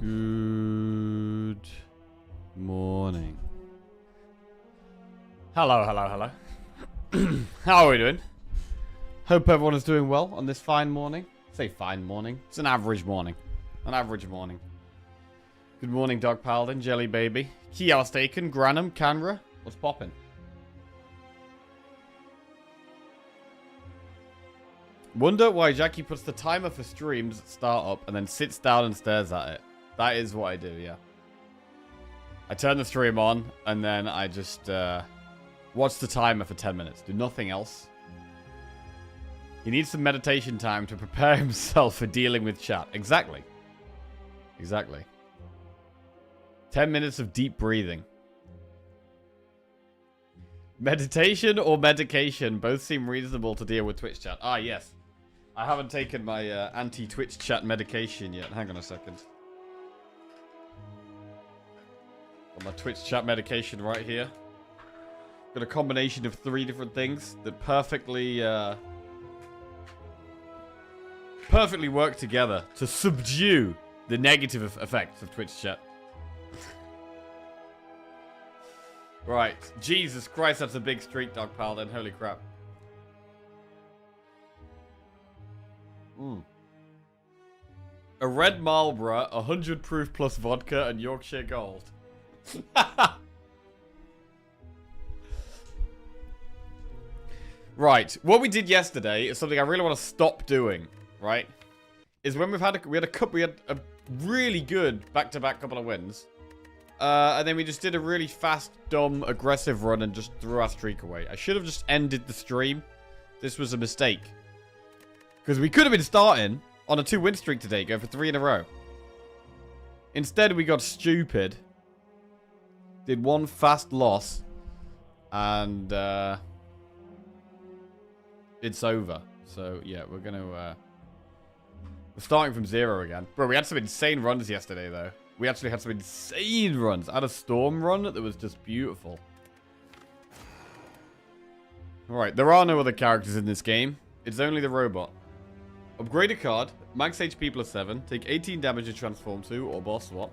Good morning. Hello, hello, hello. How are we doing? Hope everyone is doing well on this fine morning. Say fine morning. It's an average morning. An average morning. Good morning, Dog Paladin, Jelly Baby, Kiastaken, Granum, Canra. What's poppin'? Wonder why Jackie puts the timer for streams at startup and then sits down and stares at it. That is what I do, yeah. I turn the stream on and then I just watch the timer for 10 minutes. Do nothing else. He needs some meditation time to prepare himself for dealing with chat. Exactly. Exactly. 10 minutes of deep breathing. Meditation or medication both seem reasonable to deal with Twitch chat. Ah, yes. I haven't taken my anti-Twitch chat medication yet. Hang on a second. Got my Twitch chat medication right here. Got a combination of 3 different things that perfectly work together to subdue the negative effects of Twitch chat. Right. Jesus Christ, that's a big streak, Dog Paladin. Holy crap. A red Marlboro, 100 proof plus vodka, and Yorkshire Gold. Right. What we did yesterday is something I really want to stop doing, right? Is when we had a really good back-to-back couple of wins. And then we just did a really fast, dumb, aggressive run and just threw our streak away. I should have just ended the stream. This was a mistake. Because we could have been starting on a 2-win streak today, go for 3 in a row. Instead, we got stupid. Did 1 fast loss. And it's over. So, yeah, we're going to... we're starting from 0 again. Bro, we had some insane runs yesterday, though. We actually had some insane runs. I had a storm run that was just beautiful. Alright, there are no other characters in this game. It's only the robot. Upgrade a card. Max HP plus 7. Take 18 damage to transform to or boss swap.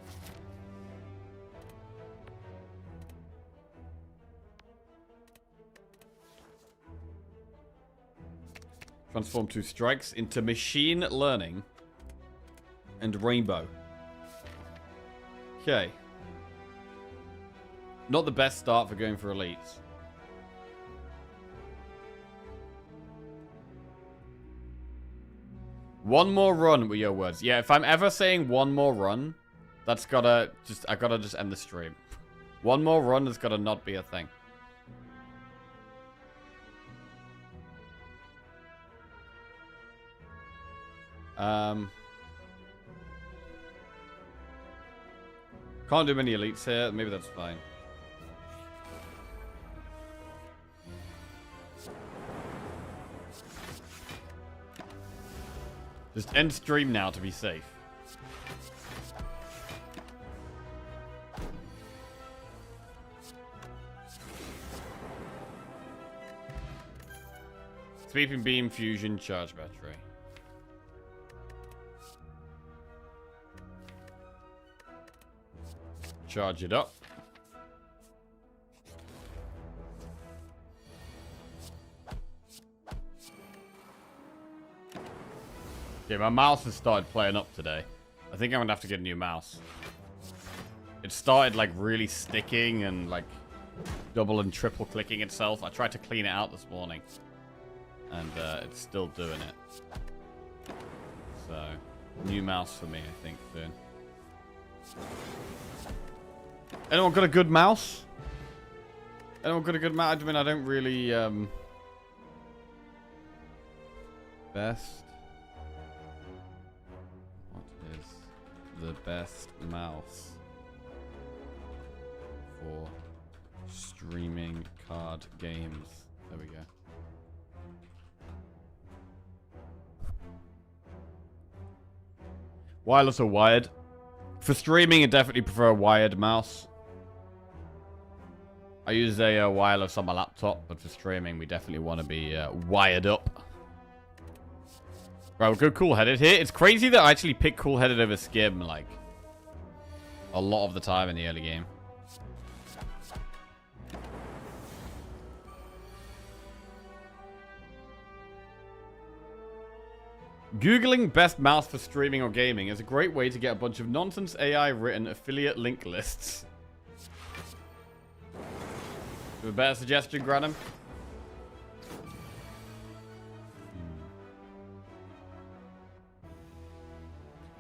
Transform 2 strikes into machine learning and rainbow. Okay. Not the best start for going for elites. One more run were your words. Yeah, if I'm ever saying one more run, that's gotta just... I gotta just end the stream. One more run has gotta not be a thing. Can't do many elites here. Maybe that's fine. Just end stream now to be safe. Sweeping beam, fusion, charge battery. Charge it up. Yeah, my mouse has started playing up today. I think I'm gonna have to get a new mouse. It started like really sticking and like double and triple clicking itself. I tried to clean it out this morning. And it's still doing it. So, new mouse for me, I think, soon. Anyone got a good mouse? Anyone got a good mouse? I mean, I don't really, best. What is the best mouse for streaming card games? There we go. Wireless or wired? For streaming, I definitely prefer a wired mouse. I use a wireless on my laptop, but for streaming, we definitely want to be wired up. Right, we'll go cool-headed here. It's crazy that I actually picked cool-headed over skim, like, a lot of the time in the early game. Googling best mouse for streaming or gaming is a great way to get a bunch of nonsense AI written affiliate link lists. Do a better suggestion, Granham?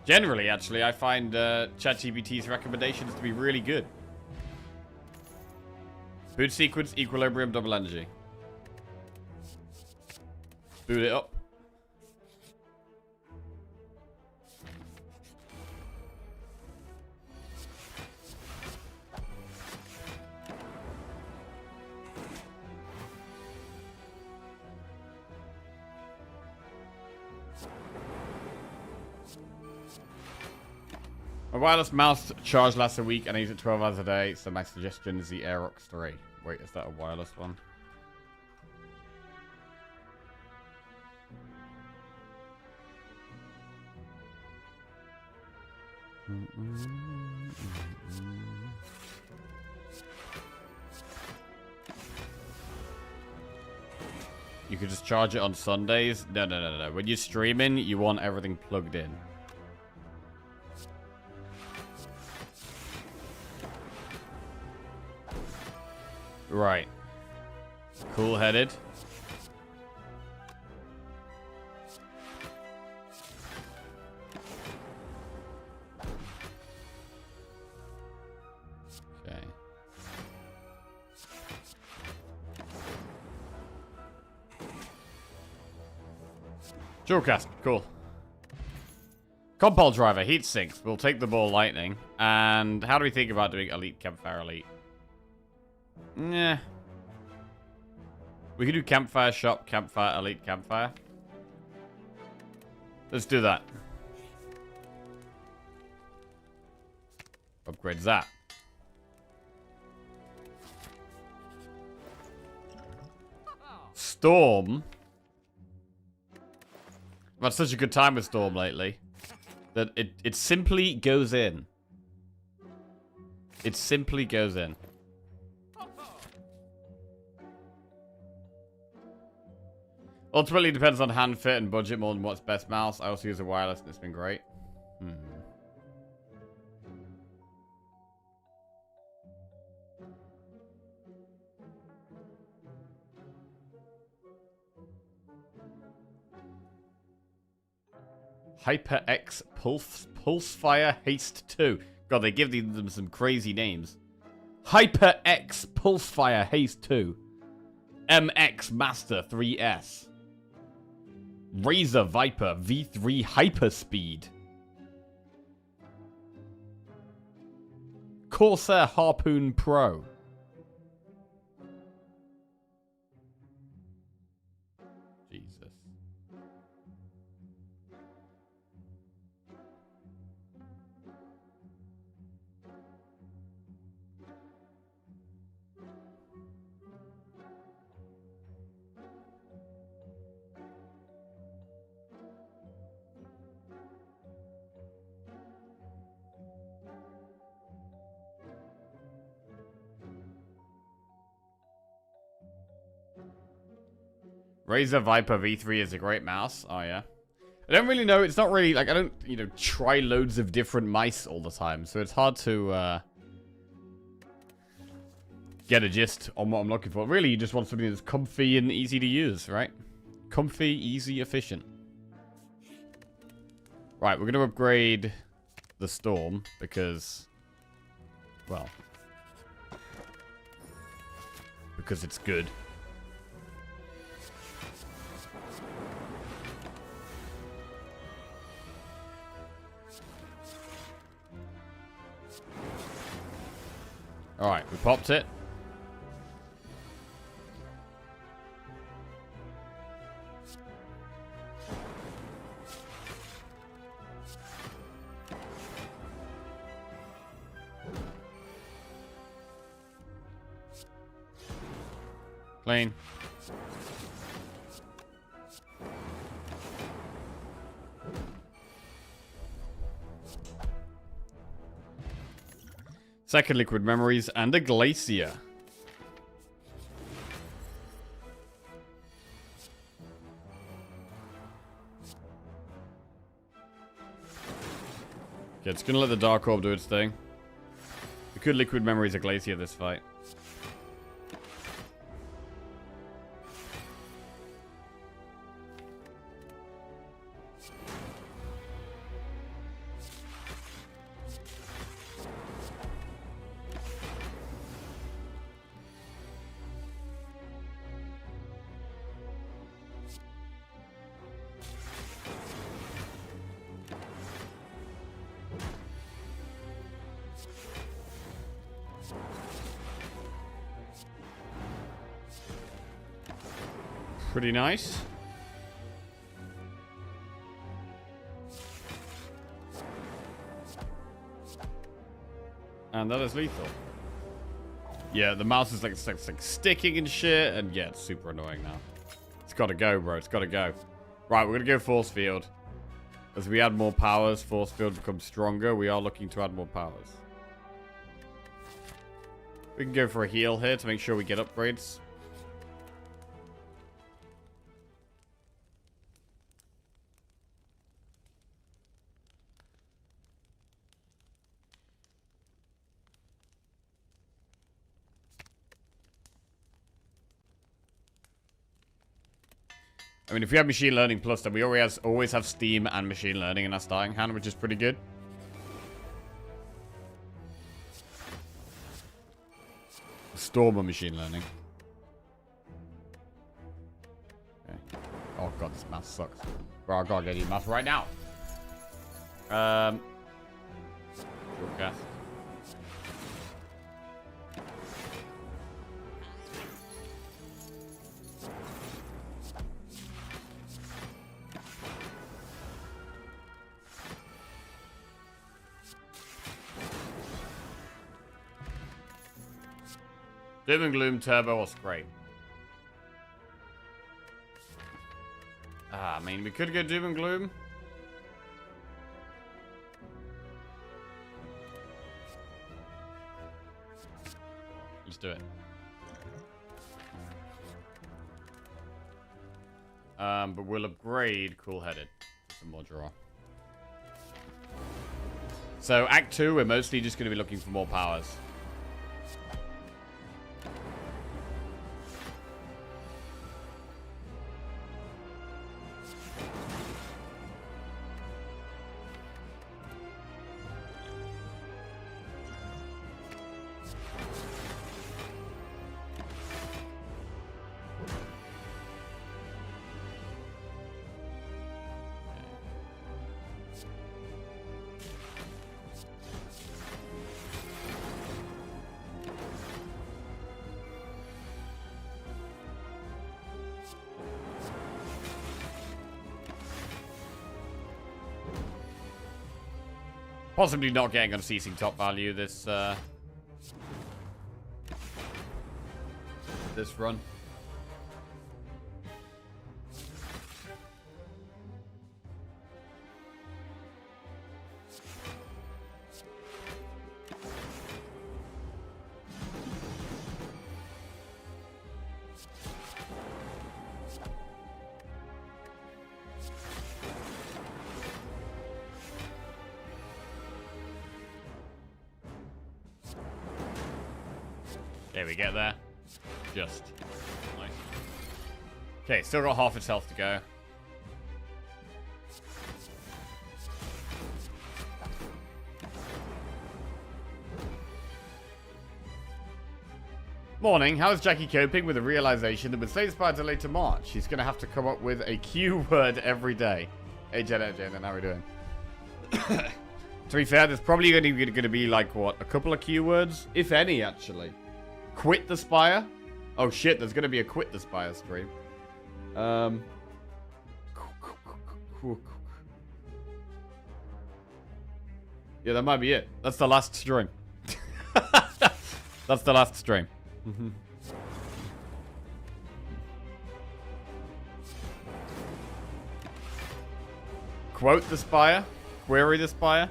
Generally, actually, I find ChatGPT's recommendations to be really good. Boot sequence, equilibrium, double energy. Boot it up. My wireless mouse charge lasts a week and I use it 12 hours a day, so my suggestion is the Aerox 3. Wait, is that a wireless one? You could just charge it on Sundays? No. When you're streaming, you want everything plugged in. Right. Cool-headed. Okay. Jewelcast, cool. Compile driver, heat sinks. We'll take the ball lightning. And how do we think about doing elite, campfire elite? Nah. We could do campfire shop, campfire elite, campfire. Let's do that. Upgrade that. Storm. I've had such a good time with Storm lately that it simply goes in. It simply goes in. Ultimately, it depends on hand fit and budget more than what's best mouse. I also use a wireless and it's been great. HyperX Pulsefire Haste 2. God, they give them some crazy names. HyperX Pulsefire Haste 2. MX Master 3S. Razor Viper V3 Hyperspeed. Corsair Harpoon Pro. Jesus. Razer Viper V3 is a great mouse. Oh, yeah. I don't really know. It's not really, like, I don't, try loads of different mice all the time. So it's hard to get a gist on what I'm looking for. Really, you just want something that's comfy and easy to use, right? Comfy, easy, efficient. Right, we're going to upgrade the Storm because, well, because it's good. Alright, we popped it. Clean. Second liquid memories and a glacier. Okay, it's gonna let the Dark Orb do its thing. We could liquid memories a glacier this fight. Pretty nice. And that is lethal. Yeah, the mouse is like sticking and shit, and yeah, it's super annoying now. It's gotta go, bro. It's gotta go. Right, we're gonna go force field. As we add more powers, force field becomes stronger. We are looking to add more powers. We can go for a heal here to make sure we get upgrades. I mean, if we have Machine Learning Plus, then we always have Steam and Machine Learning in our starting hand, which is pretty good. Storm of Machine Learning. Okay. Oh god, this math sucks. Bro, I gotta get you math right now. Okay. Doom and Gloom Turbo or Scrape? I mean, we could go Doom and Gloom. Let's do it. But we'll upgrade Cool-Headed for some more draw. So, Act 2, we're mostly just going to be looking for more powers. Possibly not getting unceasing top value this this run. Okay, we get there. Just. Nice. Okay, still got half its health to go. Morning, how is Jackie coping with the realization that with Slay Spire delayed to March, she's going to have to come up with a Q word every day? Hey, Jen, how are we doing? To be fair, there's probably going to be, like, what, a couple of keywords? If any, actually. Quit the Spire? Oh, shit, there's going to be a Quit the Spire stream. Yeah, that might be it. That's the last stream. That's the last stream. Quote the Spire? Query the Spire?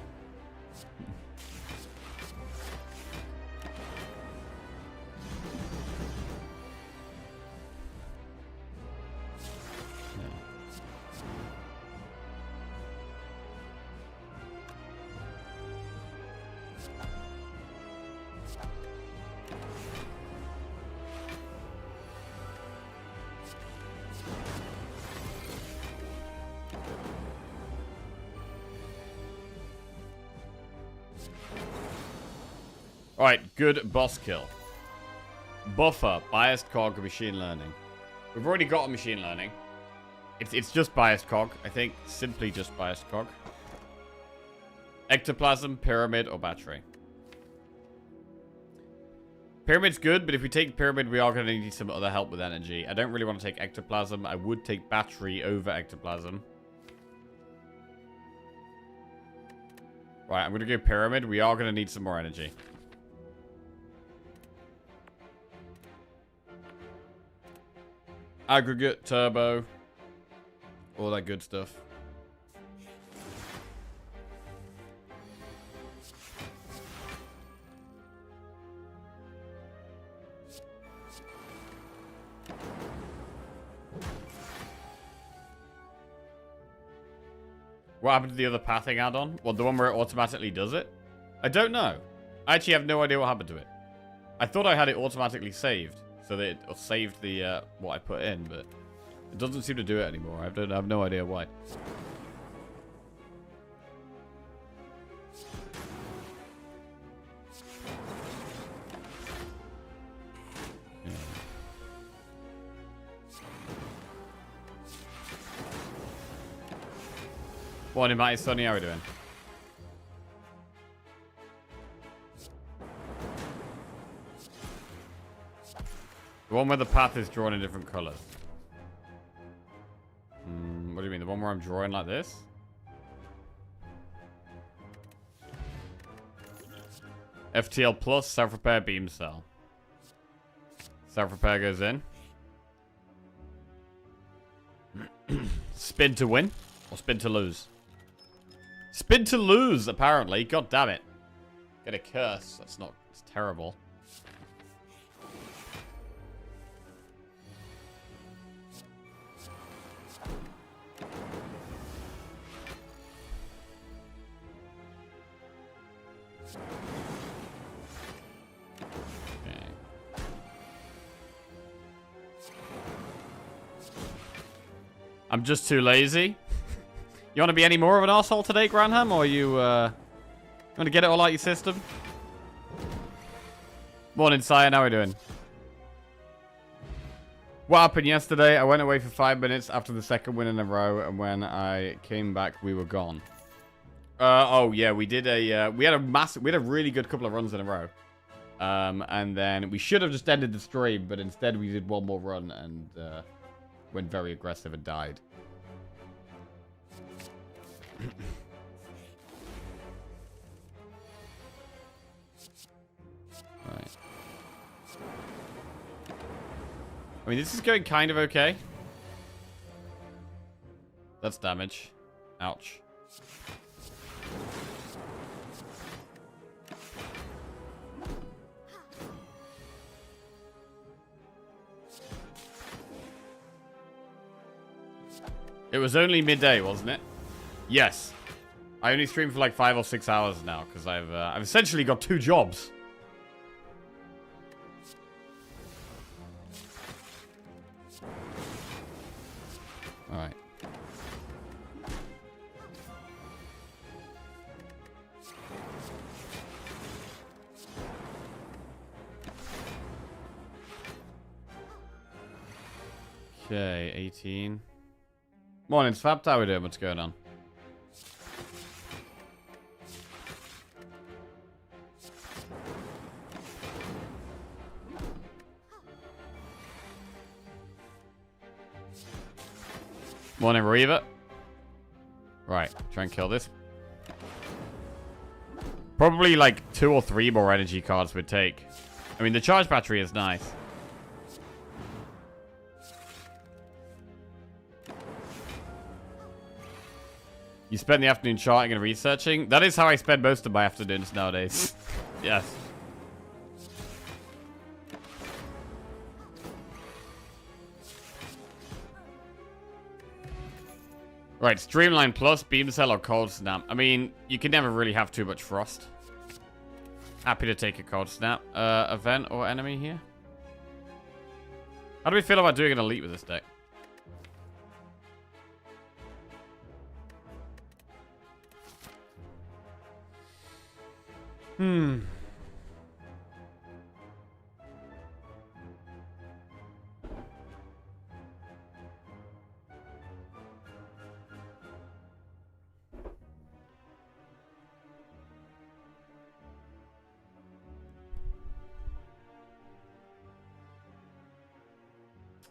Alright, good boss kill. Buffer, biased cog, machine learning. We've already got a machine learning. It's just biased cog, I think. Simply just biased cog. Ectoplasm, pyramid, or battery. Pyramid's good, but if we take pyramid, we are going to need some other help with energy. I don't really want to take ectoplasm. I would take battery over ectoplasm. Right, I'm going to go pyramid. We are going to need some more energy. Aggregate, turbo. All that good stuff. What happened to the other pathing add-on? Well, the one where it automatically does it? I don't know. I actually have no idea what happened to it. I thought I had it automatically saved. So that it saved the what I put in, but it doesn't seem to do it anymore. I have no idea why. Morning, Matty, Sonny, how are we doing? The one where the path is drawn in different colors. What do you mean? The one where I'm drawing like this? FTL plus, self-repair, beam cell. Self-repair goes in. Spin to win, or spin to lose? Spin to lose, apparently. God damn it. Get a curse. That's not... It's terrible. Okay. I'm just too lazy. You want to be any more of an arsehole today, Granham? Or you want to get it all out your system? Morning, Cyan. How are we doing? What happened yesterday? I went away for 5 minutes after the second win in a row, and when I came back, we were gone. Oh yeah, we did a we had a really good couple of runs in a row. And then we should have just ended the stream, but instead we did one more run and went very aggressive and died. Right. I mean, this is going kind of okay. That's damage. Ouch. It was only midday, wasn't it? Yes. I only stream for like 5 or 6 hours now because I've essentially got 2 jobs. All right. Okay, 18. Morning, Fab. How are we doing? What's going on? Morning, Reaver. Right, try and kill this. Probably like 2 or 3 more energy cards would take. I mean, the charge battery is nice. You spend the afternoon charting and researching? That is how I spend most of my afternoons nowadays. Yes. Right, Streamline Plus, Beam Cell, or Cold Snap. I mean, you can never really have too much frost. Happy to take a Cold Snap. Event or enemy here? How do we feel about doing an elite with this deck?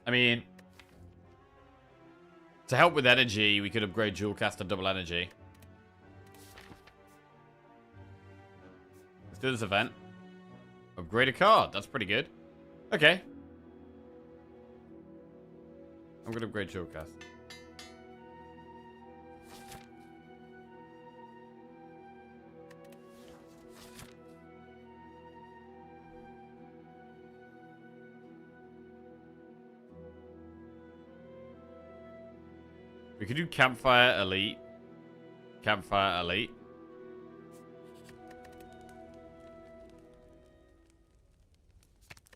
I mean, to help with energy, we could upgrade Jewel Cast to double energy. Let's do this event. Upgrade a card. That's pretty good. Okay. I'm going to upgrade Jewel Cast. We could do Campfire Elite. Campfire Elite.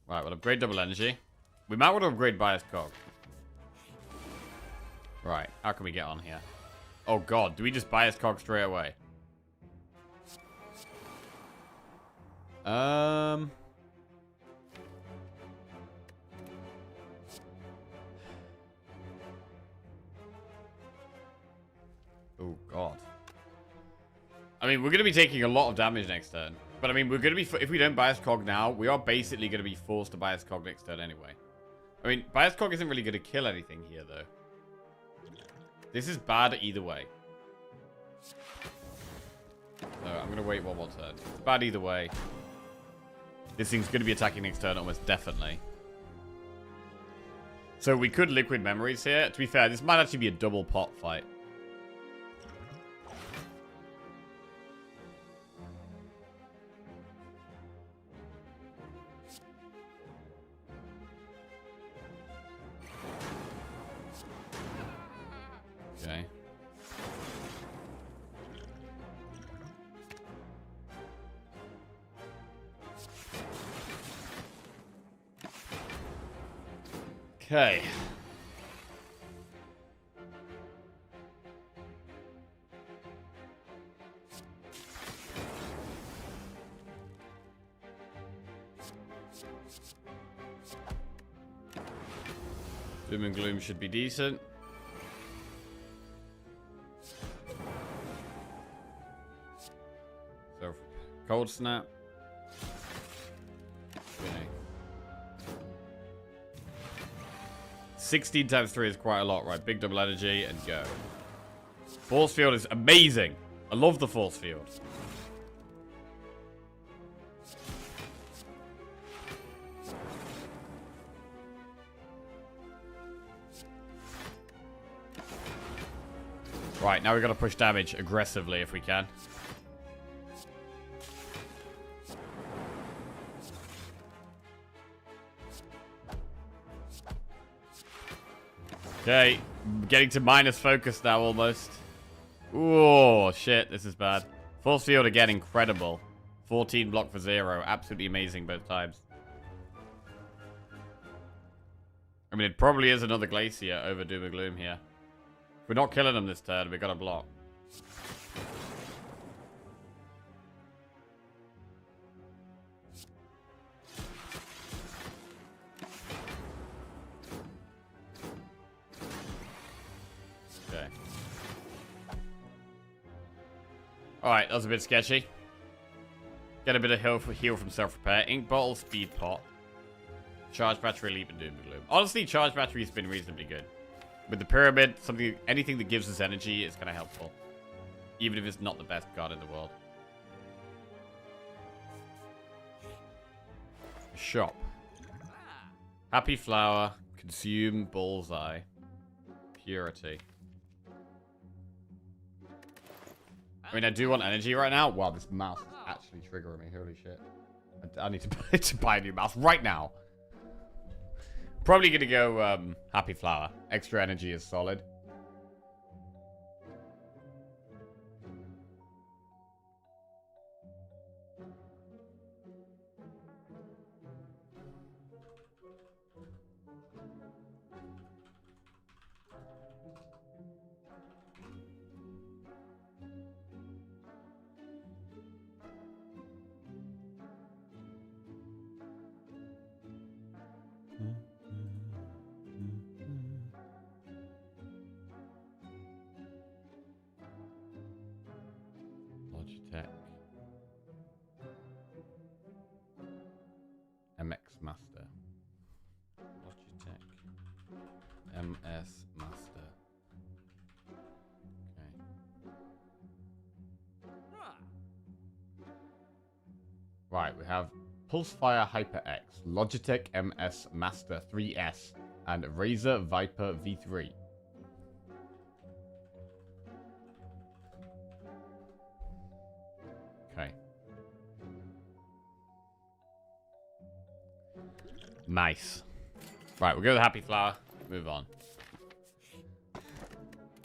Right, we'll upgrade double energy. We might want to upgrade Bias Cog. Right, how can we get on here? Oh god, do we just Bias Cog straight away? Oh god. I mean, we're going to be taking a lot of damage next turn. But I mean, we're going to be... If we don't Bias Cog now, we are basically going to be forced to Bias Cog next turn anyway. I mean, Bias Cog isn't really going to kill anything here, though. This is bad either way. So I'm going to wait one more turn. It's bad either way. This thing's going to be attacking next turn almost definitely. So we could Liquid Memories here. To be fair, this might actually be a double pot fight. Okay. Okay. Doom and Gloom should be decent. So, Cold Snap. Okay. 16 times 3 is quite a lot, right? Big double energy and go. Force Field is amazing. I love the Force Field. Right, now we've got to push damage aggressively if we can. Okay, getting to minus focus now almost. Oh shit, this is bad. Force Field again, incredible. 14 block for 0, absolutely amazing both times. I mean, it probably is another Glacier over Doom and Gloom here. If we're not killing them this turn, we've got to block. Okay. Alright, that was a bit sketchy. Get a bit of heal from self-repair. Ink bottle, speed pot. Charge battery, leap, and Doom and Gloom. Honestly, charge battery has been reasonably good. With the pyramid, anything that gives us energy is kind of helpful. Even if it's not the best card in the world. Shop. Happy Flower. Consume Bullseye. Purity. I mean, I do want energy right now. Wow, this mouse is actually triggering me. Holy shit. I need to buy a new mouse right now. Probably gonna go Happy Flower. Extra energy is solid. Right, we have Pulsefire HyperX, Logitech MS Master 3S, and Razer Viper V3. Okay. Nice. Right, we'll go with the Happy Flower. Move on.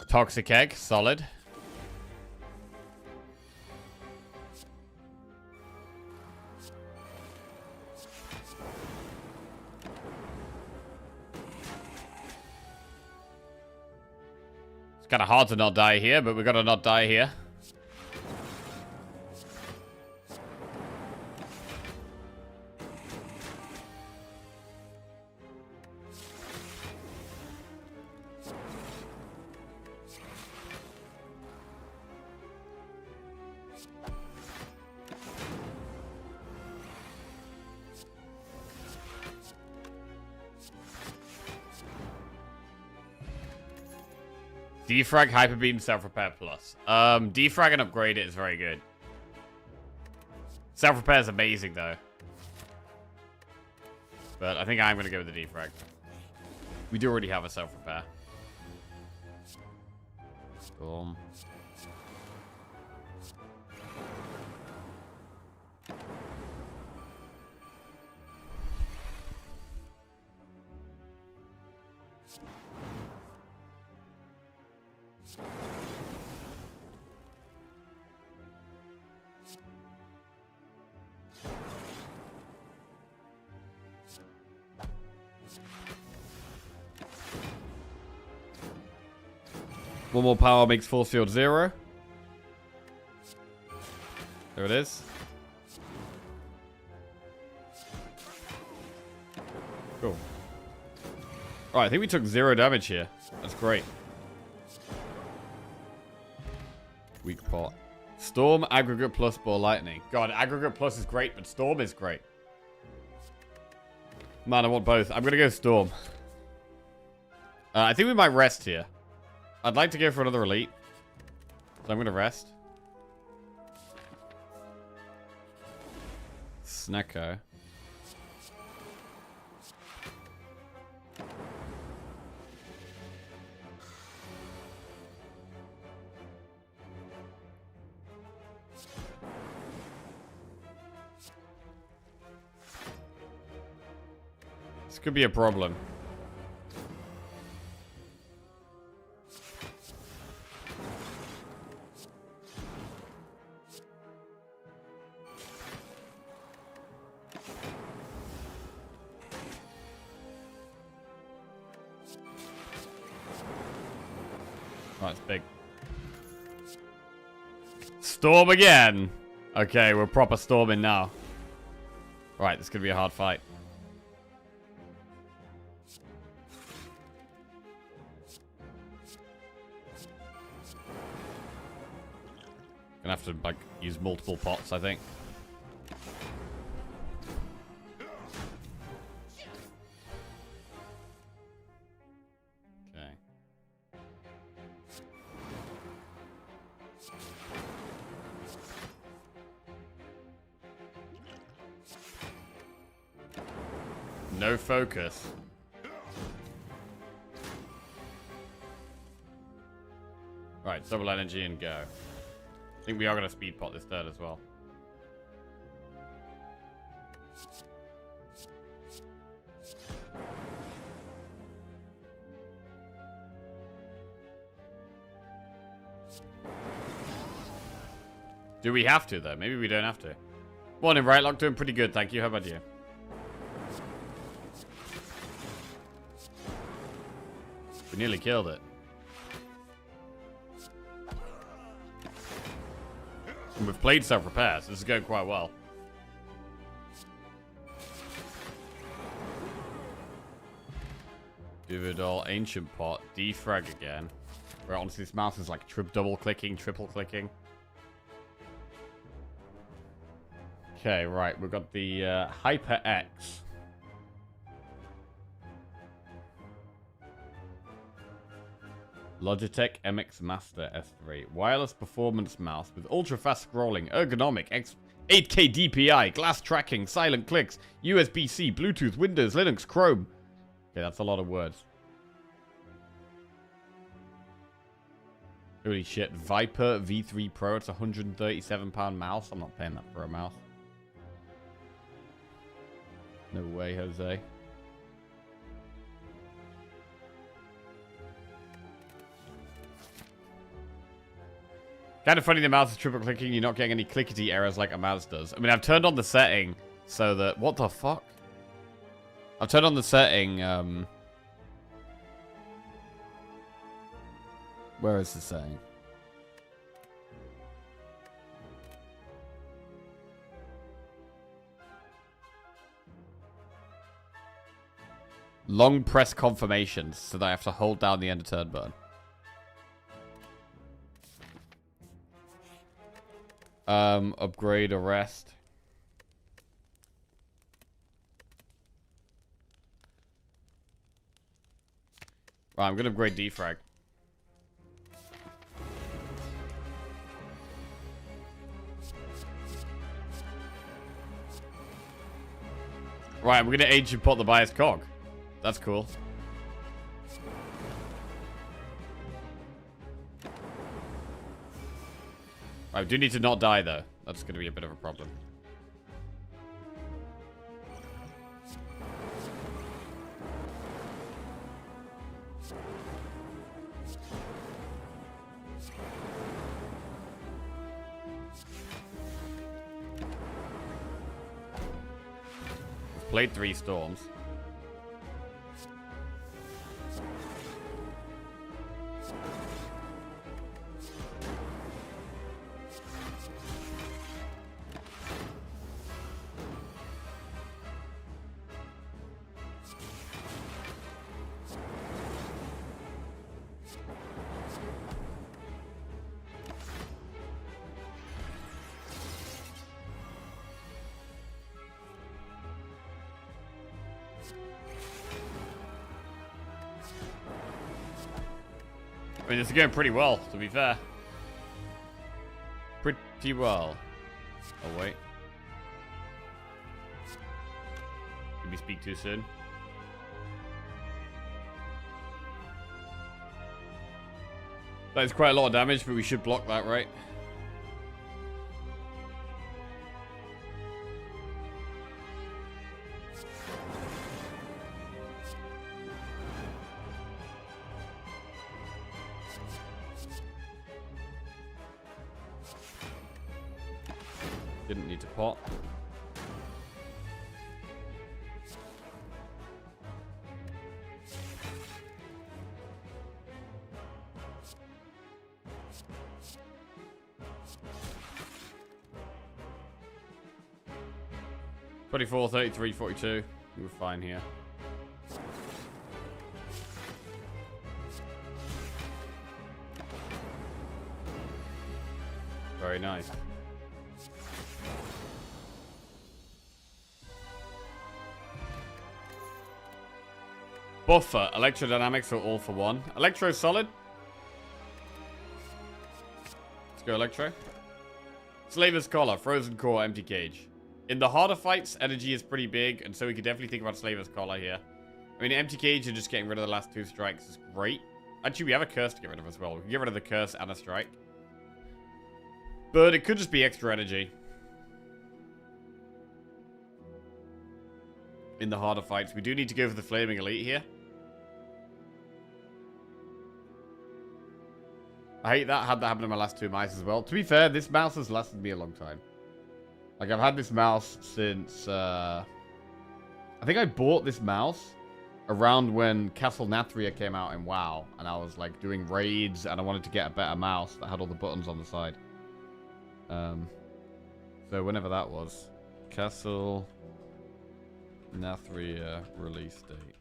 Toxic Egg, solid. It's kind of hard to not die here, but we've got to not die here. Defrag, Hyper Beam, Self-Repair Plus. Defrag and upgrade it is very good. Self-Repair is amazing, though. But I think I'm going to go with the Defrag. We do already have a Self-Repair. Storm. One more power makes force field 0. There it is. Cool. Alright, I think we took 0 damage here. That's great. Weak pot. Storm, Aggregate Plus, Ball Lightning. God, Aggregate Plus is great, but Storm is great. Man, I want both. I'm going to go Storm. I think we might rest here. I'd like to go for another elite. So I'm going to rest. Snecko. This could be a problem. Oh, it's big. Storm again. Okay, we're proper storming now. Right, this could be a hard fight. Gonna have to, like, use multiple pots, I think. Okay. No focus. Right, double energy and go. I think we are going to speed pot this third as well. Do we have to, though? Maybe we don't have to. Morning, right? Lock doing pretty good, thank you. How about you? We nearly killed it. And we've played self-repair, so this is going quite well. Dividol, Ancient Pot, Defrag again. Right, honestly, this mouse is like double clicking, triple clicking. Okay, right, we've got the HyperX. Logitech MX Master S3. Wireless performance mouse with ultra-fast scrolling, ergonomic, 8K DPI, glass tracking, silent clicks, USB-C, Bluetooth, Windows, Linux, Chrome. Okay, that's a lot of words. Holy shit. Viper V3 Pro. It's a £137 mouse. I'm not paying that for a mouse. No way, Jose. Kind of funny the mouse is triple clicking. You're not getting any clickety errors like a mouse does. I mean, I've turned on the setting so that... What the fuck? I've turned on the setting... Where is the setting? Long press confirmations, so that I have to hold down the end of turn button. Upgrade or rest. Right, I'm gonna upgrade defrag. Right, we're gonna age import the bias cog. That's cool. Right, we do need to not die though. That's gonna be a bit of a problem. Played 3 storms. I mean, this is going pretty well, to be fair. Pretty well. Oh, wait. Did we speak too soon? That is quite a lot of damage, but we should block that, right? Didn't need to pot. 24, 33, 42. We were fine here. Very nice. Buffer, electrodynamics or all for one. Electro solid. Let's go electro. Slaver's collar, frozen core, empty cage. In the harder fights, energy is pretty big, and so we could definitely think about Slaver's collar here. I mean, empty cage and just getting rid of the last 2 strikes is great. Actually, we have a curse to get rid of as well. We can get rid of the curse and a strike. But it could just be extra energy. In the harder fights. We do need to go for the Flaming Elite here. I hate that. Had that happen in my last 2 mice as well. To be fair, this mouse has lasted me a long time. Like, I've had this mouse since... I think I bought this mouse around when Castle Nathria came out in WoW. And I was, like, doing raids, and I wanted to get a better mouse that had all the buttons on the side. So, whenever that was. Castle Nathria release date.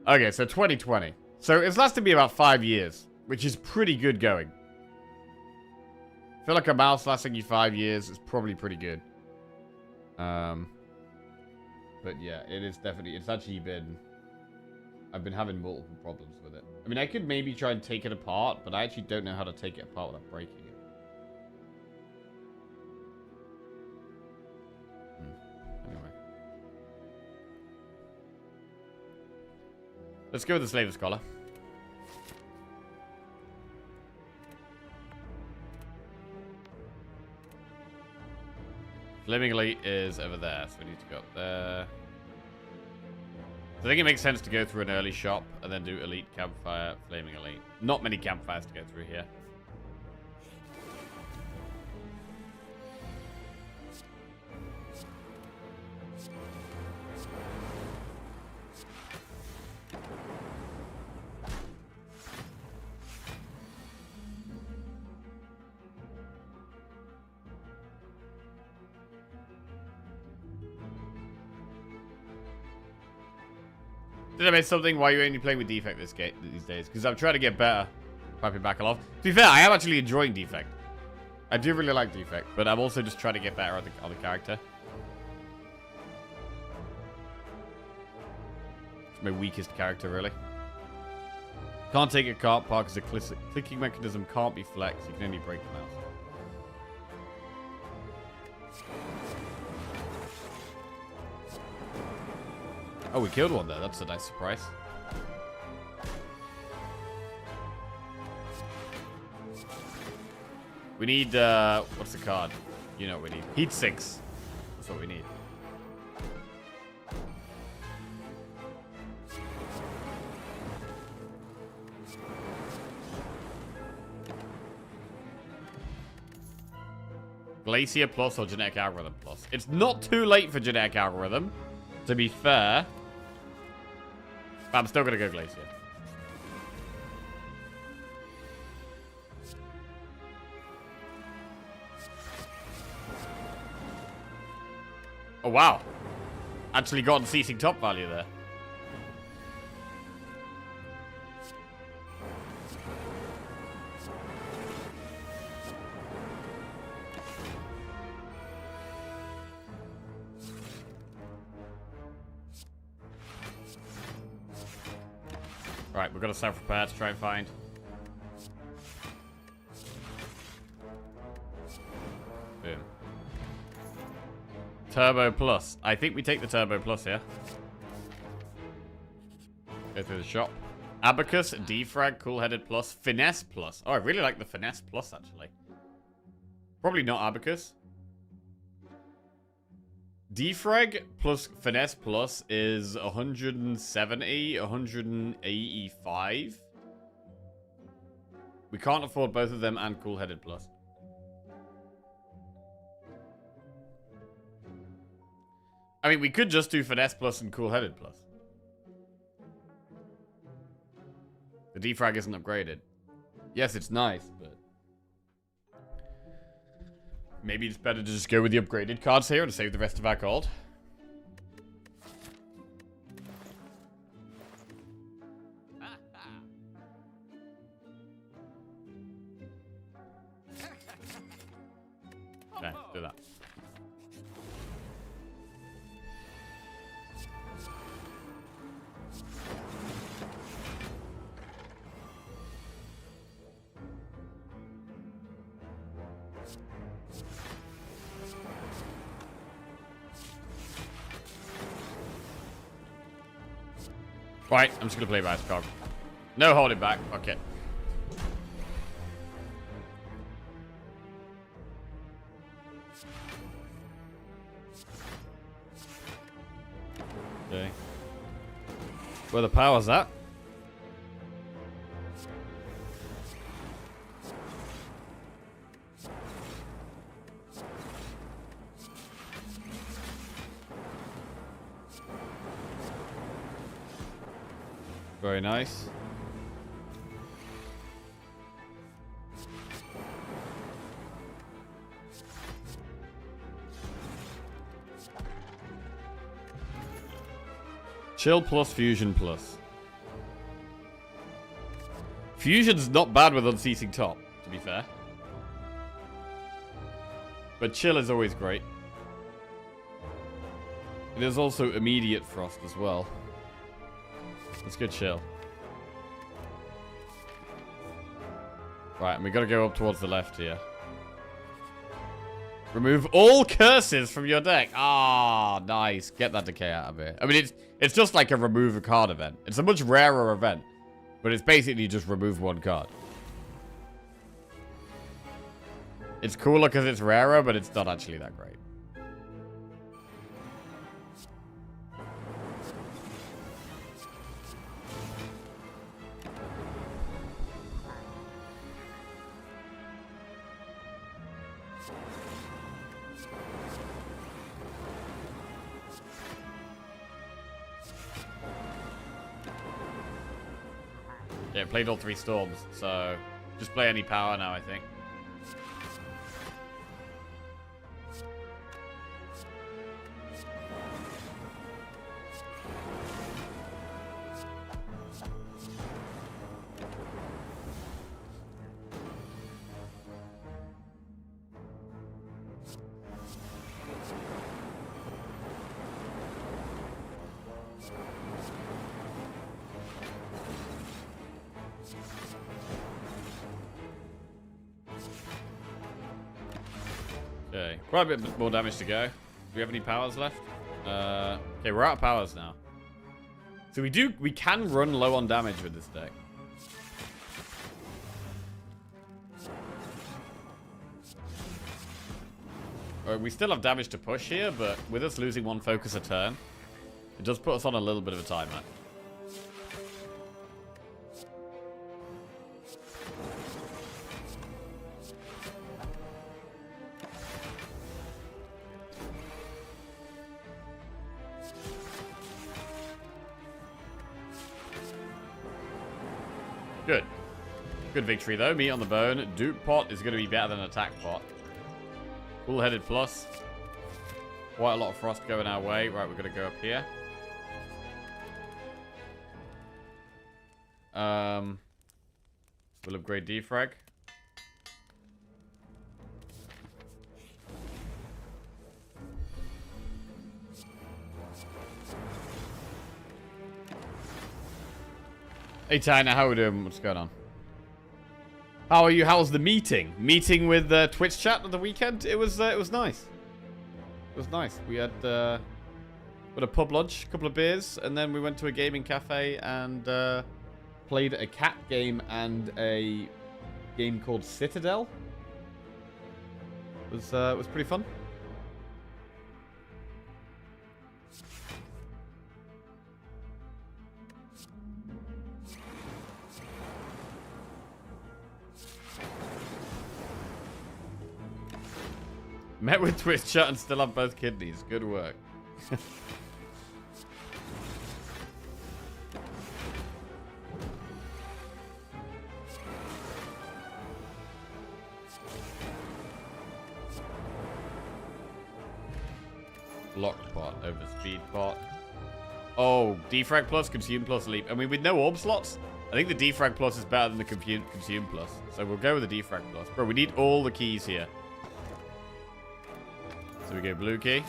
Okay, so 2020. So it's lasted me about 5 years, which is pretty good going. I feel like a mouse lasting you 5 years is probably pretty good. But yeah, it is definitely, it's actually been, I've been having multiple problems with it. I mean, I could maybe try and take it apart, but I actually don't know how to take it apart without breaking it. Let's go with the Slaver's Collar. Flaming Elite is over there, so we need to go up there. I think it makes sense to go through an early shop and then do Elite Campfire, Flaming Elite. Not many campfires to go through here. Did I miss something? Why are you only playing with Defect these days? Because I'm trying to get better. Piping back a lot. To be fair, I am actually enjoying Defect. I do really like Defect, but I'm also just trying to get better on the character. It's my weakest character, really. Can't take a car park because the clicking mechanism can't be flexed. You can only break the mouse. Oh, we killed one there. That's a nice surprise. We need, what's the card? You know what we need. Heat sinks. That's what we need. Glacier Plus or Genetic Algorithm Plus. It's not too late for Genetic Algorithm, to be fair. But I'm still going to go Glacier. Oh, wow. Actually got ceasing top value there. Right, we've got a self-repair to try and find. Boom. Turbo Plus. I think we take the Turbo Plus here. Go through the shop. Abacus, Defrag, Cool-Headed Plus, Finesse Plus. Oh, I really like the Finesse Plus, actually. Probably not Abacus. Defrag plus Finesse Plus is 170, 185. We can't afford both of them and Cool-Headed Plus. I mean, we could just do Finesse Plus and Cool-Headed Plus. The Defrag isn't upgraded. Yes, it's nice, but... maybe it's better to just go with the upgraded cards here and save the rest of our gold. Okay, do that. Right, I'm just gonna play by his cog. No holding back. Okay. Okay. Where the power's at? Very nice. Chill plus Fusion plus. Fusion's not bad with Unceasing Top, to be fair. But Chill is always great. It is also Immediate Frost as well. Let's go Chill. Right, and we gotta go up towards the left here. Remove all curses from your deck. Ah, nice. Get that decay out of here. I mean, it's just like a remove a card event. It's a much rarer event, but it's basically just remove one card. It's cooler because it's rarer, but it's not actually that great. Yeah, played all 3 storms, so just play any power now, I think. Okay, quite a bit more damage to go. Do we have any powers left? Okay, we're out of powers now. So we can run low on damage with this deck. We still have damage to push here, but with us losing 1 focus a turn, it does put us on a little bit of a timer. Good. Good victory, though. Meat on the bone. Dupe pot is going to be better than attack pot. Cool-headed plus. Quite a lot of frost going our way. Right, we're going to go up here. We'll upgrade defrag. Hey Tina, how are we doing? What's going on? How are you? How's the meeting? Meeting with Twitch chat at the weekend? It was nice. It was nice. We had a pub lunch, a couple of beers, and then we went to a gaming cafe and played a cat game and a game called Citadel. It was pretty fun. Met with Twitch chat and still have both kidneys. Good work. Locked pot over speed pot. Oh, defrag plus, consume plus, leap. I mean, with no orb slots, I think the defrag plus is better than the consume plus. So we'll go with the defrag plus. Bro, we need all the keys here. So we go blue key.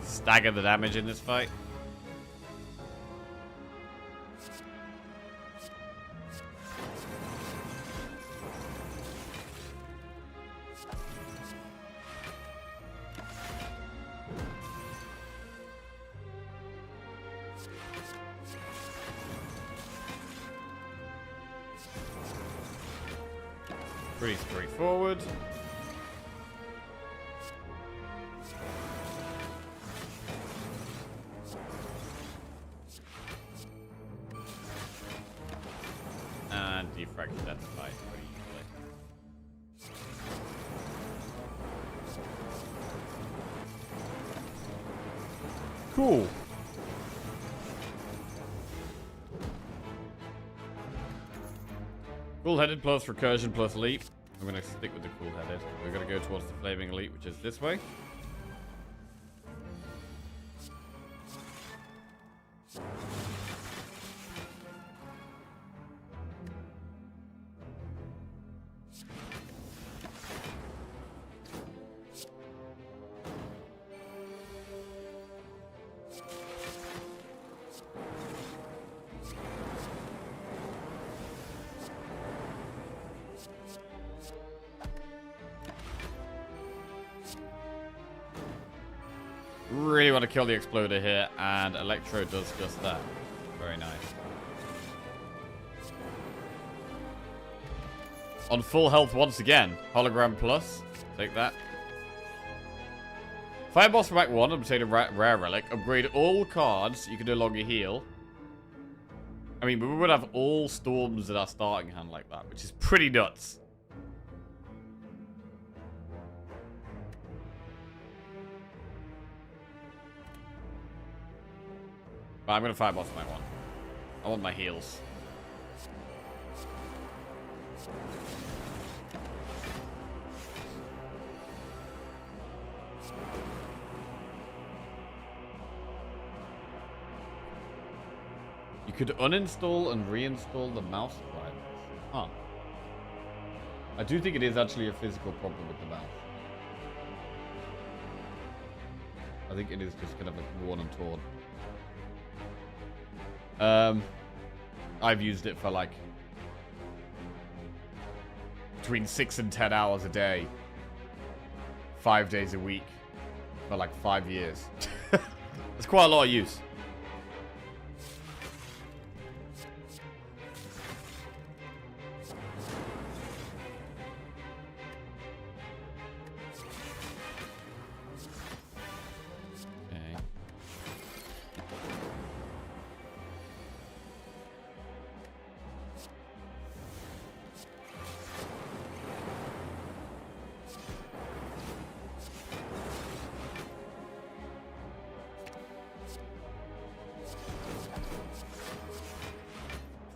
Stagger the damage in this fight. Pretty straightforward. And defrag that fight pretty easily. Cool. Cool-headed plus recursion plus leap. I'm going to stick with the cool-headed. We're going to go towards the flaming elite, which is this way. Really want to kill the exploder here, and Electro does just that. Very nice. On full health once again. Hologram plus. Take that. Fire boss from Act 1, obtain a rare relic. Upgrade all cards. You can no longer heal. I mean, we would have all storms in our starting hand like that, which is pretty nuts. But I'm going to fire boss from Act 1. I want my heals. You could uninstall and reinstall the mouse drivers. Huh. I do think it is actually a physical problem with the mouse. I think it is just kind of like worn and torn. I've used it for like between 6 and 10 hours a day, 5 days a week for like 5 years. That's quite a lot of use.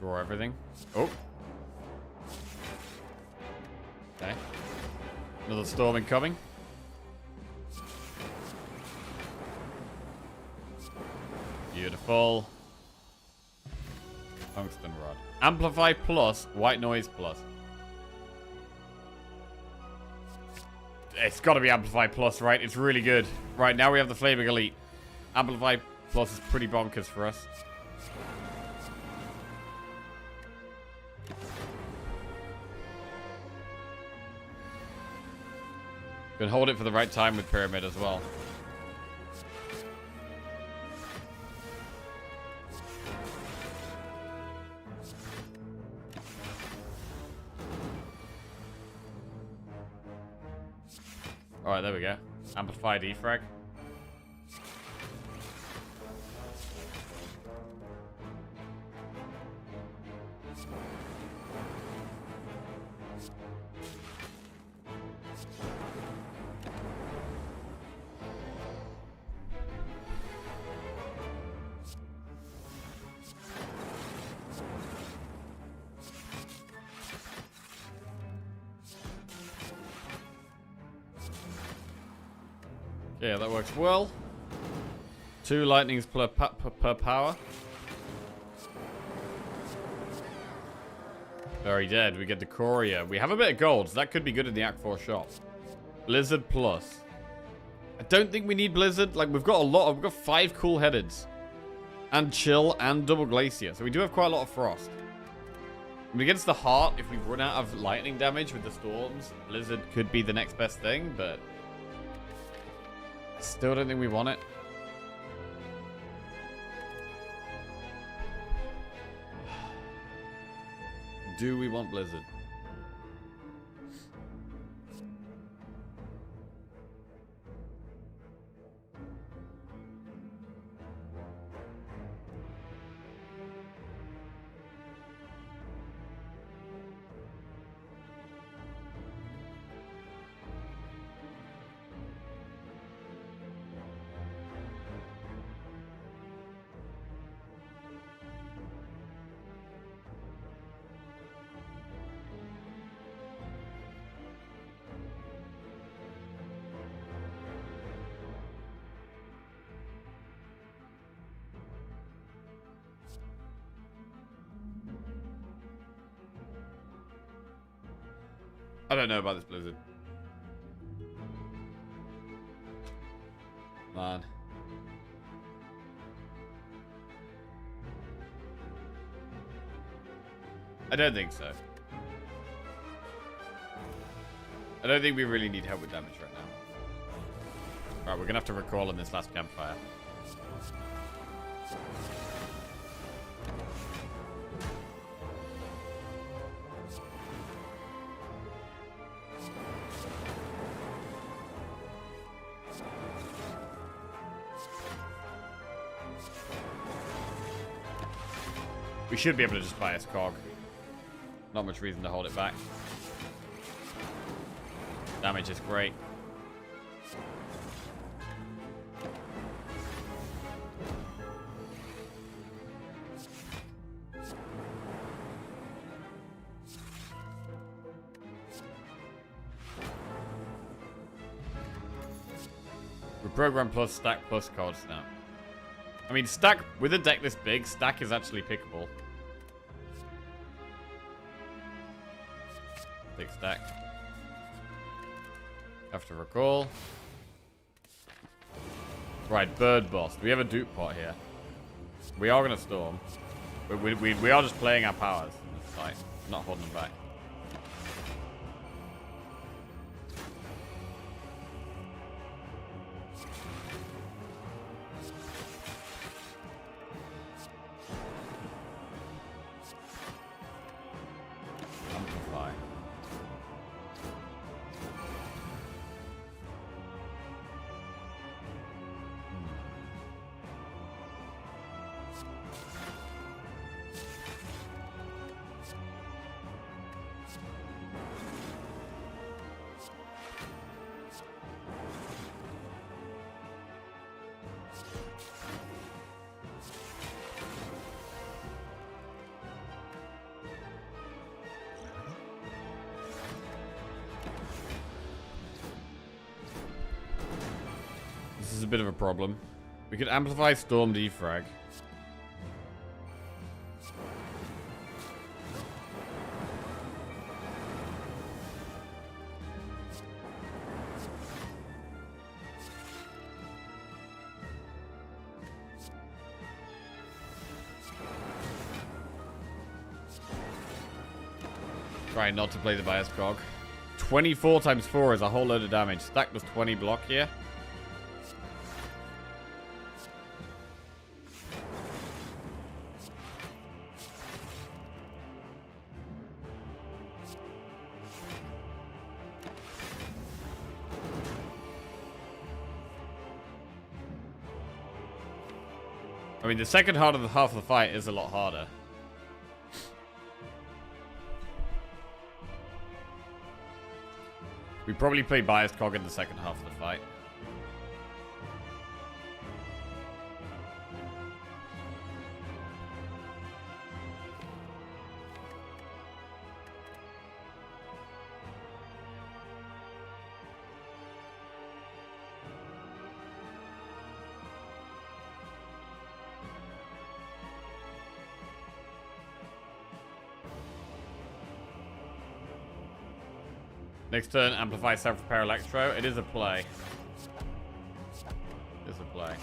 Draw everything. Oh. Okay. Another storm incoming. Beautiful. Tungsten rod. Amplify plus, white noise plus. It's got to be Amplify plus, right? It's really good. Right, now we have the Flaming Elite. Amplify plus is pretty bonkers for us. Can hold it for the right time with Pyramid as well. Alright, there we go. Amplify defrag. Yeah, that works well. 2 lightnings per power. Very dead. We get the Courier. We have a bit of gold, so that could be good in the Act 4 shop. Blizzard plus. I don't think we need Blizzard. Like, we've got a lot. We've got 5 cool headeds. And Chill and Double Glacier. So we do have quite a lot of Frost. And against the Heart, if we run out of lightning damage with the storms, Blizzard could be the next best thing, but still don't think we want it. Do we want Blizzard? I don't know about this Blizzard. Man. I don't think so. I don't think we really need help with damage right now. Right, we're gonna have to recall on this last campfire. We should be able to just buy a cog. Not much reason to hold it back. Damage is great. We program plus stack plus card snap. I mean, stack with a deck this big, stack is actually pickable. Big stack. Have to recall. Right, bird boss. We have a dupe pot here. We are going to storm. But we are just playing our powers in this fight. Not holding them back. This is a bit of a problem. We could amplify Storm Defrag. Try not to play the bias cog. 24 times 4 is a whole load of damage. Stack does 20 block here. I mean, the second half of the fight is a lot harder. We probably play biased cog in the second half of the fight. Next turn, amplify self-repair electro. It is a play. It is a play.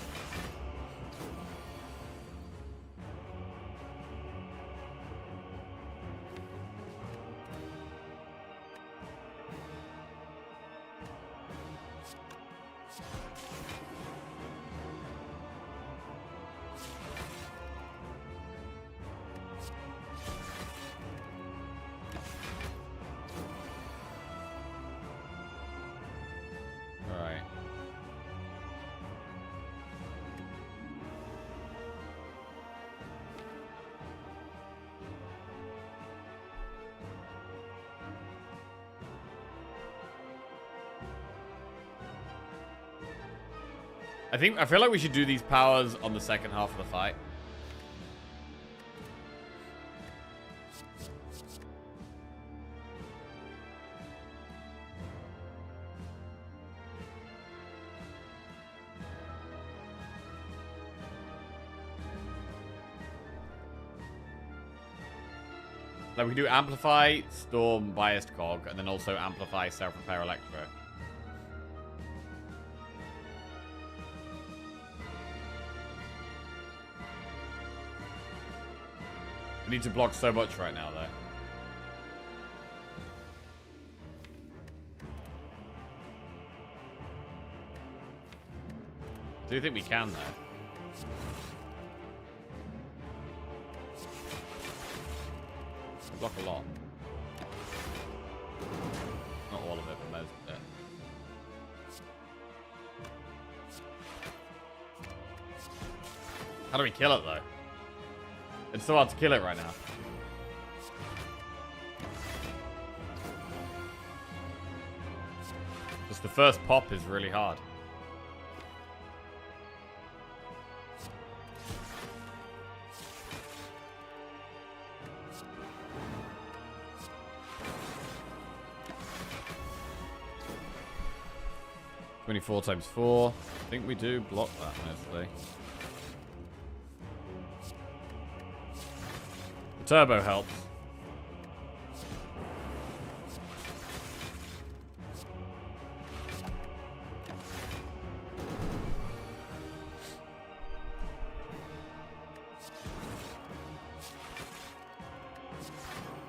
I feel like we should do these powers on the second half of the fight. Like we do amplify, storm, biased cog, and then also amplify, self-repair, electro. We need to block so much right now, though. Do you think we can, though? We block a lot. Not all of it, but most of it. How do we kill it, though? It's so hard to kill it right now. Just the first pop is really hard. (24 times 4). I think we do block that mostly. The turbo helps.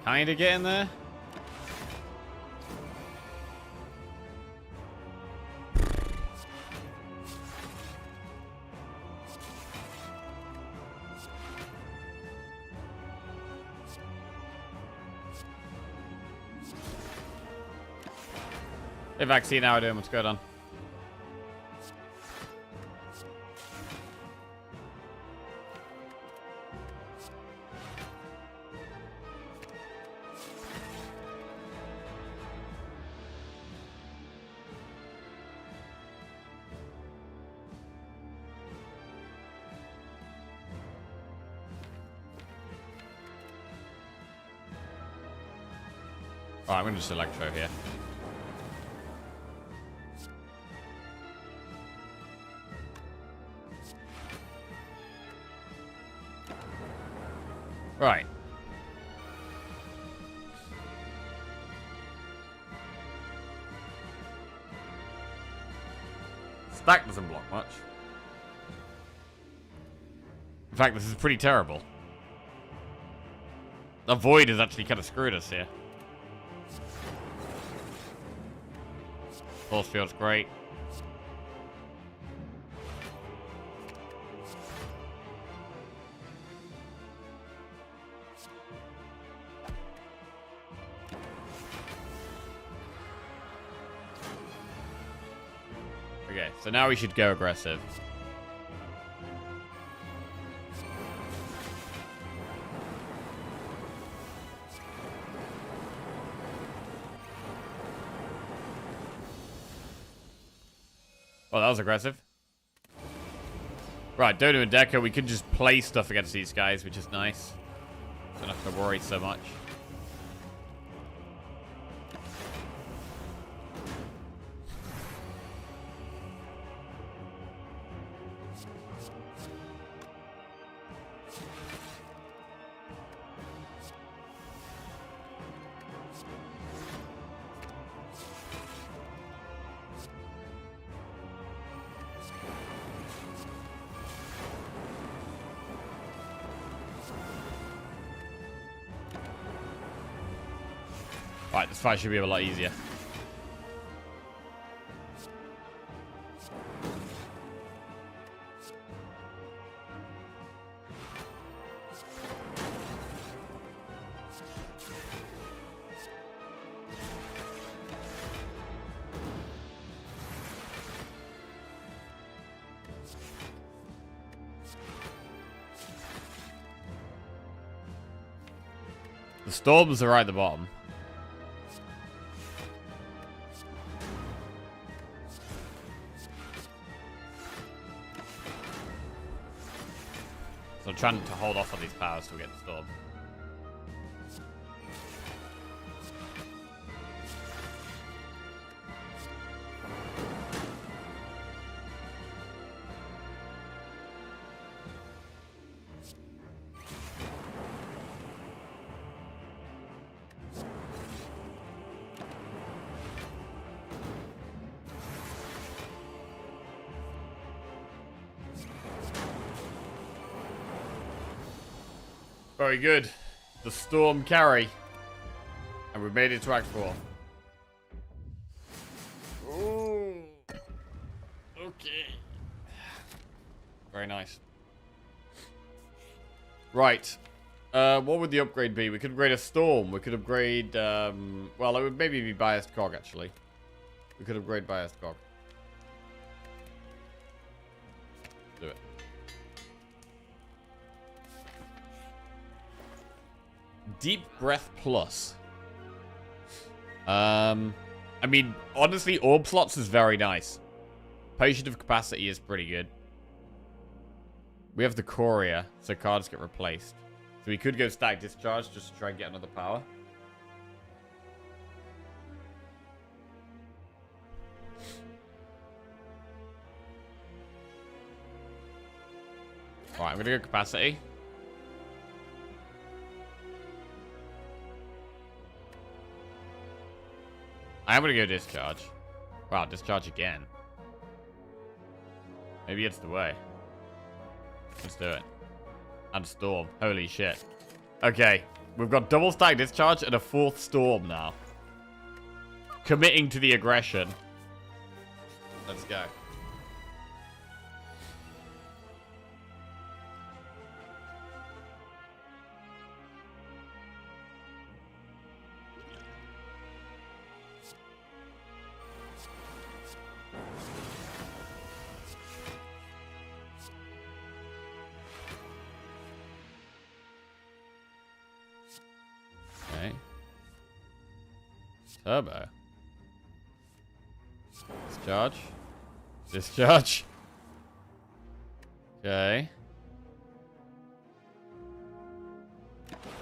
Kinda get in there. Hey, Vaccine, how are you doing? What's going on? Alright, I'm gonna just electro here. Right. Stack doesn't block much. In fact, this is pretty terrible. The void has actually kind of screwed us here. Force field's great. Okay, so now we should go aggressive. Oh, that was aggressive. Right, Dodo and Deco, we can just play stuff against these guys, which is nice. Don't have to worry so much. Right, this fight should be a lot easier. The storms are right at the bottom. So I'm trying to hold off on these powers till we get the storm. Very good. The storm carry. And we made it to Act 4. Ooh. Okay. Very nice. Right. What would the upgrade be? We could upgrade a Storm. We could upgrade, well, it would maybe be Biased Cog, actually. We could upgrade Biased Cog. Do it. Deep Breath Plus. I mean, honestly, Orb Slots is very nice. Potion of Capacity is pretty good. We have the Courier, so cards get replaced. So we could go Static Discharge just to try and get another power. Alright, I'm gonna go Capacity. I am gonna go Discharge. Wow, Discharge again. Maybe it's the way. Let's do it. And Storm. Holy shit. Okay. We've got double Static Discharge and a 4th Storm now. Committing to the aggression. Let's go. Okay. Turbo. Discharge. Discharge. Okay.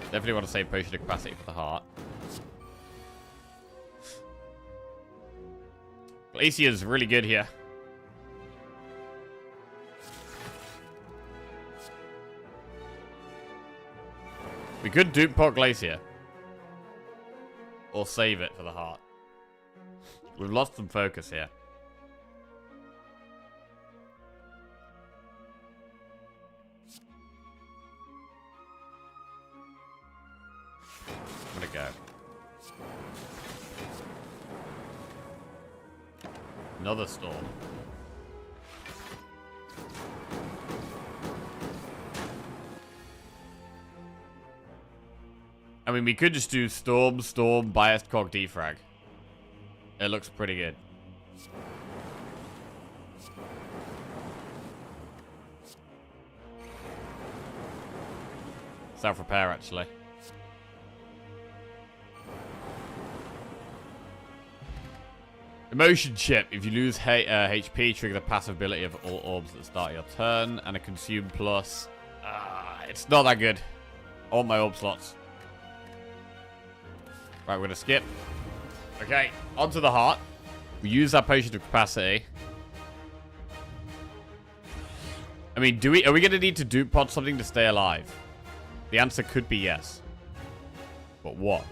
Definitely want to save Potion of Capacity for the heart. Glacier's really good here. We could dupe pot Glacier. Or save it for the heart. We've lost some focus here. I'm gonna go. Another Storm. I mean, we could just do Storm, Storm, Biased Cog, Defrag. It looks pretty good. Self-repair, actually. Emotion Chip. If you lose HP, trigger the passive ability of all orbs at the start of your turn. And a Consume Plus. It's not that good. I want my orb slots. Right, we're going to skip. Okay, onto the heart. We use that Potion of Capacity. I mean, are we going to need to dupe pod something to stay alive? The answer could be yes. But what?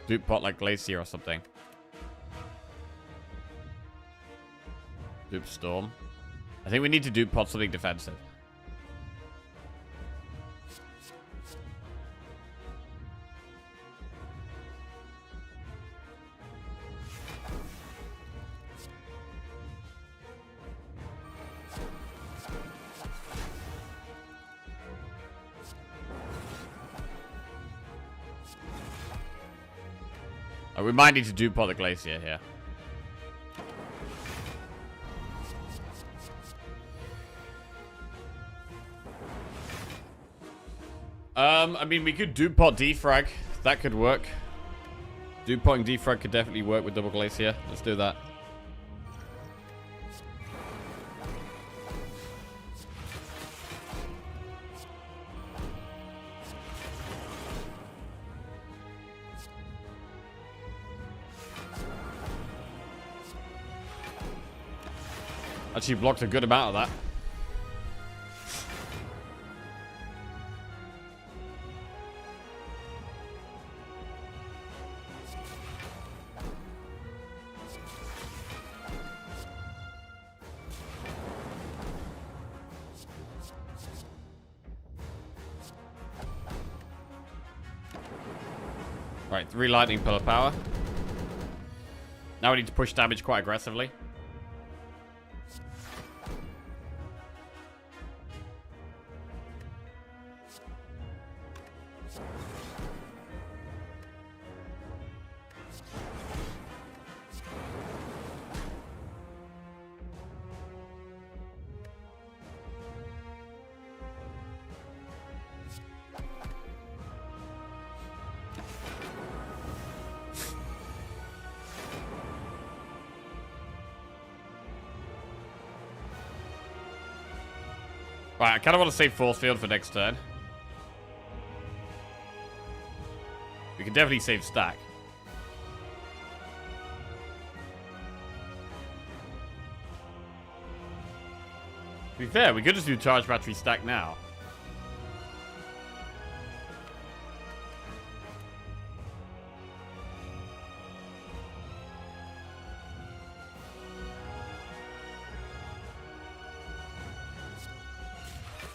Dupe pod like Glacier or something. Dupe Storm. I think we need to dupe pod something defensive. We might need to dupe pot the Glacier here. I mean, we could dupe pot Defrag. That could work. Dupe potting Defrag could definitely work with double Glacier. Let's do that. Actually blocked a good amount of that. Right, 3 lightning pillar power. Now we need to push damage quite aggressively. Right, I kind of want to save force field for next turn. We can definitely save stack. To be fair, we could just do charge battery stack now.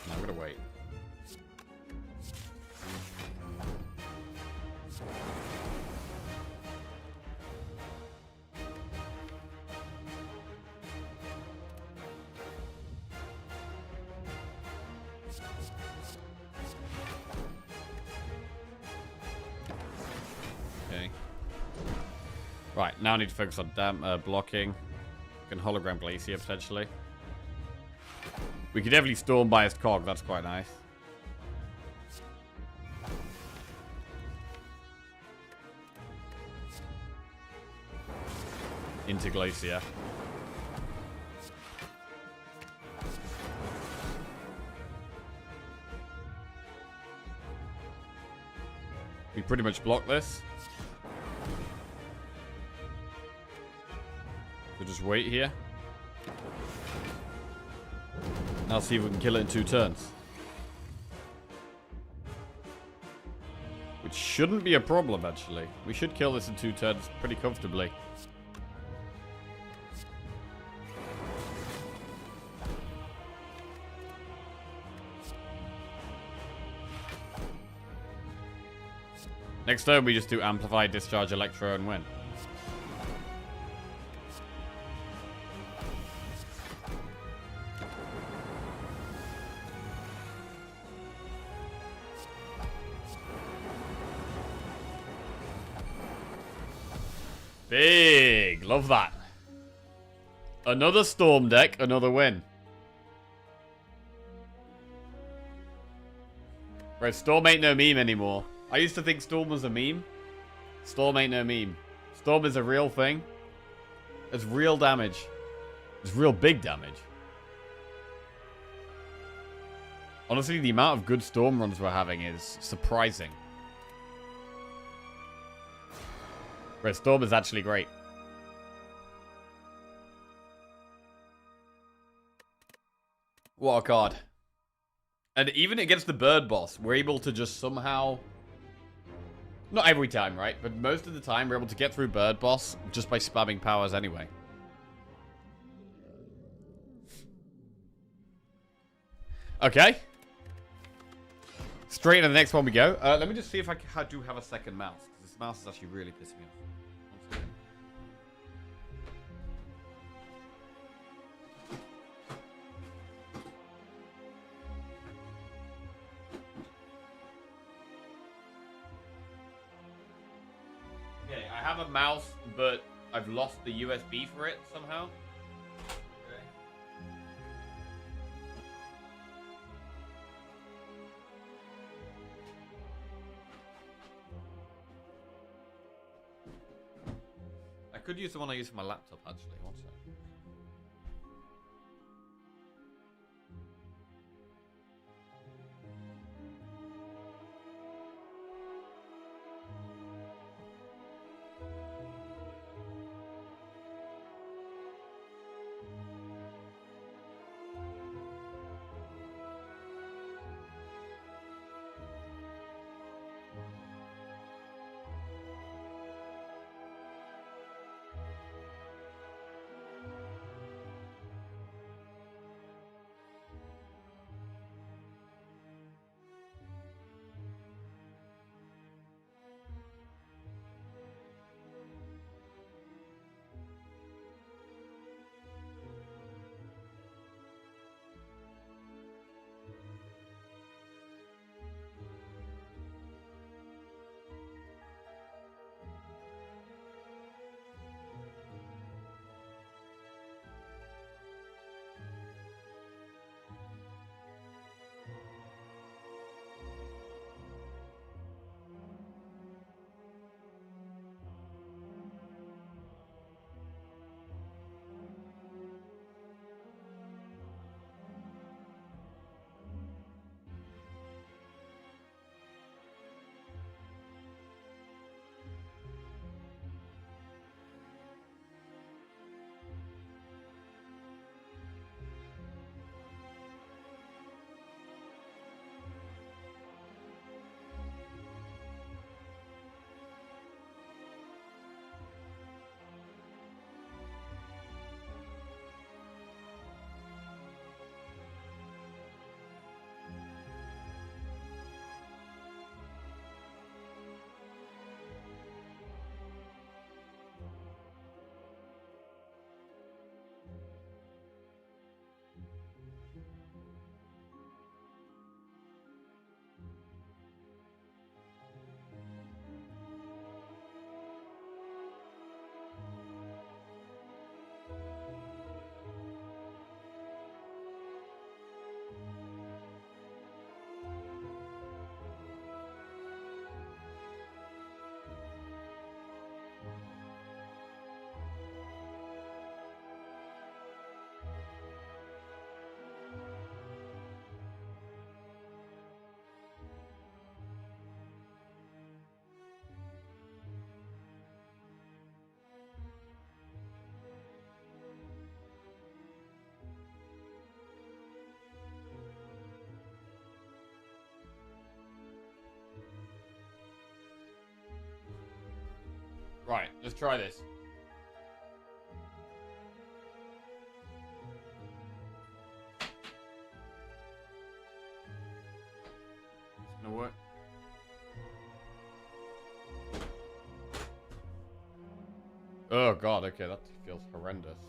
No, we're gonna wait. Okay. Right, now I need to focus on blocking. Can hologram Glacier potentially. We could definitely storm biased cog, that's quite nice. Into Glacier. We pretty much block this. So just wait here. Now see if we can kill it in 2 turns. Which shouldn't be a problem, actually. We should kill this in 2 turns pretty comfortably. Next turn, we just do Amplify, Discharge, Electro, and win. Big! Love that. Another Storm deck, another win. Bro, Storm ain't no meme anymore. I used to think Storm was a meme. Storm ain't no meme. Storm is a real thing. It's real damage. It's real big damage. Honestly, the amount of good Storm runs we're having is surprising. Red Storm is actually great. What a card. And even against the bird boss, we're able to just somehow... Not every time, right? But most of the time, we're able to get through bird boss just by spamming powers anyway. Okay. Straight to the next one we go. Let me just see if I do have a second mouse. Because this mouse is actually really pissing me off. Okay, I have a mouse, but I've lost the USB for it somehow. Okay. I could use the one I use for my laptop, actually. One sec. Right, let's try this. It's gonna work. Oh god, okay, that feels horrendous.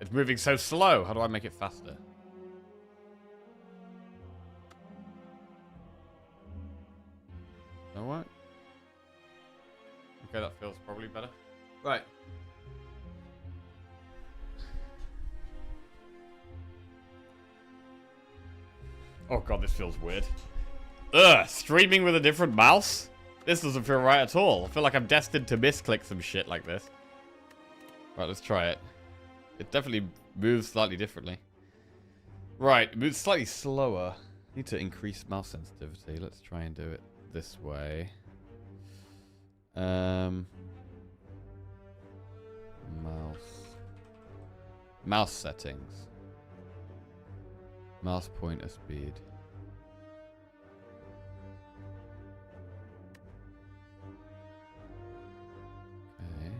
It's moving so slow. How do I make it faster? Know what? Okay, that feels probably better. Right. Oh god, this feels weird. Ugh, streaming with a different mouse? This doesn't feel right at all. I feel like I'm destined to misclick some shit like this. Right, let's try it. It definitely moves slightly differently. Right, it moves slightly slower. Need to increase mouse sensitivity. Let's try and do it this way. Mouse settings. Mouse pointer speed. Okay.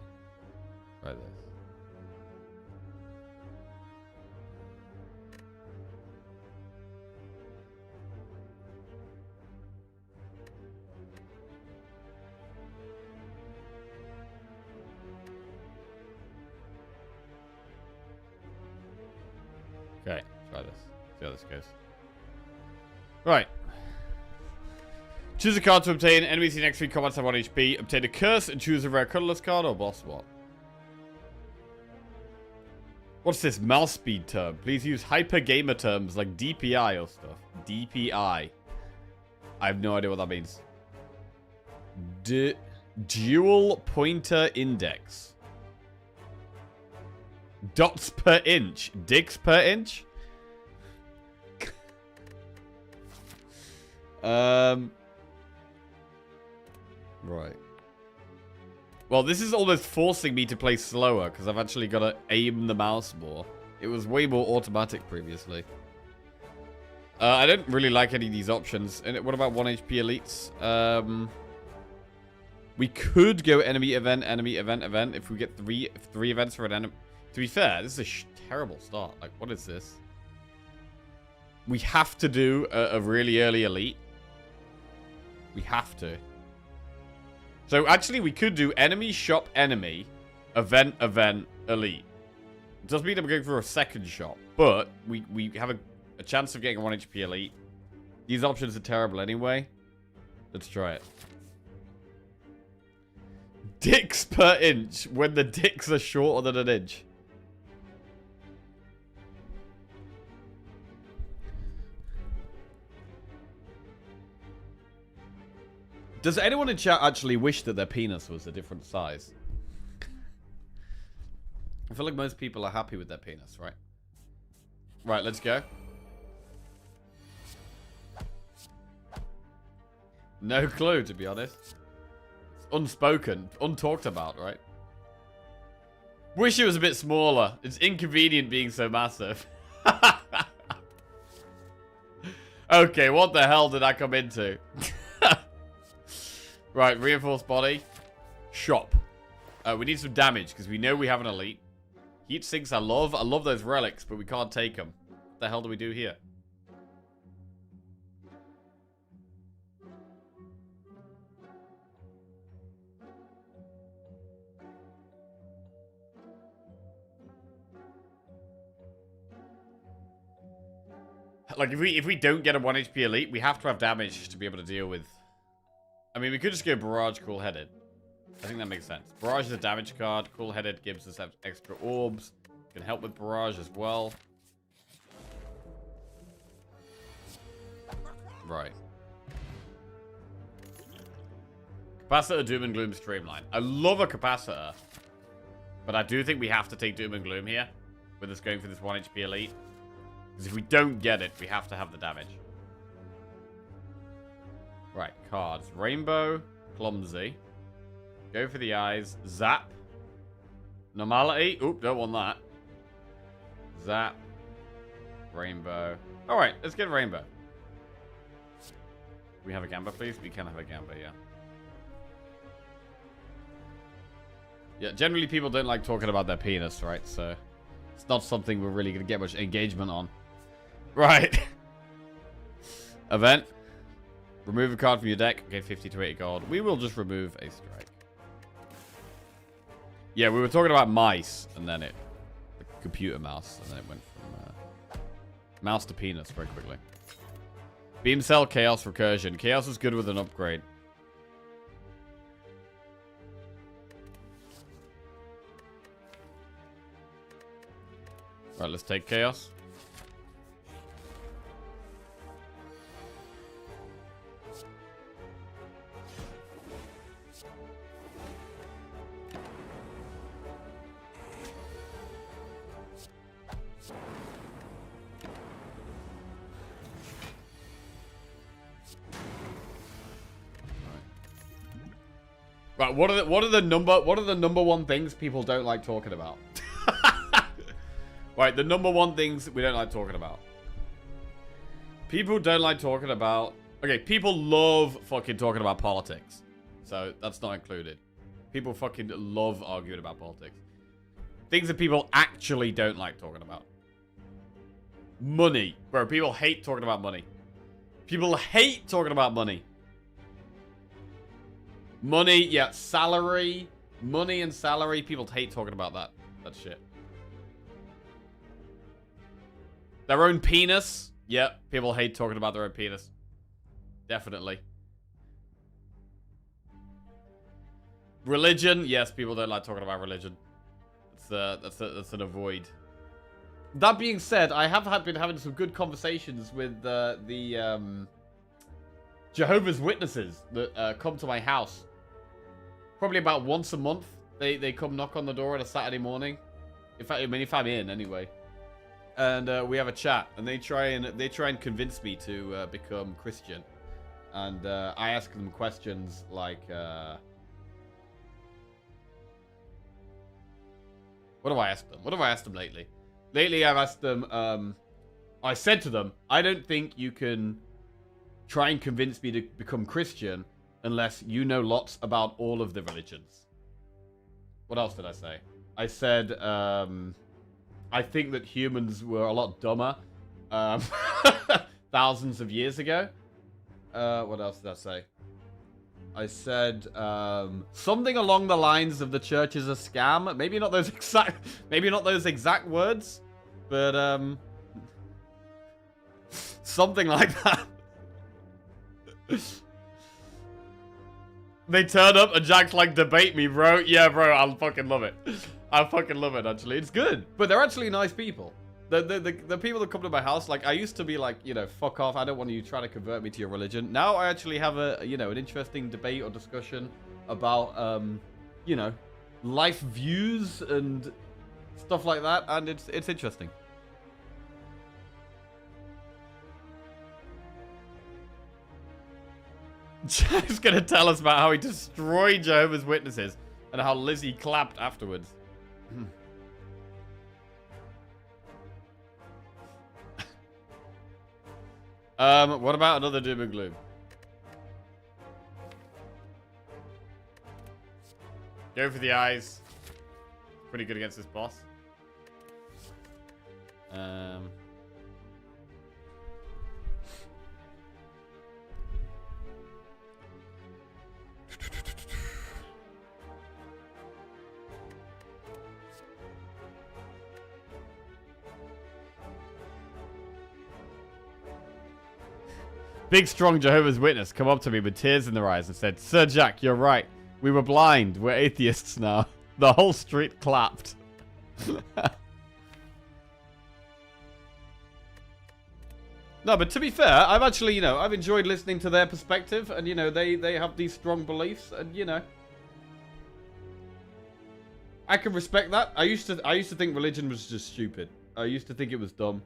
Try this. Okay, try this. See how this goes. Right. Choose a card to obtain. Enemies in next 3 combats have 1 HP. Obtain a curse and choose a rare colorless card or boss swap. What's this mouse speed term? Please use hyper gamer terms like DPI or stuff. DPI. I have no idea what that means. Dual pointer index. Dots per inch. Dicks per inch? Right. Well, this is almost forcing me to play slower because I've actually got to aim the mouse more. It was way more automatic previously. I don't really like any of these options. And what about 1 HP elites? We could go enemy, event, event if we get three events for an enemy. To be fair, this is a terrible start. Like, what is this? We have to do a really early elite. We have to. So, actually, we could do enemy, shop, enemy, event, elite. It does mean I'm going for a second shop. But we have a chance of getting a 1 HP elite. These options are terrible anyway. Let's try it. Dicks per inch when the dicks are shorter than an inch. Does anyone in chat actually wish that their penis was a different size? I feel like most people are happy with their penis, right? Right, let's go. No clue, to be honest. It's unspoken, untalked about, right? Wish it was a bit smaller. It's inconvenient being so massive. Okay, what the hell did I come into? Right, reinforced body. Shop. We need some damage because we know we have an elite. Heat sinks I love. I love those relics, but we can't take them. What the hell do we do here? Like, if we don't get a 1 HP elite, we have to have damage to be able to deal with. I mean, we could just go Barrage Cool-Headed. I think that makes sense. Barrage is a damage card. Cool-Headed gives us extra orbs. Can help with Barrage as well. Right. Capacitor, Doom and Gloom, Streamline. I love a Capacitor. But I do think we have to take Doom and Gloom here. With us going for this 1 HP elite. Because if we don't get it, we have to have the damage. Right, cards. Rainbow, Clumsy. Go for the eyes. Zap. Normality. Oop, don't want that. Zap. Rainbow. Alright, let's get Rainbow. We have a Gamba, please? We can have a Gamba, yeah. Yeah, generally people don't like talking about their penis, right? So it's not something we're really going to get much engagement on. Right. Event. Remove a card from your deck. Get 50 to 80 gold. We will just remove a strike. Yeah, we were talking about mice, and then the computer mouse, and then it went from mouse to penis very quickly. Beam Cell, Chaos, Recursion. Chaos is good with an upgrade. Right, let's take Chaos. Right, what are the number one things people don't like talking about? Right, the number one things we don't like talking about. People don't like talking about... Okay, people love fucking talking about politics. So, that's not included. People fucking love arguing about politics. Things that people actually don't like talking about. Money. Bro, people hate talking about money. People hate talking about money. Money, yeah, salary. Money and salary. People hate talking about that shit. Their own penis. Yeah, people hate talking about their own penis. Definitely. Religion. Yes, people don't like talking about religion. That's an avoid. That being said, I have been having some good conversations with the Jehovah's Witnesses that come to my house. Probably about once a month. They come knock on the door on a Saturday morning. In fact, I mean, if I'm in anyway. And we have a chat, and they try and convince me to become Christian. And I ask them questions like, what have I asked them? What have I asked them lately? Lately, I've asked them. I said to them, I don't think you can try and convince me to become Christian unless you know lots about all of the religions. What else did I say? I said, I think that humans were a lot dumber thousands of years ago. What else did I say? I said something along the lines of the church is a scam. Maybe not those exact words, but something like that. They turn up and Jack's like, debate me, bro. Yeah, bro, I'll fucking love it. I fucking love it, actually. It's good. But they're actually nice people. The people that come to my house, like, I used to be like, you know, fuck off. I don't want you trying to convert me to your religion. Now I actually have a, you know, an interesting debate or discussion about, you know, life views and stuff like that. And it's interesting. Jack's gonna tell us about how he destroyed Jehovah's Witnesses and how Lizzie clapped afterwards. What about another doom and gloom? Go for the eyes. Pretty good against this boss. Big, strong Jehovah's Witness come up to me with tears in their eyes and said, Sir Jack, you're right. We were blind. We're atheists now. The whole street clapped. No, but to be fair, I've actually, you know, I've enjoyed listening to their perspective. And, you know, they have these strong beliefs. And, you know, I can respect that. I used to think religion was just stupid. I used to think it was dumb.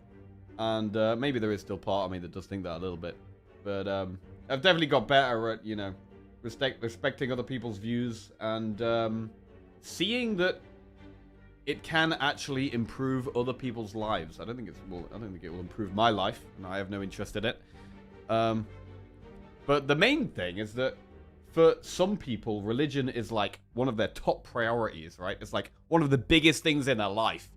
And maybe there is still part of me that does think that a little bit. But I've definitely got better at, you know, respecting other people's views and seeing that it can actually improve other people's lives. I don't think it will improve my life, and I have no interest in it. But the main thing is that for some people, religion is like one of their top priorities, right? It's like one of the biggest things in their life.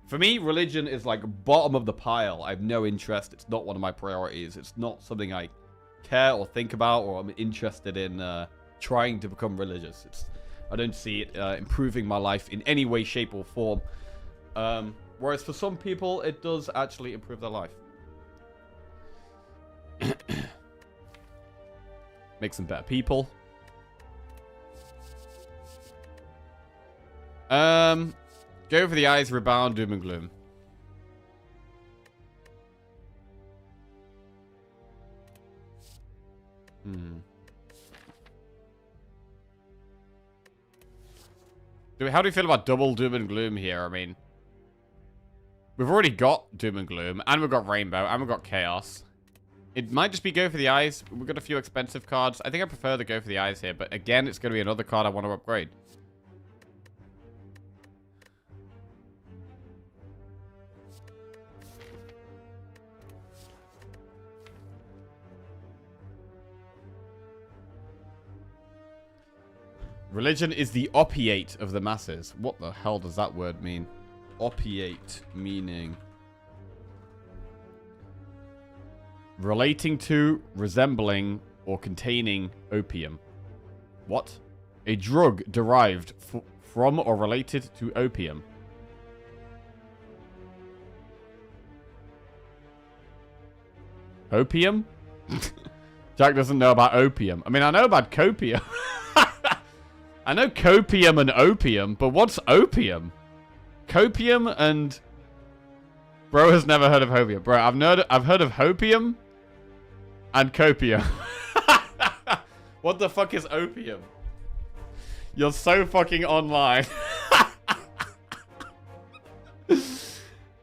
For me, religion is like bottom of the pile. I have no interest. It's not one of my priorities. It's not something I care or think about or I'm interested in trying to become religious. I don't see it improving my life in any way, shape, or form. Whereas for some people, it does actually improve their life. Makes them better people. Go for the eyes, rebound, doom and gloom. How do you feel about double doom and gloom here? I mean, we've already got doom and gloom, and we've got rainbow, and we've got chaos. It might just be go for the eyes. We've got a few expensive cards. I think I prefer the go for the eyes here, but again, it's going to be another card I want to upgrade. Religion is the opiate of the masses. What the hell does that word mean? Opiate, meaning relating to, resembling, or containing opium. What? A drug derived from or related to opium. Opium? Jack doesn't know about opium. I mean, I know about copium. I know copium and opium, but what's opium? Copium and... Bro has never heard of hopium. Bro, I've heard of hopium and copium. What the fuck is opium? You're so fucking online.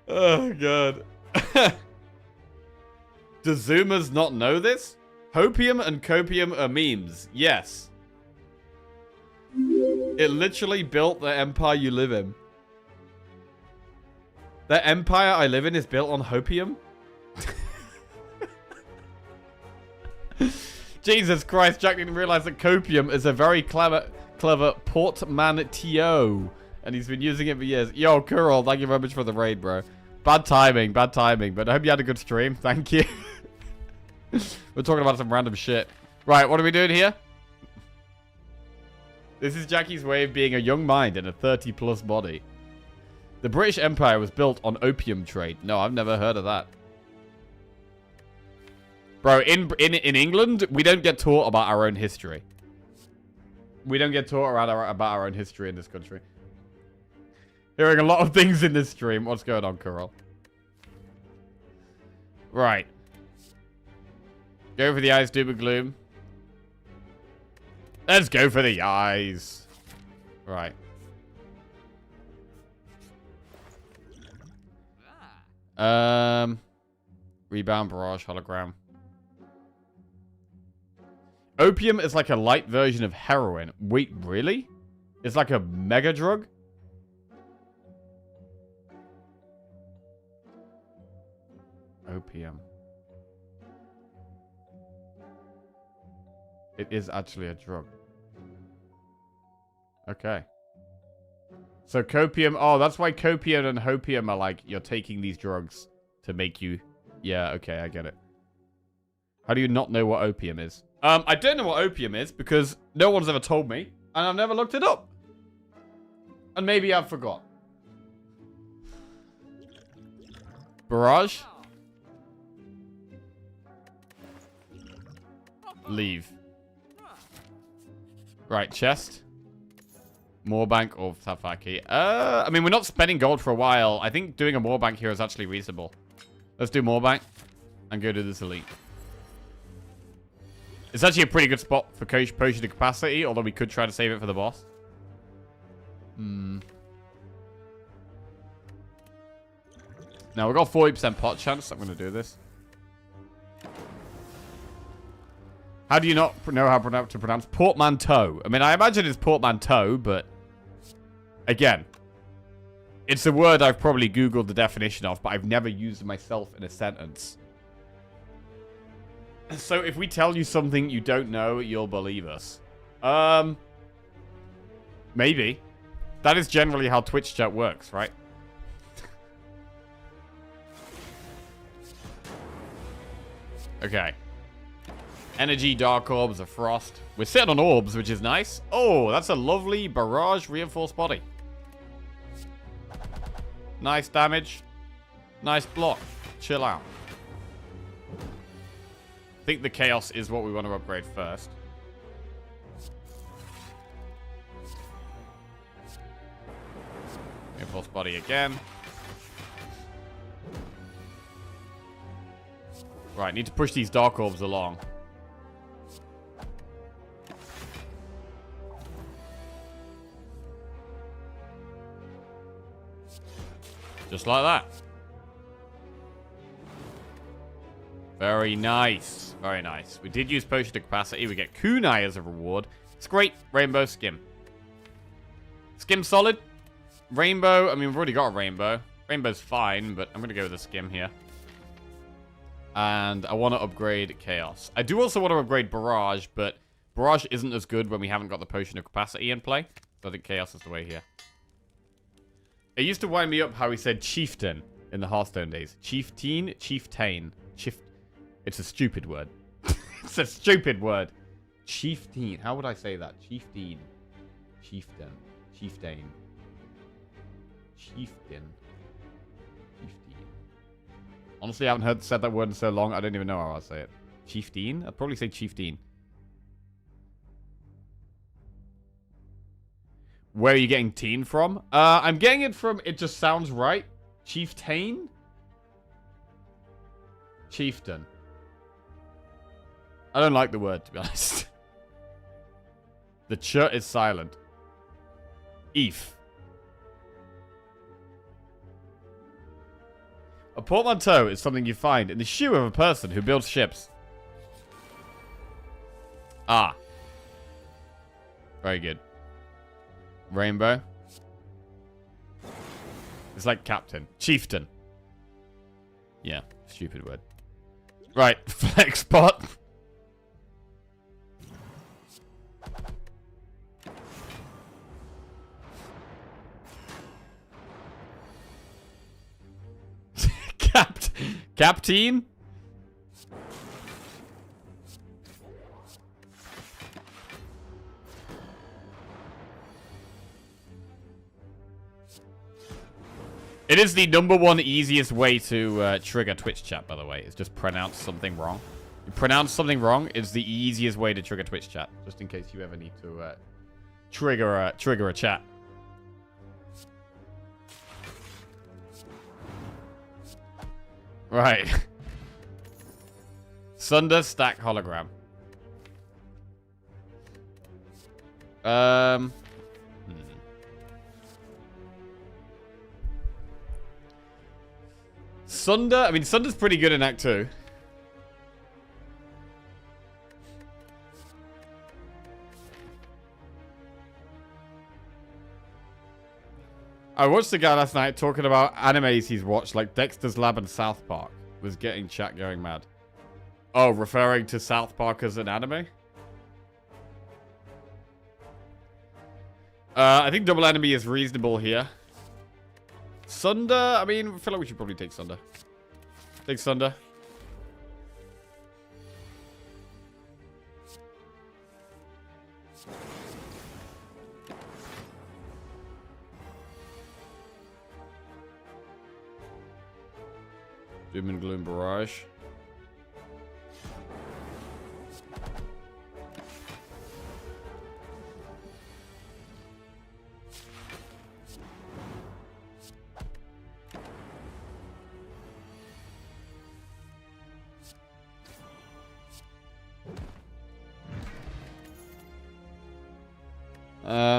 Oh, God. Do Zoomers not know this? Hopium and copium are memes. Yes. It literally built the empire you live in. The empire I live in is built on hopium? Jesus Christ, Jack didn't realize that copium is a very clever portmanteau. And he's been using it for years. Yo, Kurl, thank you very much for the raid, bro. Bad timing, but I hope you had a good stream. Thank you. We're talking about some random shit. Right, what are we doing here? This is Jackie's way of being a young mind in a 30-plus body. The British Empire was built on opium trade. No, I've never heard of that. Bro, in England, we don't get taught about our own history. We don't get taught about our own history in this country. Hearing a lot of things in this stream. What's going on, Kurl? Right. Go for the eyes, doom and gloom. Let's go for the eyes. Right. Rebound, barrage, hologram. Opium is like a light version of heroin. Wait, really? It's like a mega drug? Opium. It is actually a drug. Okay. So copium... Oh, that's why copium and hopium are like, you're taking these drugs to make you... Yeah, okay, I get it. How do you not know what opium is? I don't know what opium is because no one's ever told me. And I've never looked it up. And maybe I've forgot. Barrage? Leave. Right, chest. Moorbank or Tafaki. I mean, we're not spending gold for a while. I think doing a Moorbank here is actually reasonable. Let's do Moorbank and go to this elite. It's actually a pretty good spot for potion to capacity, although we could try to save it for the boss. Now, we've got 40% pot chance. I'm going to do this. How do you not know how to pronounce portmanteau? I mean, I imagine it's portmanteau, but again, it's a word I've probably Googled the definition of, but I've never used it myself in a sentence. So if we tell you something you don't know, you'll believe us. Maybe. That is generally how Twitch chat works, right? Okay. Energy, Dark Orbs, a Frost. We're sitting on Orbs, which is nice. Oh, that's a lovely Barrage Reinforced Body. Nice damage. Nice block. Chill out. I think the Chaos is what we want to upgrade first. Reinforced Body again. Right, need to push these Dark Orbs along. Just like that. Very nice. Very nice. We did use Potion of Capacity. We get Kunai as a reward. It's great. Rainbow Skim. Skim solid. Rainbow. I mean, we've already got a Rainbow. Rainbow's fine, but I'm going to go with a Skim here. And I want to upgrade Chaos. I do also want to upgrade Barrage, but Barrage isn't as good when we haven't got the Potion of Capacity in play. So I think Chaos is the way here. It used to wind me up how he said Chieftain in the Hearthstone days. Chieftain, Chieftain. It's a stupid word. It's a stupid word. Chieftain. How would I say that? Chieftain. Chieftain. Chieftain. Chieftain. Chieftain. Honestly, I haven't said that word in so long, I don't even know how I'll say it. Chieftain? I'd probably say Chieftain. Where are you getting teen from? I'm getting it from, it just sounds right. Chieftain? Chieftain. I don't like the word, to be honest. The ch is silent. Eef. A portmanteau is something you find in the shoe of a person who builds ships. Ah. Very good. Rainbow. It's like captain. Chieftain. Yeah, stupid word. Right, flex spot. Captain? It is the #1 easiest way to trigger Twitch chat, by the way. Is just pronounce something wrong. You pronounce something wrong is the easiest way to trigger Twitch chat. Just in case you ever need to trigger a chat. Right. Sunder stack hologram. Sunder? I mean, Sunder's pretty good in Act 2. I watched a guy last night talking about animes he's watched, like Dexter's Lab and South Park. Was getting chat going mad. Oh, referring to South Park as an anime? I think Double Enemy is reasonable here. Sunder? I mean, I feel like we should probably take Sunder. Take Sunder. Doom and Gloom Barrage.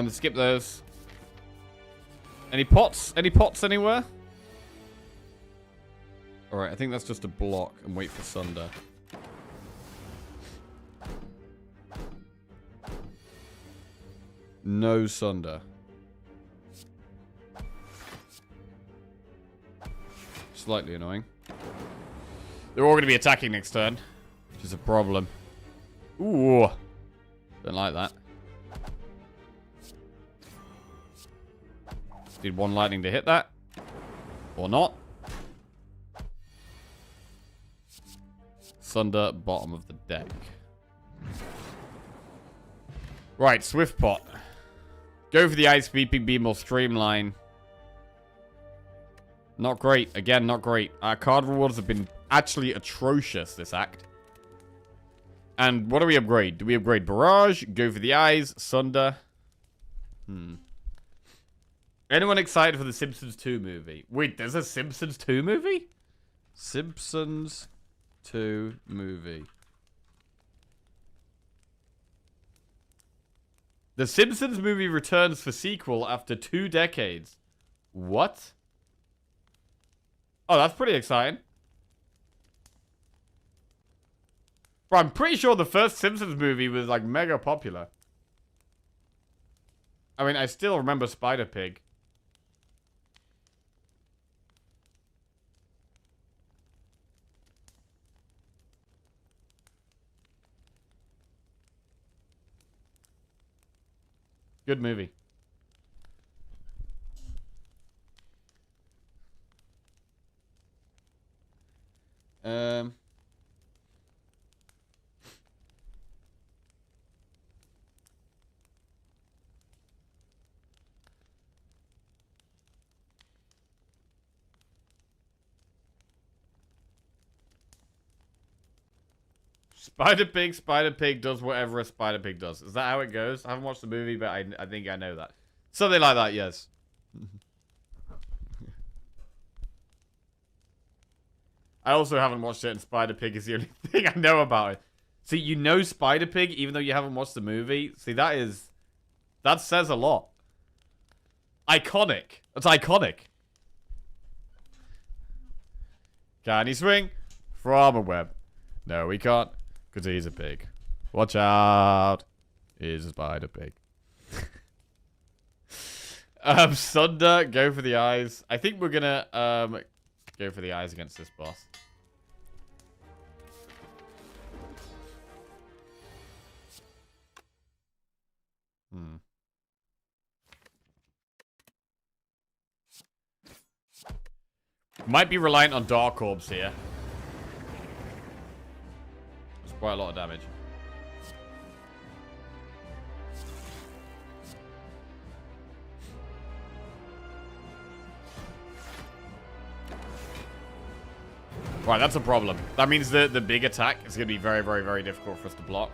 Skip those. Any pots? Any pots anywhere? Alright, I think that's just a block and wait for Sunder. No Sunder. Slightly annoying. They're all going to be attacking next turn, which is a problem. Ooh. Don't like that. Need one lightning to hit that. Or not. Sunder, bottom of the deck. Right, Swift Pot. Go for the ice beeping beam or streamline. Not great. Again, not great. Our card rewards have been actually atrocious this act. And what do we upgrade? Do we upgrade Barrage? Go for the eyes? Sunder? Anyone excited for the Simpsons 2 movie? Wait, there's a Simpsons 2 movie? Simpsons 2 movie. The Simpsons movie returns for sequel after 2 decades. What? Oh, that's pretty exciting. Bro, I'm pretty sure the first Simpsons movie was, like, mega popular. I mean, I still remember Spider Pig. Good movie. Spider Pig does whatever a Spider Pig does. Is that how it goes? I haven't watched the movie, but I think I know that. Something like that, yes. I also haven't watched it, and Spider Pig is the only thing I know about it. See, you know Spider Pig, even though you haven't watched the movie. See, that says a lot. Iconic. That's iconic. Can he swing from a web? No, he can't. Because he's a pig. Watch out. He's a Spider Pig. Sunder, go for the eyes. I think we're gonna go for the eyes against this boss. Might be reliant on Dark Orbs here. It's quite a lot of damage. Right, that's a problem. That means the big attack is going to be very, very, very difficult for us to block.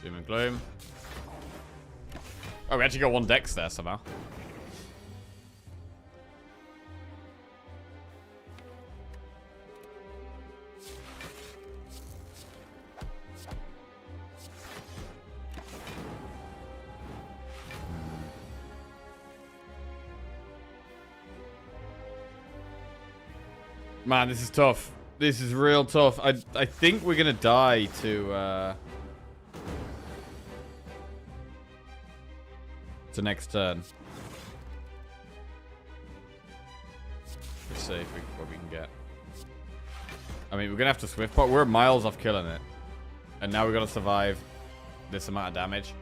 Doom and gloom. Oh, we actually got one dex there somehow. Man, this is tough. This is real tough. I think we're gonna die to next turn. Let's see what we can get. I mean, we're gonna have to swift pot. We're miles off killing it, and now we gotta survive this amount of damage.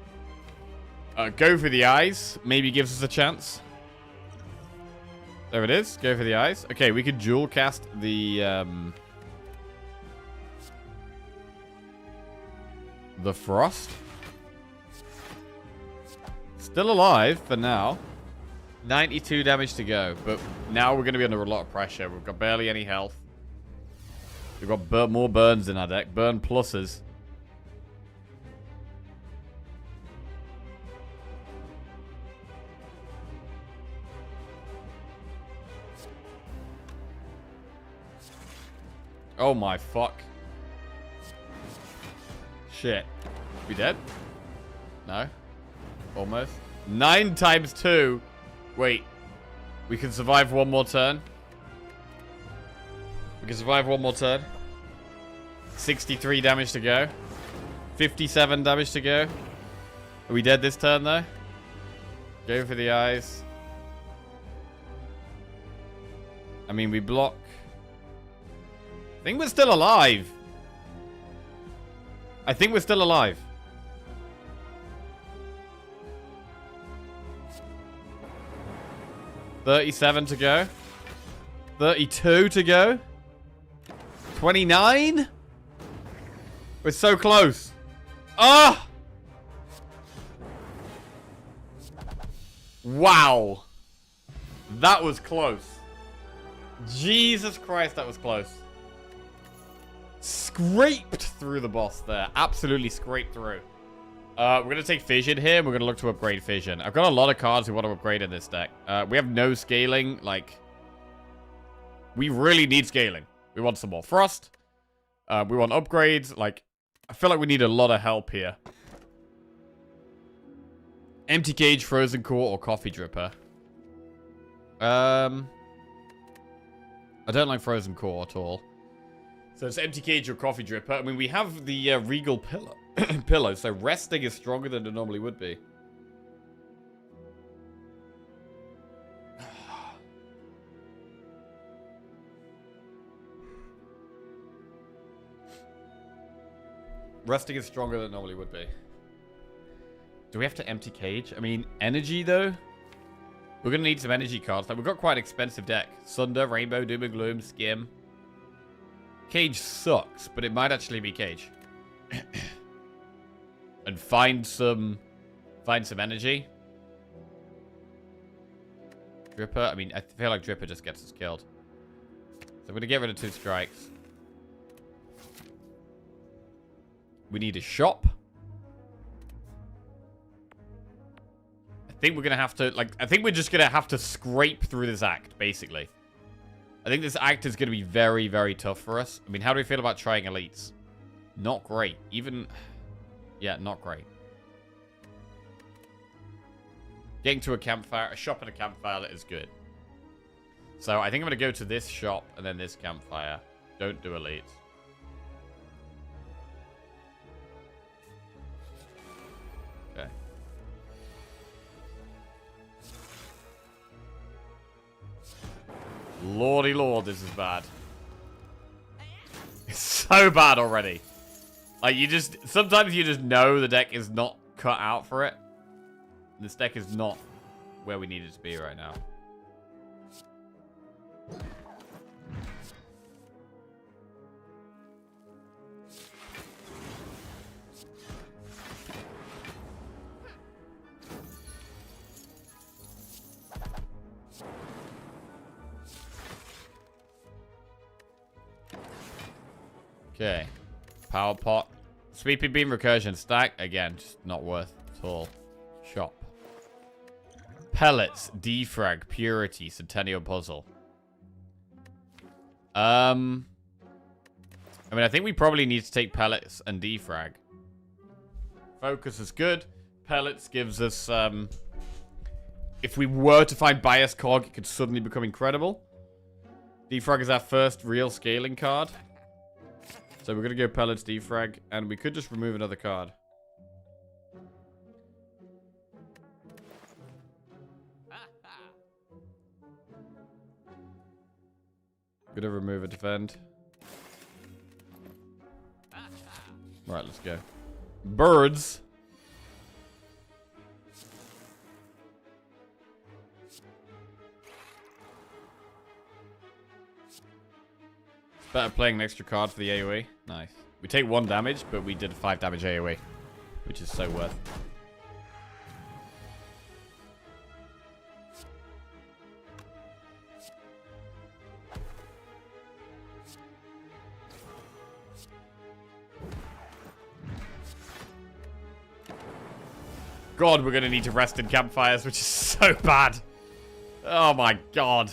Go for the eyes. Maybe gives us a chance. There it is. Go for the eyes. Okay, we could dual cast the frost. Still alive for now. 92 damage to go, but now we're going to be under a lot of pressure. We've got barely any health. We've got more burns in our deck. Burn pluses. Oh my fuck. Shit. We dead? No. Almost. 9 times 2. Wait. We can survive one more turn. We can survive one more turn. 63 damage to go. 57 damage to go. Are we dead this turn, though? Go for the eyes. I mean, we block. I think we're still alive. I think we're still alive. $37 to go. 32 to go. 29? We're so close. Ah! Wow. That was close. Jesus Christ, that was close. Scraped through the boss there. Absolutely scraped through. We're going to take Fission here, and we're going to look to upgrade Fission. I've got a lot of cards we want to upgrade in this deck. We have no scaling. Like, we really need scaling. We want some more Frost. We want upgrades. Like, I feel like we need a lot of help here. Empty Cage, Frozen Core, or Coffee Dripper. I don't like Frozen Core at all. So it's Empty Cage or Coffee Dripper. I mean, we have the Regal Pillow. Pillow, so resting is stronger than it normally would be. Resting is stronger than it normally would be. Do we have to Empty Cage? I mean, energy, though? We're going to need some energy cards. Like, we've got quite an expensive deck. Sunder, Rainbow, Doom and Gloom, Skim. Cage sucks, but it might actually be Cage. And find some energy. Dripper. I mean, I feel like Dripper just gets us killed. So I'm going to get rid of 2 strikes. We need a shop. I think we're going to have to, like, I think we're just going to have to scrape through this act, basically. I think this act is going to be very, very tough for us. I mean, how do we feel about trying elites? Not great. Even, yeah, not great. Getting to a campfire, a shop and a campfire that is good. So I think I'm going to go to this shop and then this campfire. Don't do elites. Okay. Lordy lord, this is bad. It's so bad already. Like, you just... Sometimes you just know the deck is not cut out for it. This deck is not where we need it to be right now. Okay. Power pot. Sweeping beam recursion stack. Again, just not worth it at all. Shop. Pellets. Defrag. Purity. Centennial puzzle. I mean, I think we probably need to take pellets and defrag. Focus is good. Pellets gives us, if we were to find bias cog, it could suddenly become incredible. Defrag is our first real scaling card. So we're going to go pellets, defrag, and we could just remove another card. Gonna remove a defend. Alright, let's go. Birds. Better playing an extra card for the AoE. Nice. We take 1 damage, but we did 5 damage AoE, which is so worth. God, we're going to need to rest in campfires, which is so bad. Oh my god.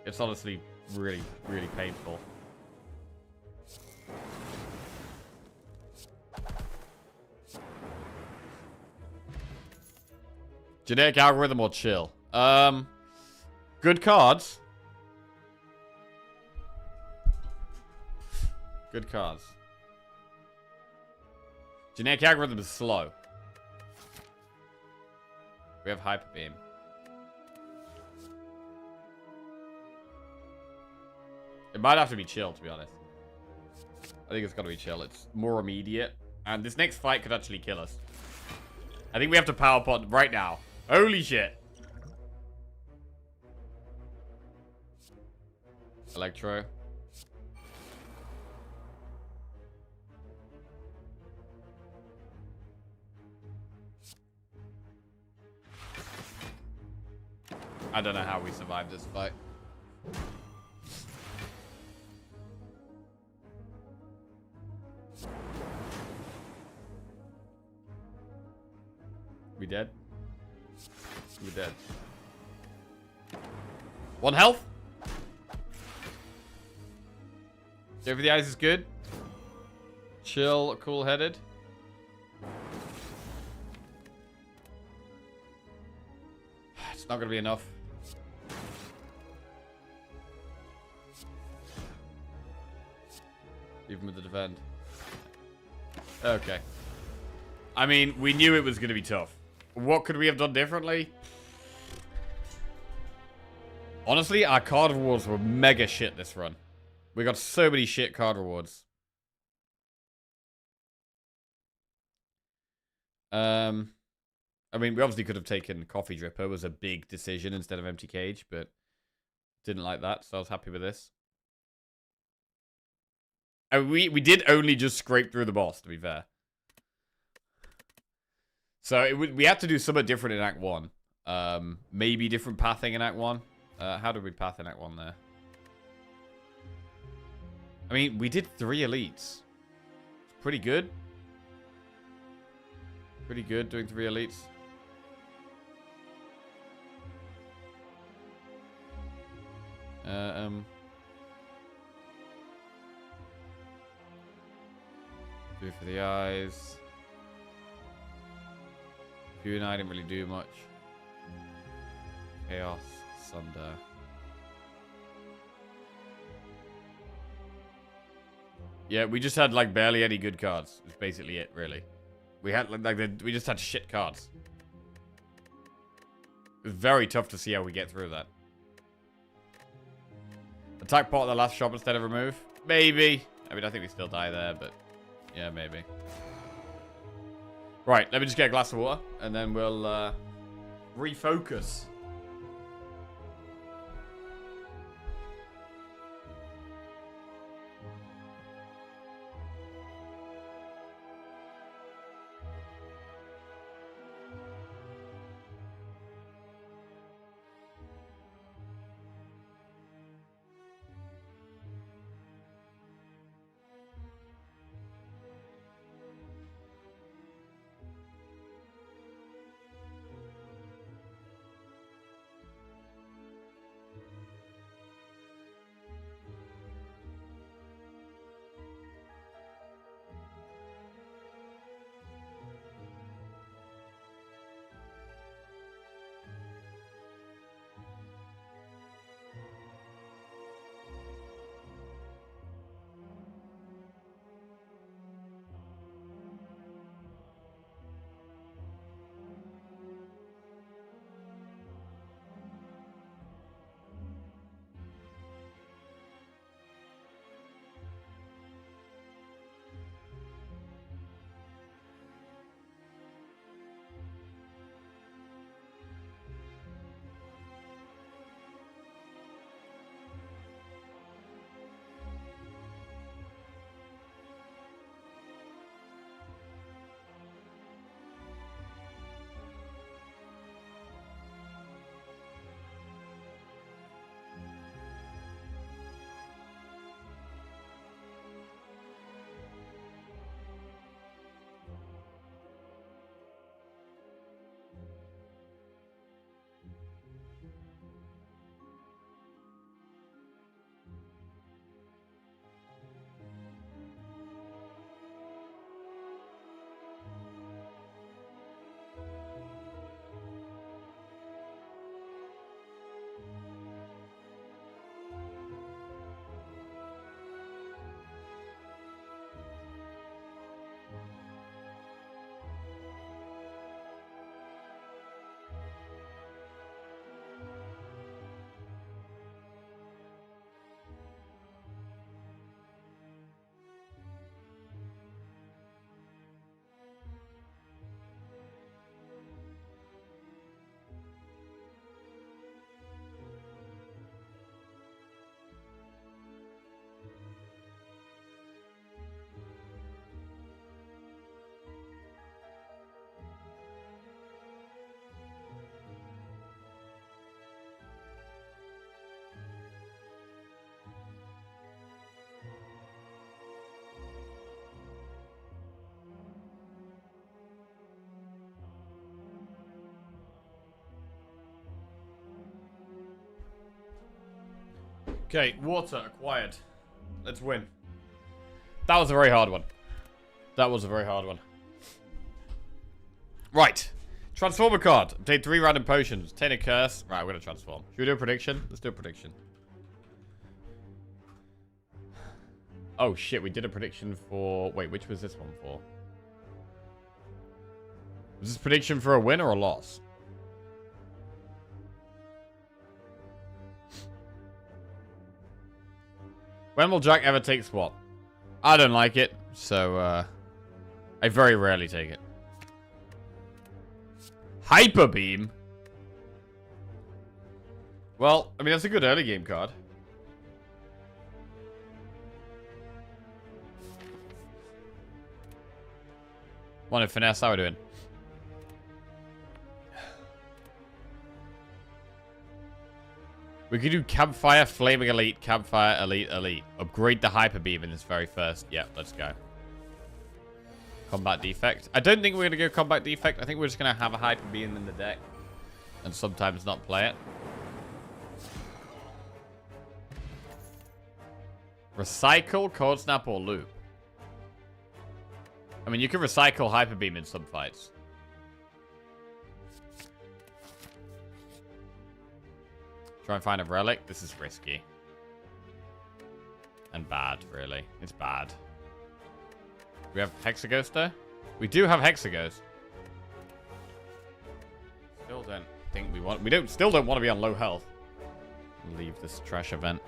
It's honestly really, really painful. Generic algorithm or chill? Good cards. Good cards. Generic algorithm is slow. We have Hyper Beam. It might have to be chill, to be honest. I think it's got to be chill. It's more immediate. And this next fight could actually kill us. I think we have to power pot right now. Holy shit. Electro. I don't know how we survived this fight. We dead? We're dead. 1 health? Over the eyes is good. Chill, cool-headed. It's not gonna be enough. Even with the defend. Okay. I mean, we knew it was gonna be tough. What could we have done differently? Honestly, our card rewards were mega shit this run. We got so many shit card rewards. I mean, we obviously could have taken Coffee Dripper. Was a big decision instead of Empty Cage, but didn't like that, so I was happy with this. And we did only just scrape through the boss, to be fair. So we had to do something different in Act 1. Maybe different pathing in Act 1. How did we path in Act 1 there? I mean, we did 3 elites. Pretty good. Pretty good doing 3 elites. Do for the eyes. You and I didn't really do much. Chaos, Sunder. Yeah, we just had like barely any good cards. That's basically it, really. We had we just had shit cards. It was very tough to see how we get through that. Attack pot at the last shop instead of remove? Maybe. I mean, I think we still die there, but yeah, maybe. Right, let me just get a glass of water, and then we'll refocus. Okay, water acquired. Let's win. That was a very hard one. That was a very hard one. Right. Transformer card. Obtain 3 random potions. Obtain a curse. Right, we're going to transform. Should we do a prediction? Let's do a prediction. Oh, shit. We did a prediction for... Wait, which was this one for? Was this prediction for a win or a loss? When will Jack ever take swap? I don't like it, so I very rarely take it. Hyper Beam? Well, I mean, that's a good early game card. One in finesse, how are we doing? We could do Campfire, Flaming Elite, Campfire, Elite, Elite. Upgrade the Hyper Beam in this very first. Yeah, let's go. Combat Defect. I don't think we're going to go Combat Defect. I think we're just going to have a Hyper Beam in the deck. And sometimes not play it. Recycle, Cold Snap, or Loop. I mean, you can recycle Hyper Beam in some fights. Try and find a relic. This is risky. And bad, really. It's bad. We have Hexaghost there? We do have Hexaghost. Still don't think we want... Still don't want to be on low health. Leave this trash event.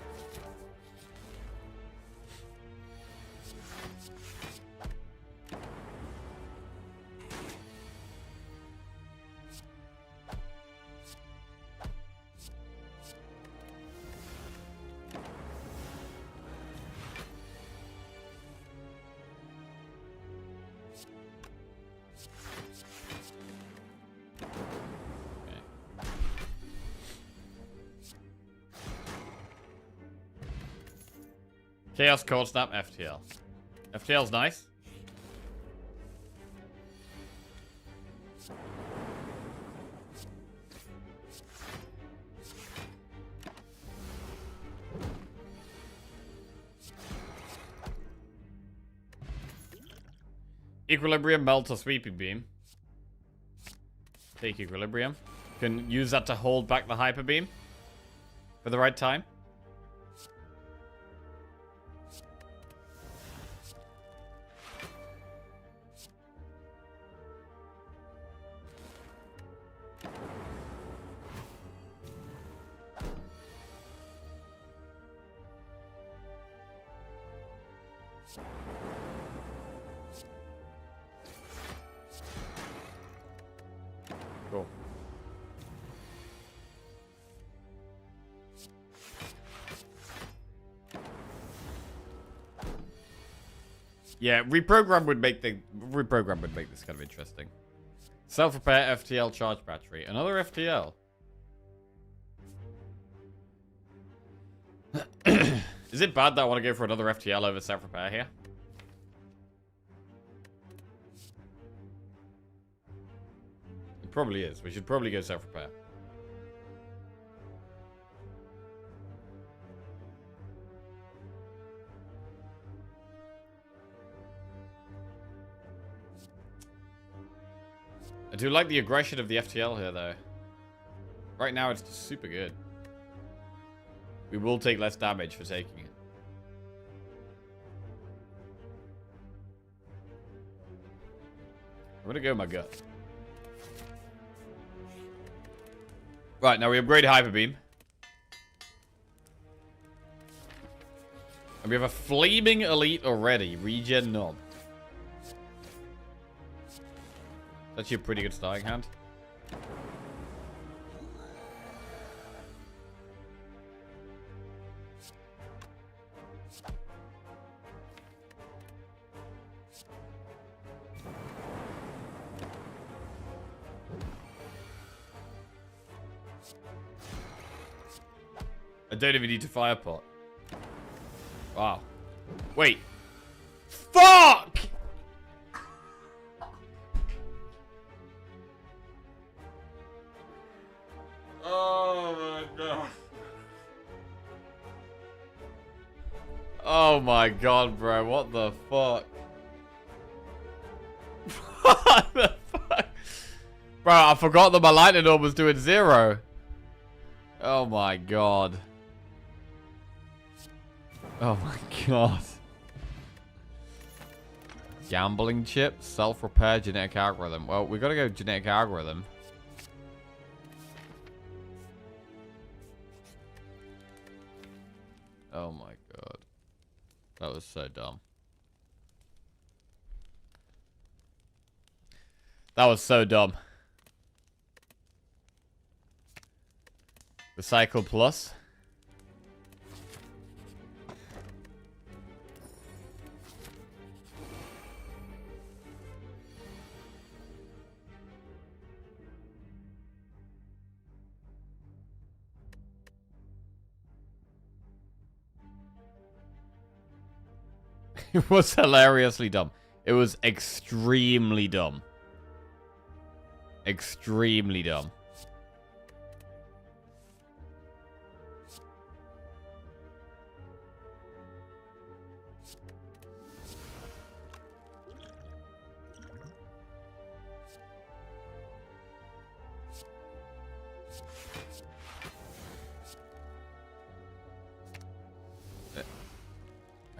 Chaos, Cold Snap, FTL. FTL's nice. Equilibrium, Melt, or Sweeping Beam. Take Equilibrium. Can use that to hold back the Hyper Beam for the right time. Cool. Yeah, reprogram would make this kind of interesting. Self-repair, FTL, charge battery. Another FTL. Is it bad that I want to go for another FTL over self-repair here? It probably is. We should probably go self-repair. I do like the aggression of the FTL here, though. Right now, it's just super good. We will take less damage for taking it. I'm gonna go my gut. Right, now we upgrade Hyper Beam. And we have a Flaming Elite already. Regen Knob. That's your pretty good starting hand. I don't even need to fire pot. Wow. Wait. Fuck! Oh my god. my god, bro. What the fuck? What the fuck? Bro, I forgot that my lightning orb was doing 0. Oh my god. Oh my god. Gambling chip, self-repair, genetic algorithm. Well, we gotta go genetic algorithm. Oh my god. That was so dumb. That was so dumb. Recycle plus. It was hilariously dumb. It was extremely dumb. Extremely dumb.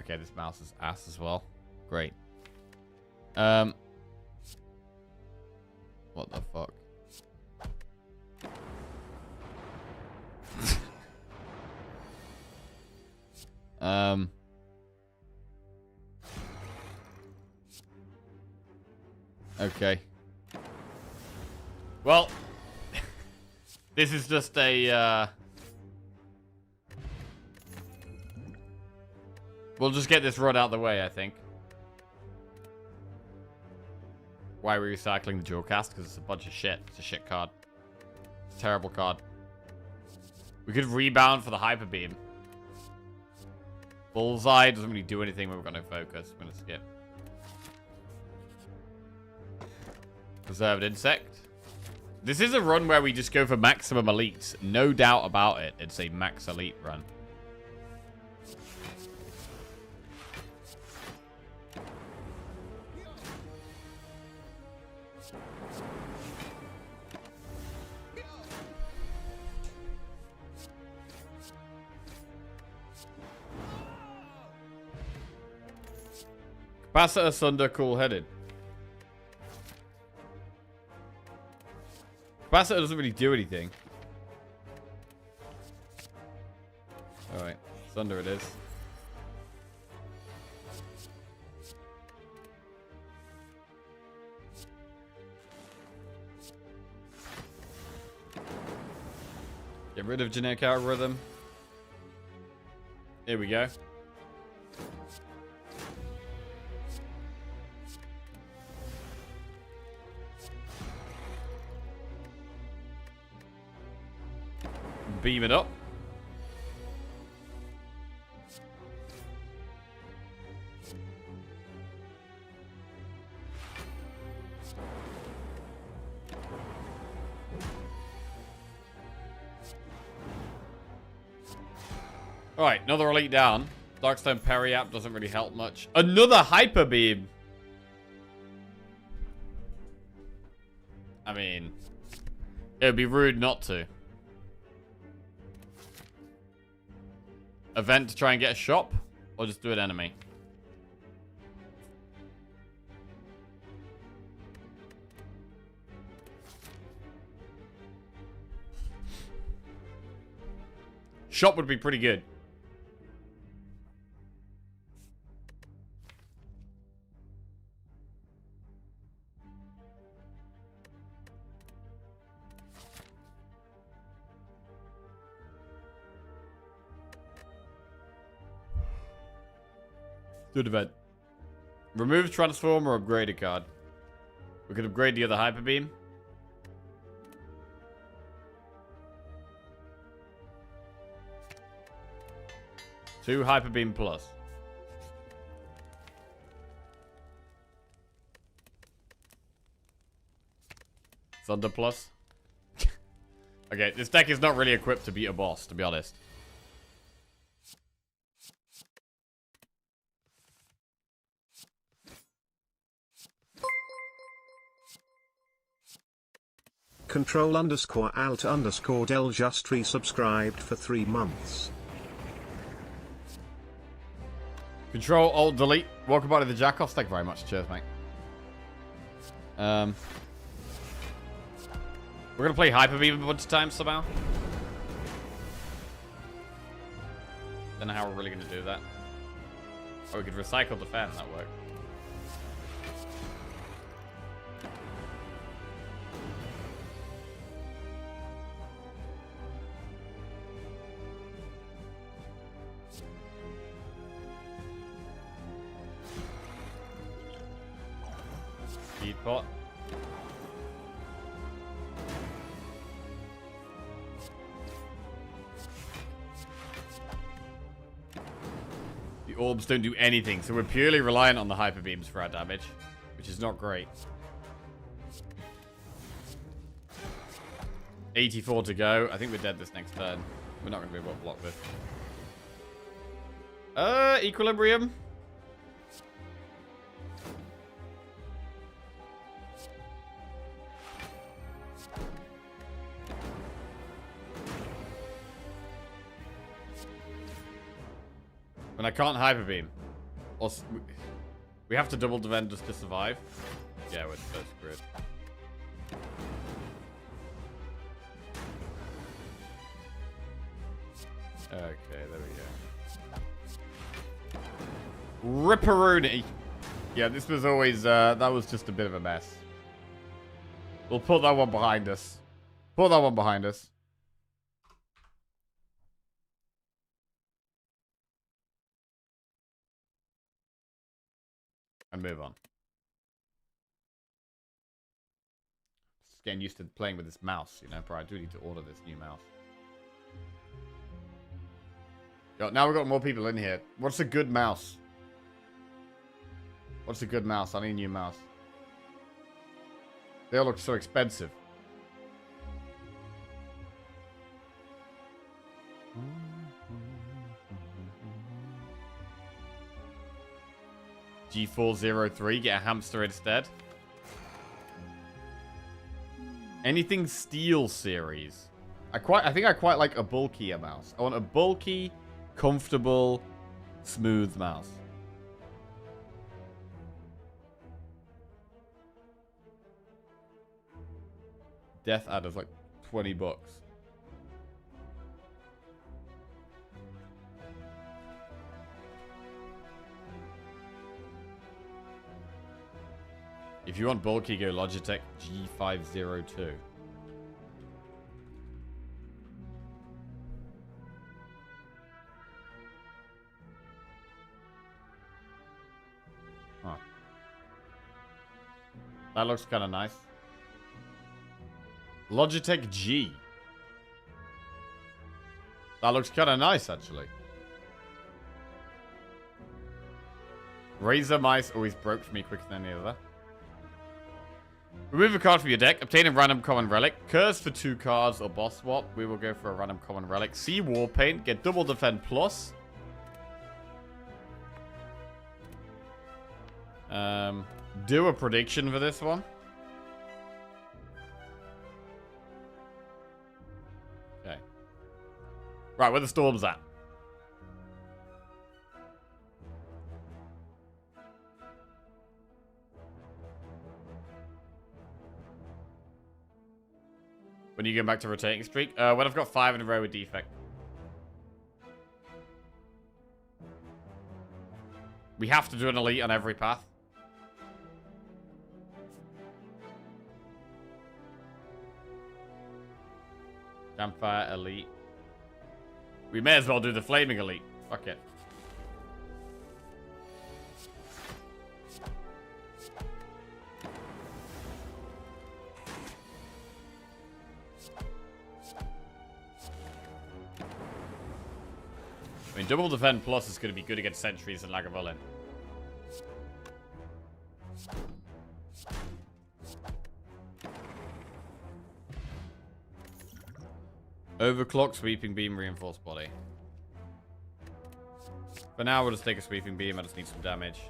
Okay, this mouse is ass as well. Great. What the fuck? Okay. Well, this is just a, we'll just get this run out of the way, I think. Why are we recycling the dual cast? Because it's a bunch of shit. It's a shit card. It's a terrible card. We could rebound for the hyper beam. Bullseye doesn't really do anything when we've got no focus. I'm gonna skip. Preserved insect. This is a run where we just go for maximum elites. No doubt about it. It's a max elite run. Capacitor Sunder, cool-headed. Capacitor doesn't really do anything. Alright, Sunder it is. Get rid of genetic algorithm. Here we go. Beam it up. Alright, another elite down. Darkstone Periap doesn't really help much. Another Hyper Beam! I mean, it would be rude not to. Event to try and get a shop? Or just do an enemy? Shop would be pretty good. Good event. Remove transform or upgrade a card. We could upgrade the other hyper beam. Two hyper beam plus. Thunder plus. Okay, this deck is not really equipped to beat a boss, to be honest. Control_Alt_Del just resubscribed for 3 months. Control Alt Delete. Welcome back to the Jackoffs. Thank you very much. Cheers, mate. We're gonna play Hyper Beam a bunch of times somehow. Don't know how we're really gonna do that. Oh, we could recycle the fan. That work. Speed pot. The orbs don't do anything, so we're purely reliant on the hyper beams for our damage, which is not great. 84 to go. I think we're dead this next turn. We're not going to be able to block this. Equilibrium. And I can't hyper beam. Or we have to double defend just to survive. Yeah, we're so screwed. Okay, there we go. Ripperoonie. Yeah, this was always, that was just a bit of a mess. We'll put that one behind us. Put that one behind us. And move on. Just getting used to playing with this mouse, you know, but I do need to order this new mouse. Yo, now we've got more people in here. What's a good mouse? What's a good mouse? I need a new mouse. They all look so expensive. G403, get a hamster instead. Anything Steel series. I think I quite like a bulkier mouse. I want a bulky, comfortable, smooth mouse. Death Adder's like 20 bucks. If you want bulky, go Logitech G502. Huh. That looks kind of nice. Logitech G. That looks kind of nice, actually. Razor mice always broke for me quicker than any other. Remove a card from your deck. Obtain a random common relic. Curse for 2 cards or boss swap. We will go for a random common relic. See War Paint. Get double defend plus. Do a prediction for this one. Okay. Right, where the storm's at. When you go back to rotating streak? When I've got 5 in a row with defect. We have to do an elite on every path. Campfire elite. We may as well do the flaming elite. Fuck it. I mean, double defend plus is going to be good against sentries and Lagavulin. Overclock, sweeping beam, reinforced body. For now, we'll just take a sweeping beam. I just need some damage.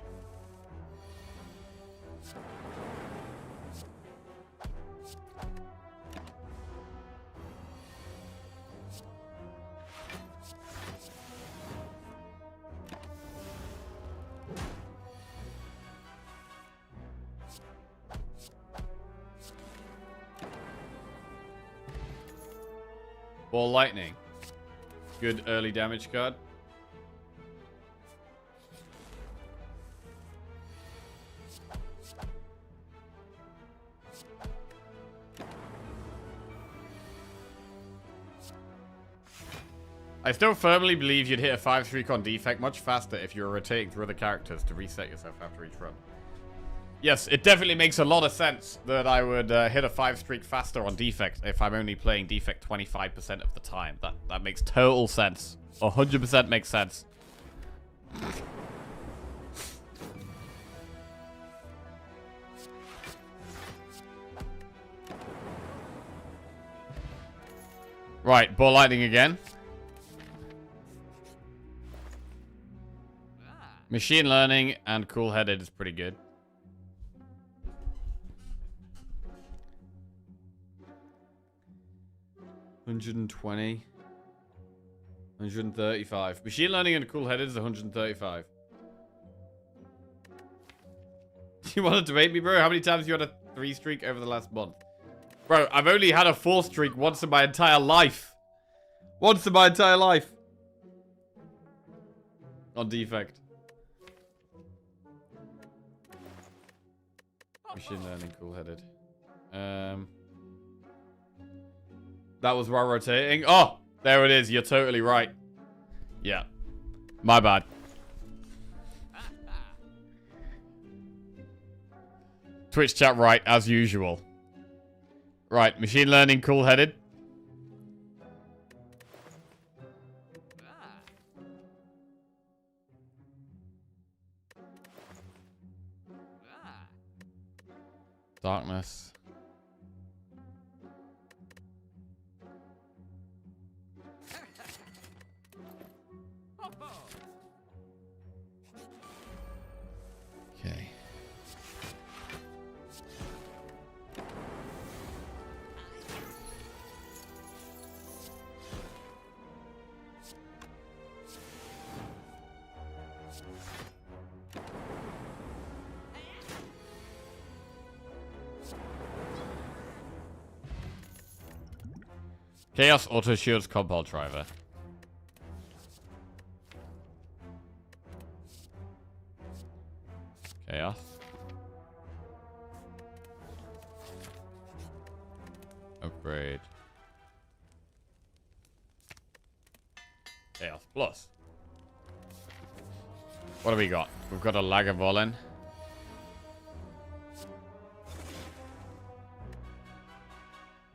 Ball lightning. Good early damage card. I still firmly believe you'd hit a 5 streak on defect much faster if you were rotating through other characters to reset yourself after each run. Yes, it definitely makes a lot of sense that I would hit a 5 streak faster on defect if I'm only playing defect 25% of the time. That makes total sense. 100% makes sense. Right, ball lightning again. Machine learning and cool-headed is pretty good. $120. $135. Machine learning and cool-headed is $135. You want to debate me, bro? How many times you had a 3 streak over the last month? Bro, I've only had a 4 streak once in my entire life. Once in my entire life. On defect. Machine learning, cool-headed. That was while rotating. Oh, there it is. You're totally right. Yeah. My bad. Twitch chat right, as usual. Right, machine learning, cool-headed. Darkness. Okay. Chaos Auto Shields Compile Driver. Chaos. Upgrade. Chaos Plus. What do we got? We've got a Lagavulin.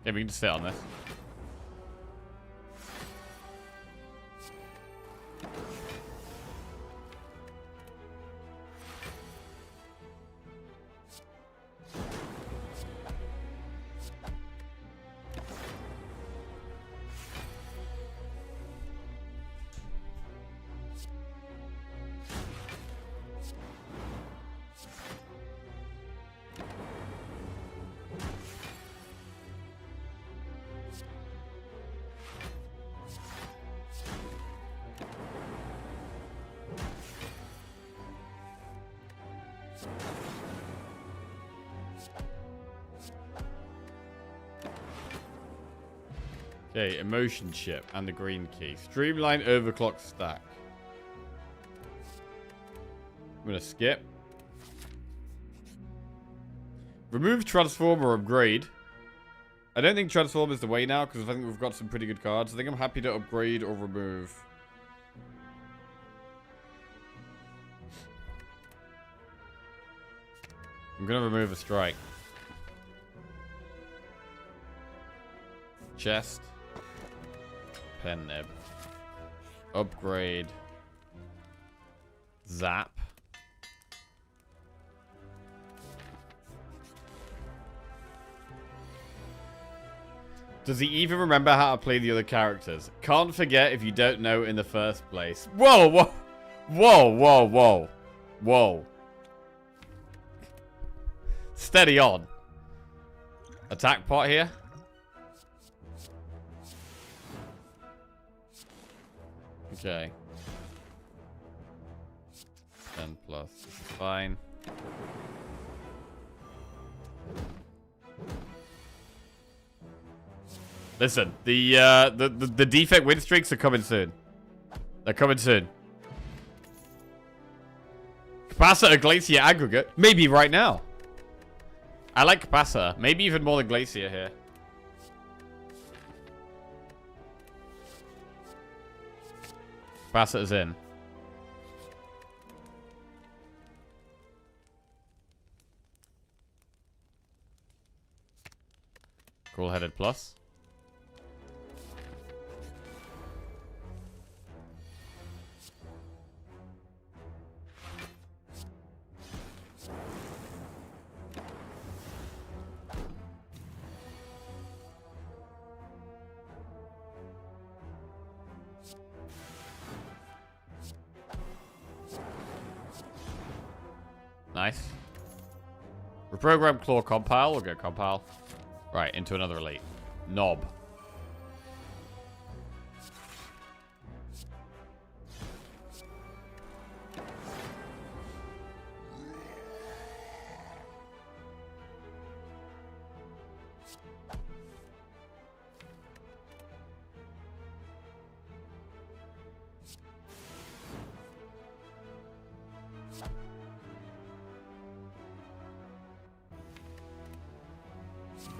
Okay, we can just sit on this. Okay, emotion chip and the green key. Streamline overclock stack. I'm gonna skip. Remove transform or upgrade. I don't think transform is the way now because I think we've got some pretty good cards. I think I'm happy to upgrade or remove. I'm gonna remove a strike. Chest. Pen nib. Upgrade. Zap. Does he even remember how to play the other characters? Can't forget if you don't know in the first place. Whoa, whoa. Whoa, whoa, whoa. Whoa. Steady on. Attack pot here. Okay. 10 plus. This is fine. Listen, the defect win streaks are coming soon. They're coming soon. Capacitor, Glacier, Aggregate. Maybe right now. I like Capacitor. Maybe even more than Glacier here. Capacitor's in. Cool-headed plus. Nice. Reprogram Claw Compile. We'll go Compile. Right, into another elite. Knob.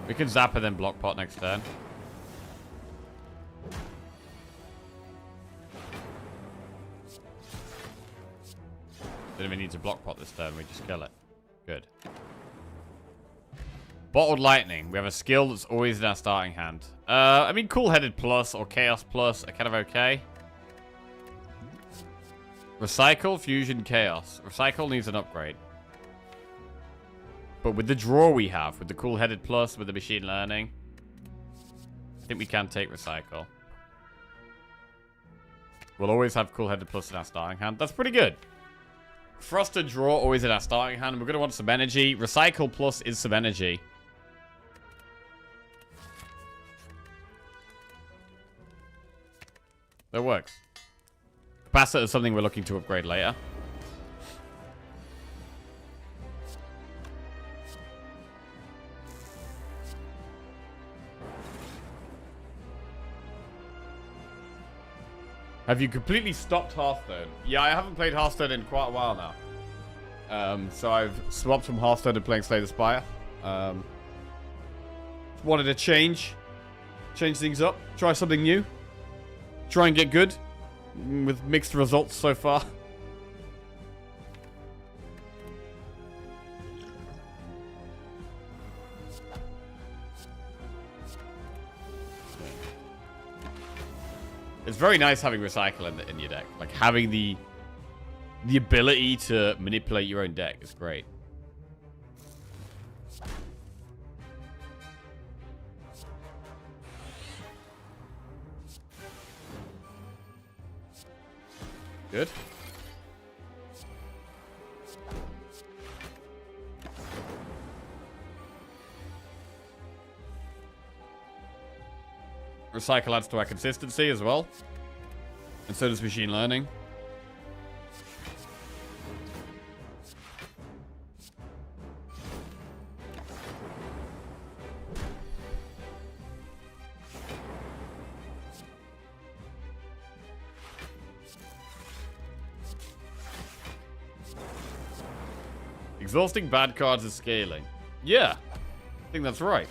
We can zap and then block pot next turn. Don't even need to block pot this turn, we just kill it. Good. Bottled Lightning. We have a skill that's always in our starting hand. I mean, Cool-Headed Plus or Chaos Plus are kind of okay. Recycle, Fusion, Chaos. Recycle needs an upgrade. But with the draw we have, with the Cool-Headed Plus, with the Machine Learning, I think we can take Recycle. We'll always have Cool-Headed Plus in our starting hand. That's pretty good. Frosted Draw, always in our starting hand. We're going to want some energy. Recycle Plus is some energy. That works. Capacitor is something we're looking to upgrade later. Have you completely stopped Hearthstone? Yeah, I haven't played Hearthstone in quite a while now. So I've swapped from Hearthstone to playing Slay the Spire. Wanted to change things up, try something new, try and get good, with mixed results so far. It's very nice having Recycle in your deck. Like, having the ability to manipulate your own deck is great. Good. Recycle adds to our consistency as well. And so does Machine Learning. Exhausting bad cards is scaling. Yeah, I think that's right.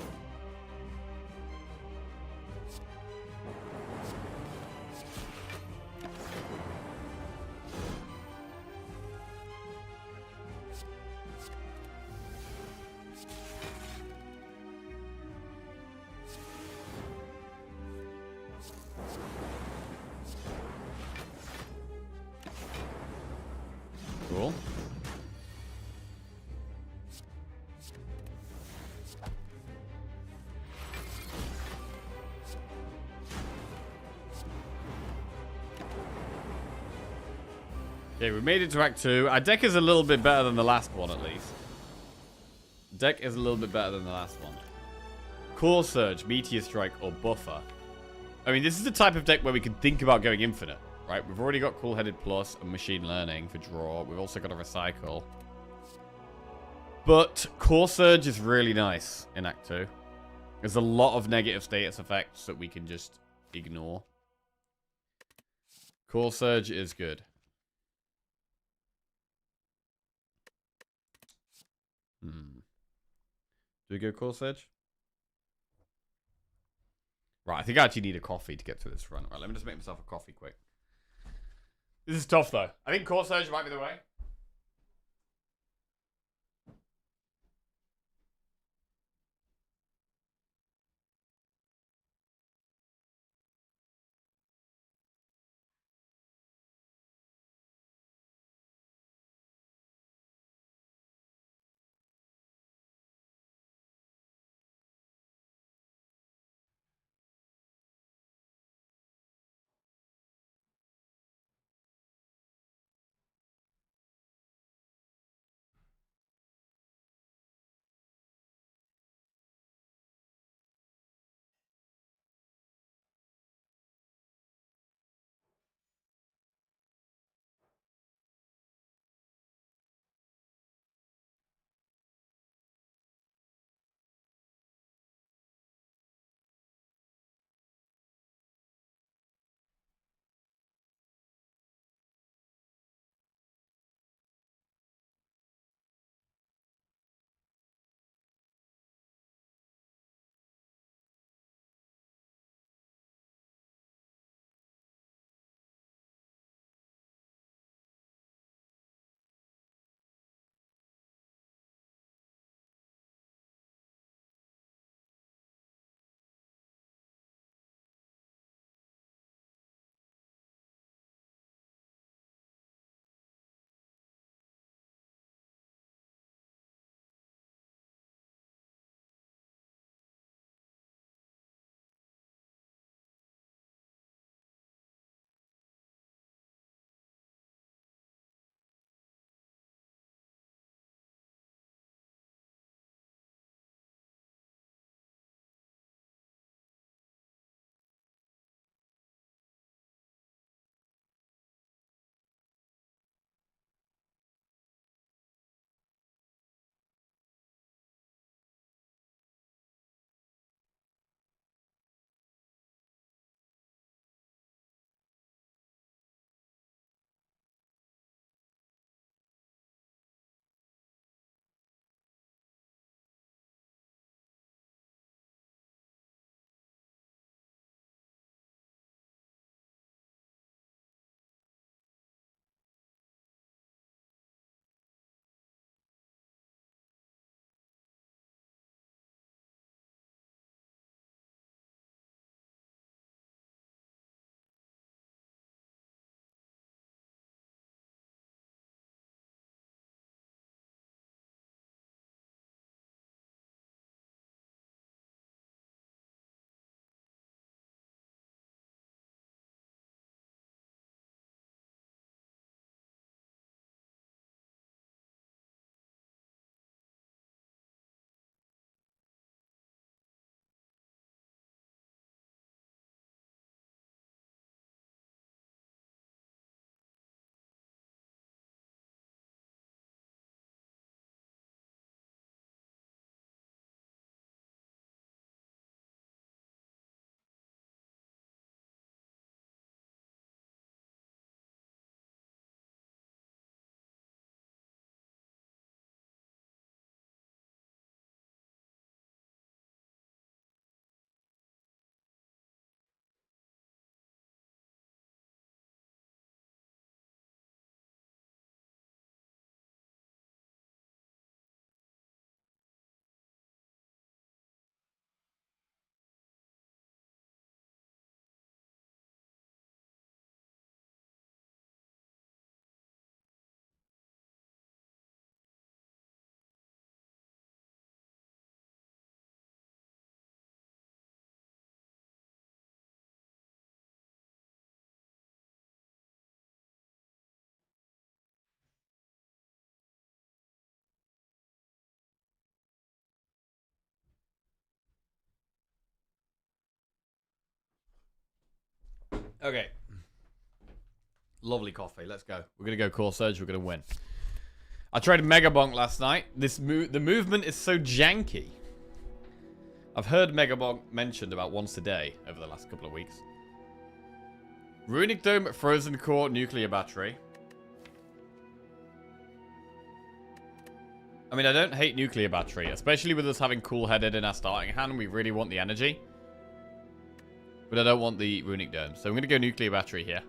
Cool. Okay, we made it to Act 2. Our deck is a little bit better than the last one, at least. Deck is a little bit better than the last one. Core Surge, Meteor Strike, or Buffer. I mean, this is the type of deck where we can think about going infinite, right? We've already got Cool-Headed Plus and Machine Learning for draw. We've also got a Recycle. But Core Surge is really nice in Act 2. There's a lot of negative status effects that we can just ignore. Core Surge is good. Do we go Core Surge? Right, I think I actually need a coffee to get through this run. Right, let me just make myself a coffee quick. This is tough, though. I think Core Surge might be the way. Okay. Lovely coffee. Let's go. We're going to go Core Surge. We're going to win. I tried Mega Bonk last night. The movement is so janky. I've heard Megabog mentioned about once a day over the last couple of weeks. Runic Dome, Frozen Core, Nuclear Battery. I mean, I don't hate Nuclear Battery, especially with us having Cool-Headed in our starting hand. We really want the energy. But I don't want the Runic Dome. So I'm going to go Nuclear Battery here.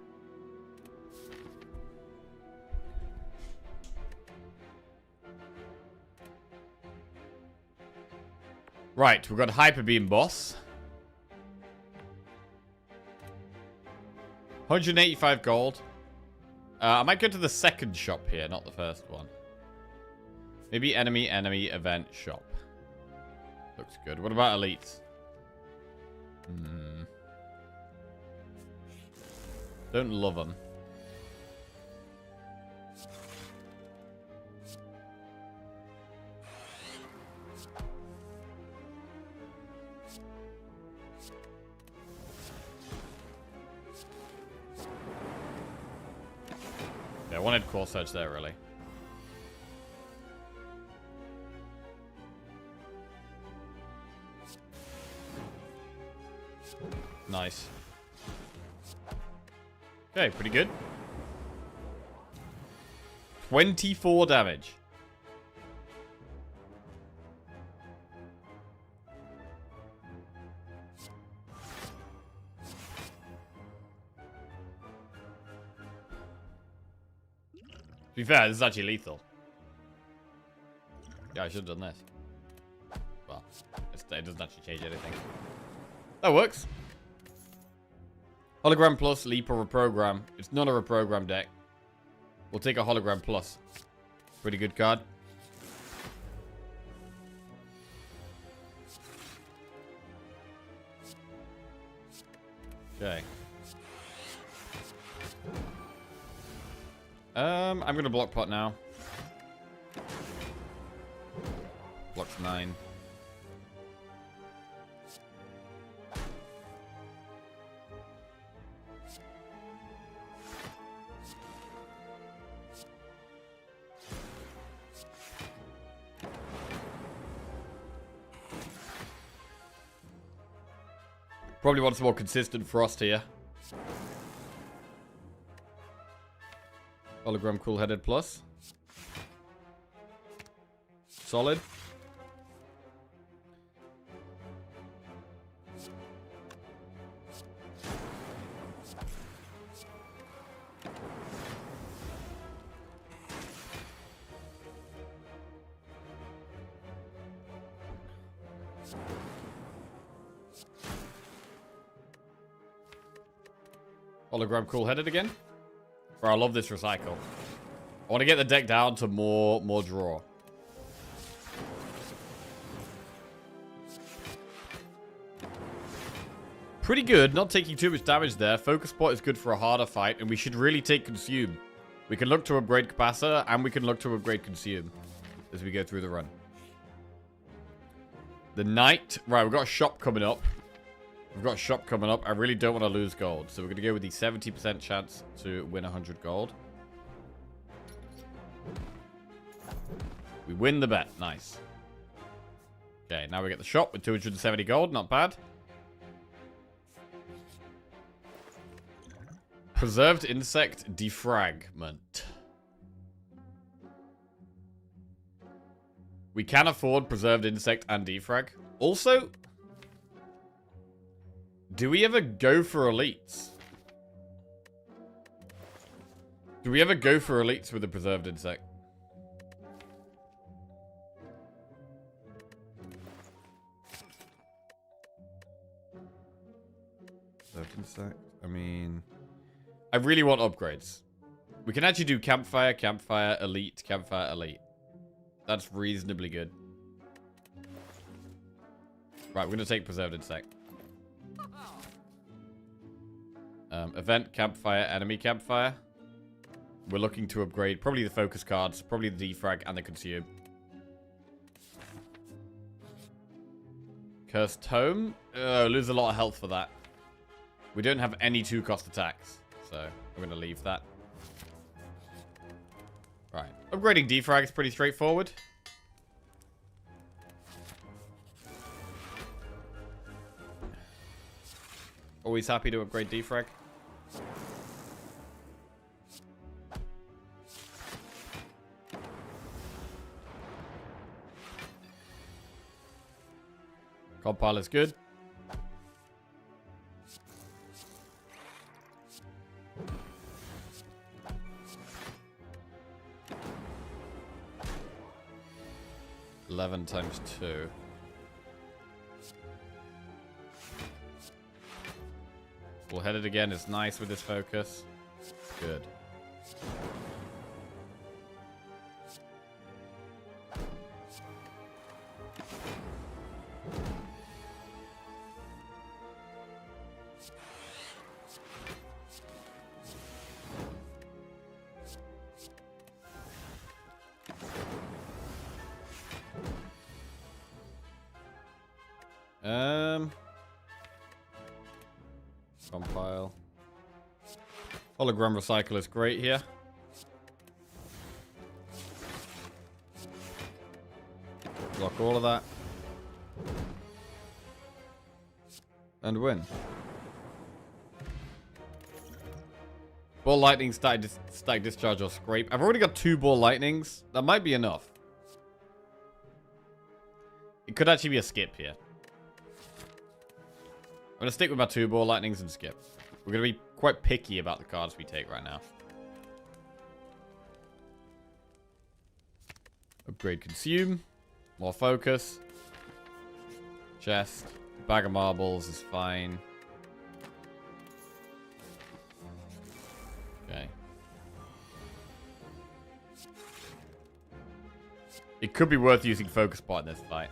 Right, we've got Hyper Beam Boss. 185 gold. I might go to the second shop here, not the first one. Maybe enemy, event, shop. Looks good. What about elites? Don't love them. Yeah, I wanted Core Surge there, really. Nice. Okay, pretty good. 24 damage. To be fair, this is actually lethal. Yeah, I should have done this. Well, it doesn't actually change anything. That works. Hologram Plus, Leap or Reprogram. It's not a Reprogram deck. We'll take a Hologram Plus. Pretty good card. Okay. I'm gonna block pot now. Blocks 9. Probably want some more consistent frost here. Hologram Cool-Headed Plus. Solid. Hologram Cool-Headed again. Bro, I love this recycle. I want to get the deck down to more draw. Pretty good. Not taking too much damage there. Focus Pot is good for a harder fight, and we should really take Consume. We can look to upgrade Capacitor, and we can look to upgrade Consume as we go through the run. The Knight. Right, we've got a shop coming up. We've got a shop coming up. I really don't want to lose gold. So we're going to go with the 70% chance to win 100 gold. We win the bet. Nice. Okay, now we get the shop with 270 gold. Not bad. Preserved Insect Defragment. We can afford Preserved Insect and Defrag. Also, do we ever go for elites? Do we ever go for elites with a Preserved Insect? Preserved Insect? I mean, I really want upgrades. We can actually do Campfire, Campfire, Elite, Campfire, Elite. That's reasonably good. Right, we're going to take Preserved Insect. Event, Campfire, Enemy, Campfire. We're looking to upgrade probably the focus cards, probably the defrag, and the consume. Cursed Tome. Lose a lot of health for that. We don't have any 2-cost attacks, so we're going to leave that. Right. Upgrading defrag is pretty straightforward. Always happy to upgrade defrag. Compile is good. $11 times 2. Bull-headed again is nice with this focus. Good. Compile. Hologram recycle is great here. Block all of that. And win. Ball lightning, static discharge, or scrape. I've already got 2 ball lightnings. That might be enough. It could actually be a skip here. I'm going to stick with my 2 ball lightnings and skip. We're going to be quite picky about the cards we take right now. Upgrade consume. More focus. Chest. Bag of marbles is fine. Okay. It could be worth using focus pot in this fight.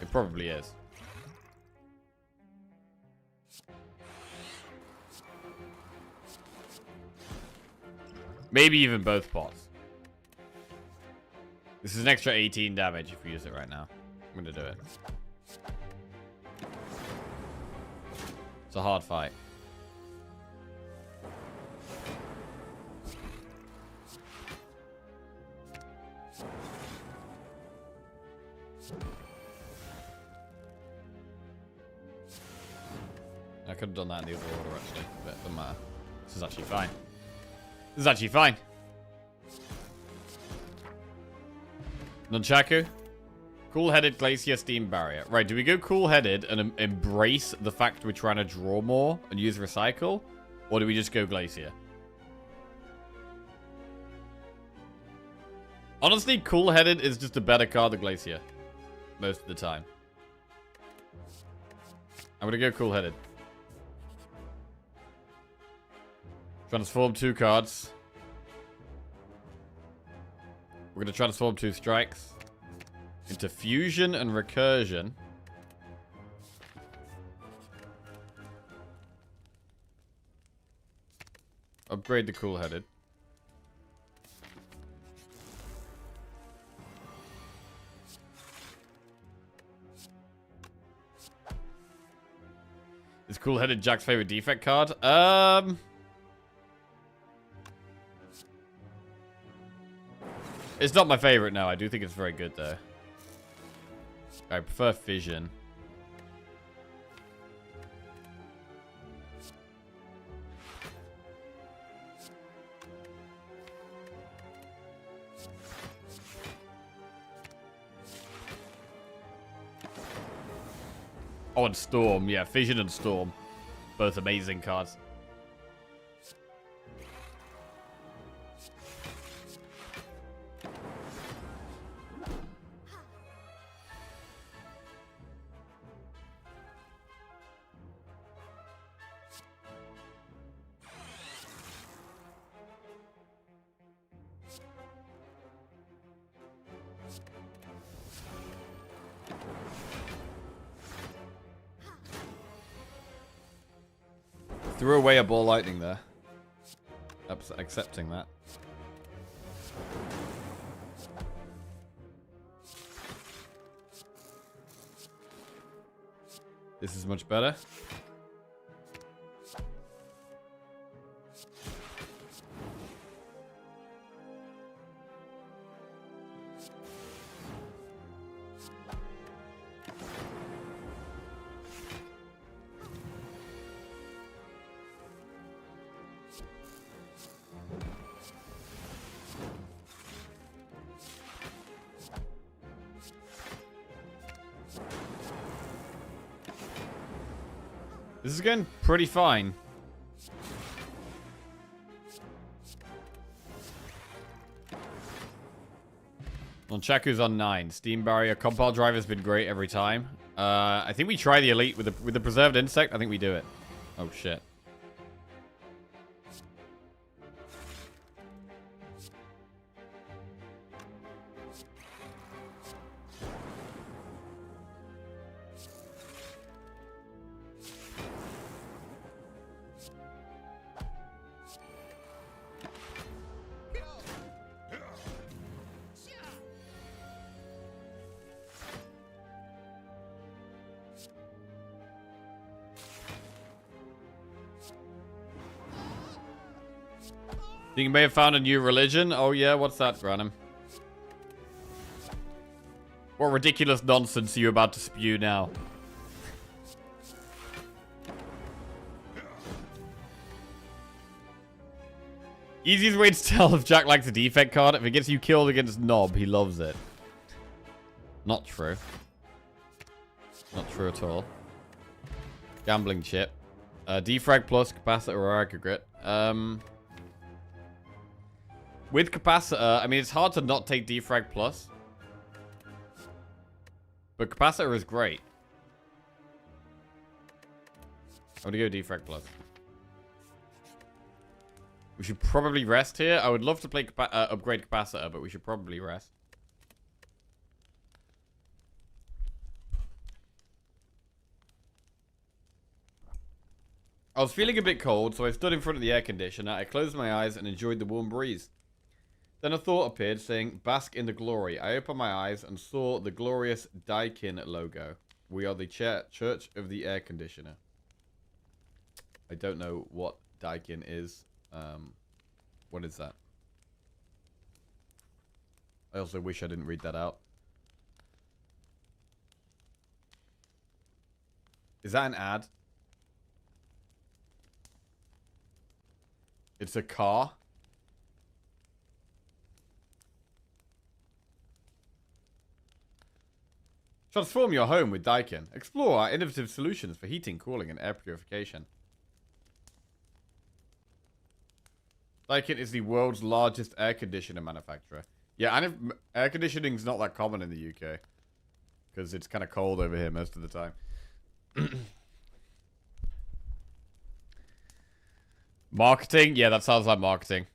It probably is. Maybe even both pots. This is an extra 18 damage if we use it right now. I'm gonna do it. It's a hard fight. I could have done that in the other order, actually, but it doesn't matter. This is actually fine. This is actually fine. Nunchaku. Cool-headed Glacier Steam Barrier. Right, do we go cool-headed and embrace the fact we're trying to draw more and use Recycle? Or do we just go Glacier? Honestly, cool-headed is just a better card than Glacier. Most of the time. I'm gonna go cool-headed. Transform 2 cards. We're going to transform 2 strikes into fusion and recursion. Upgrade the cool-headed. Is cool-headed Jack's favorite defect card? It's not my favorite, no. I do think it's very good, though. I prefer Fission. Oh, and Storm. Yeah, Fission and Storm. Both amazing cards. Threw away a ball lightning there. Accepting that. This is much better. This is going pretty fine. Nunchaku's on 9. Steam barrier. Compile drive has been great every time. I think we try the elite with the preserved insect. I think we do it. Oh shit. You may have found a new religion. Oh yeah, what's that, Granum? What ridiculous nonsense are you about to spew now? Easiest way to tell if Jack likes a defect card, if it gets you killed against Nob, he loves it. Not true. Not true at all. Gambling chip. Defrag plus, capacitor or aggregate. With capacitor, I mean, it's hard to not take defrag plus. But capacitor is great. I'm gonna go defrag plus. We should probably rest here. I would love to play upgrade capacitor, but we should probably rest. I was feeling a bit cold, so I stood in front of the air conditioner. I closed my eyes and enjoyed the warm breeze. Then a thought appeared saying, "Bask in the glory." I opened my eyes and saw the glorious Daikin logo. We are the Church of the Air Conditioner. I don't know what Daikin is. What is that? I also wish I didn't read that out. Is that an ad? It's a car? Transform your home with Daikin. Explore our innovative solutions for heating, cooling, and air purification. Daikin is the world's largest air conditioner manufacturer. Yeah, and if air conditioning is not that common in the UK. Because it's kind of cold over here most of the time. Marketing? Yeah, that sounds like marketing.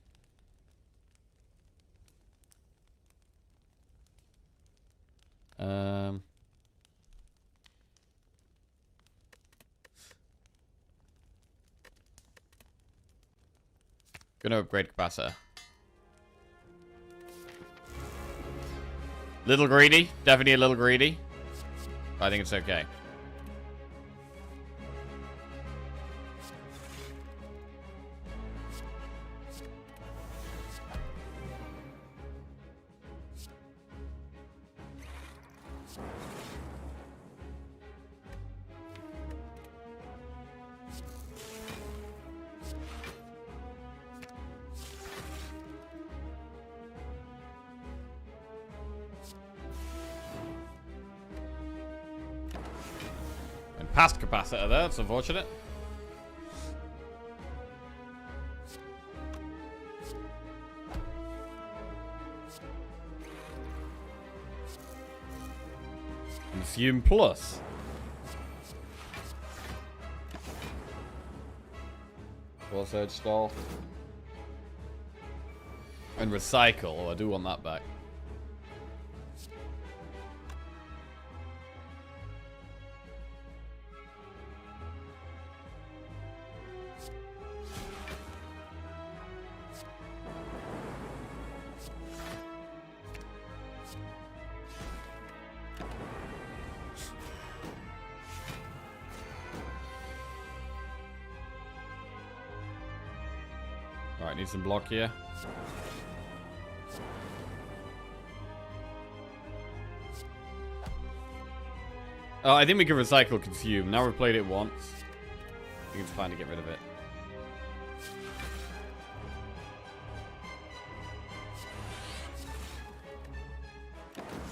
Gonna upgrade capacitor. Little greedy. Definitely a little greedy. But I think it's okay. Past capacitor there, that's unfortunate. Consume plus. Force Edge stall. And recycle. Oh, I do want that back. Alright, need some block here. Oh, I think we can recycle consume. Now we've played it once. I think it's fine to get rid of it.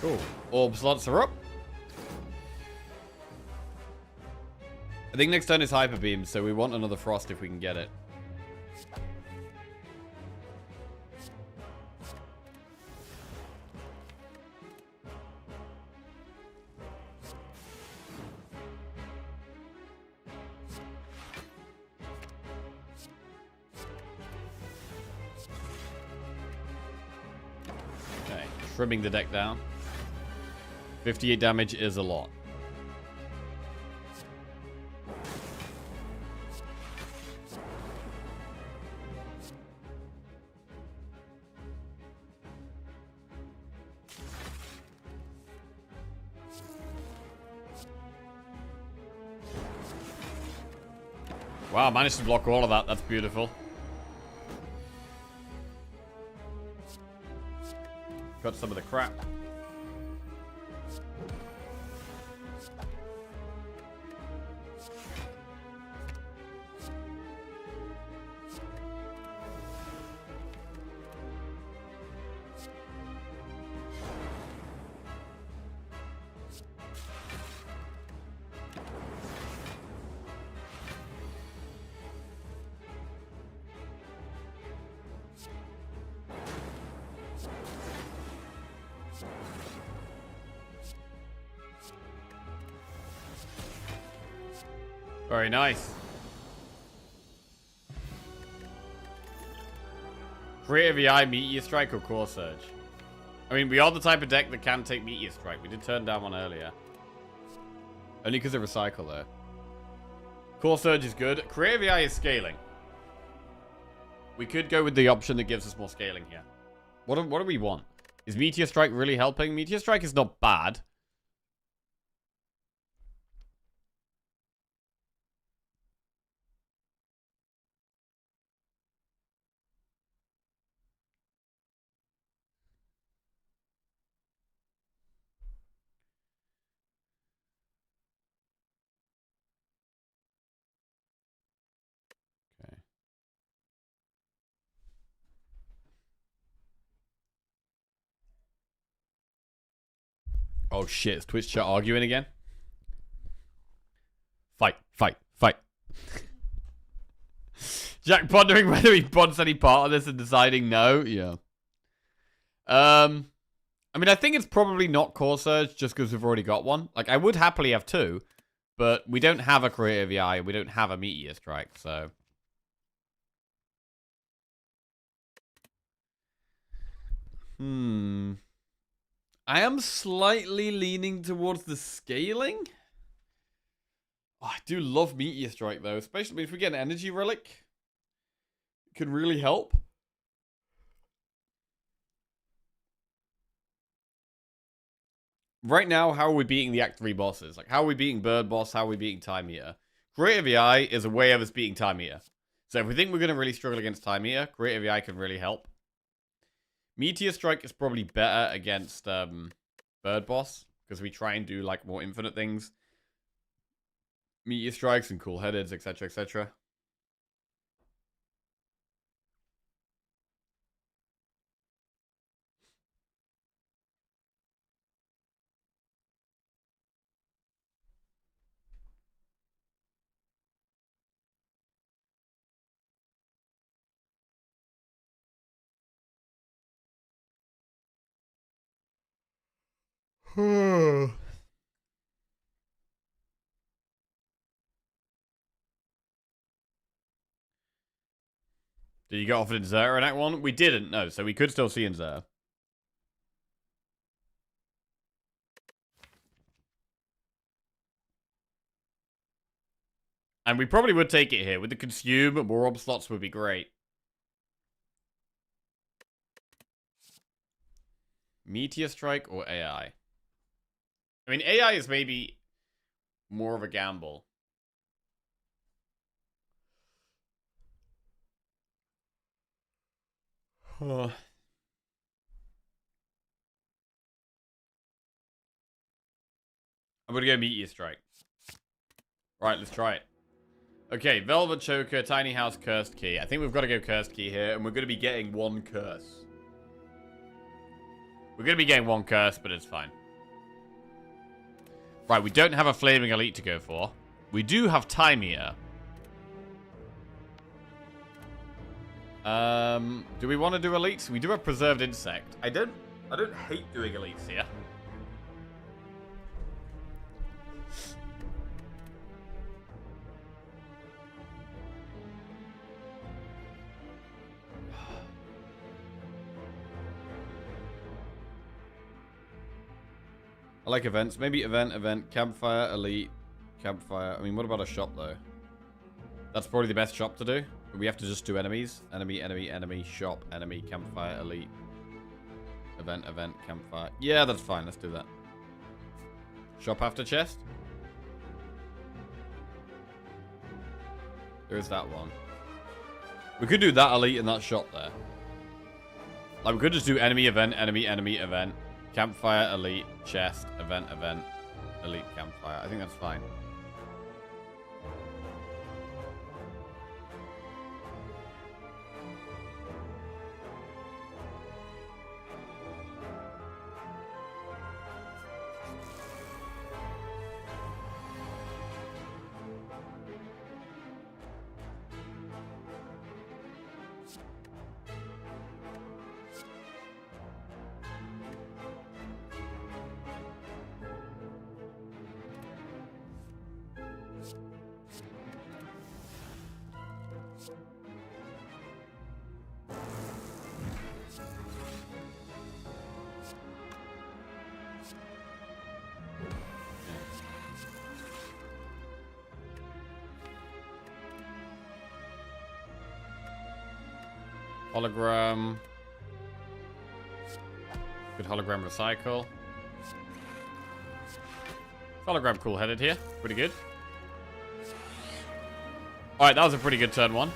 Cool. Orb slots are up. I think next turn is Hyper Beam, so we want another Frost if we can get it. Okay, trimming the deck down. 58 damage is a lot. Wow, I managed to block all of that. That's beautiful. Got some of the crap. Very nice. Creative EI, Meteor Strike, or Core Surge? I mean, we are the type of deck that can take Meteor Strike. We did turn down one earlier. Only because of Recycle, though. Core Surge is good. Creative EI is scaling. We could go with the option that gives us more scaling here. What do we want? Is Meteor Strike really helping? Meteor Strike is not bad. Oh shit, is Twitch chat arguing again? Fight, fight, fight. Jack pondering whether he wants any part of this and deciding no. Yeah. I mean, I think it's probably not Core Surge just because we've already got one. Like, I would happily have two, but we don't have a Creative EI. We don't have a Meteor Strike, so... I am slightly leaning towards the scaling. Oh, I do love Meteor Strike, though. Especially if we get an Energy Relic. It could really help. Right now, how are we beating the Act 3 bosses? Like, how are we beating Bird Boss? How are we beating Time Eater? Creative EI is a way of us beating Time Eater. So if we think we're going to really struggle against Time Eater, Creative EI can really help. Meteor Strike is probably better against Bird Boss, because we try and do like more infinite things. Meteor Strikes and Cool Headeds, etc., etc. Did you get offered in Zera in Act 1? We didn't, no, so we could still see in Zera. And we probably would take it here. With the Consume, more Orb slots would be great. Meteor Strike or AI? I mean, AI is maybe more of a gamble. I'm gonna go Meteor Strike. Right, let's try it. Okay, Velvet Choker, Tiny House, Cursed Key. I think we've got to go Cursed Key here, and we're going to be getting one curse. We're going to be getting one curse, but it's fine. Right, we don't have a Flaming Elite to go for. We do have time here. Do we want to do elites? We do have preserved insect. I don't hate doing elites here. I like events. Maybe event, campfire, elite, campfire. I mean, what about a shop, though? That's probably the best shop to do. We have to just do enemies. Enemy, shop, enemy, campfire, elite. Event, campfire. Yeah, that's fine. Let's do that. Shop after chest. There's that one. We could do that elite and that shop there. Like, we could just do enemy, event. Campfire, elite, chest, event, elite, campfire. I think that's fine. Hologram. Good hologram recycle. Hologram cool headed here. Pretty good. Alright, that was a pretty good turn one.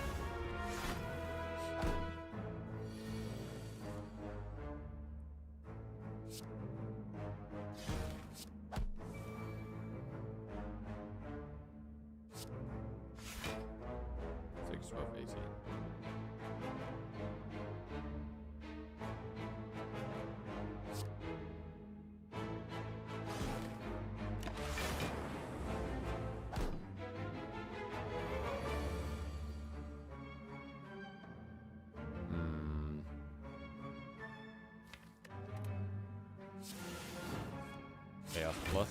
Chaos plus.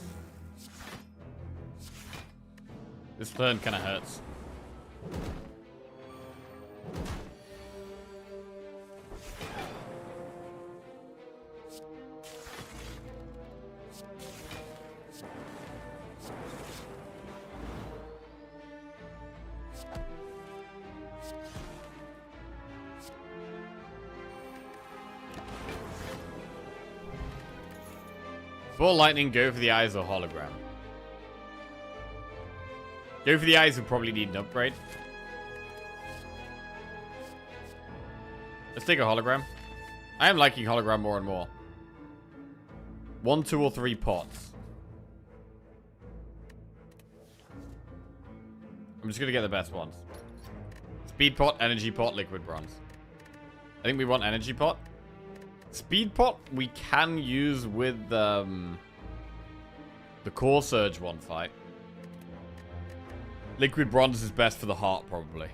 This turn kind of hurts. Ball lightning, go for the eyes or hologram. Go for the eyes will probably need an upgrade. Let's take a hologram. I am liking hologram more and more. 1, 2, or 3 pots. I'm just gonna get the best ones. Speed pot, energy pot, liquid bronze. I think we want energy pot. Speed pot we can use with the core surge one fight. Liquid bronze is best for the heart probably.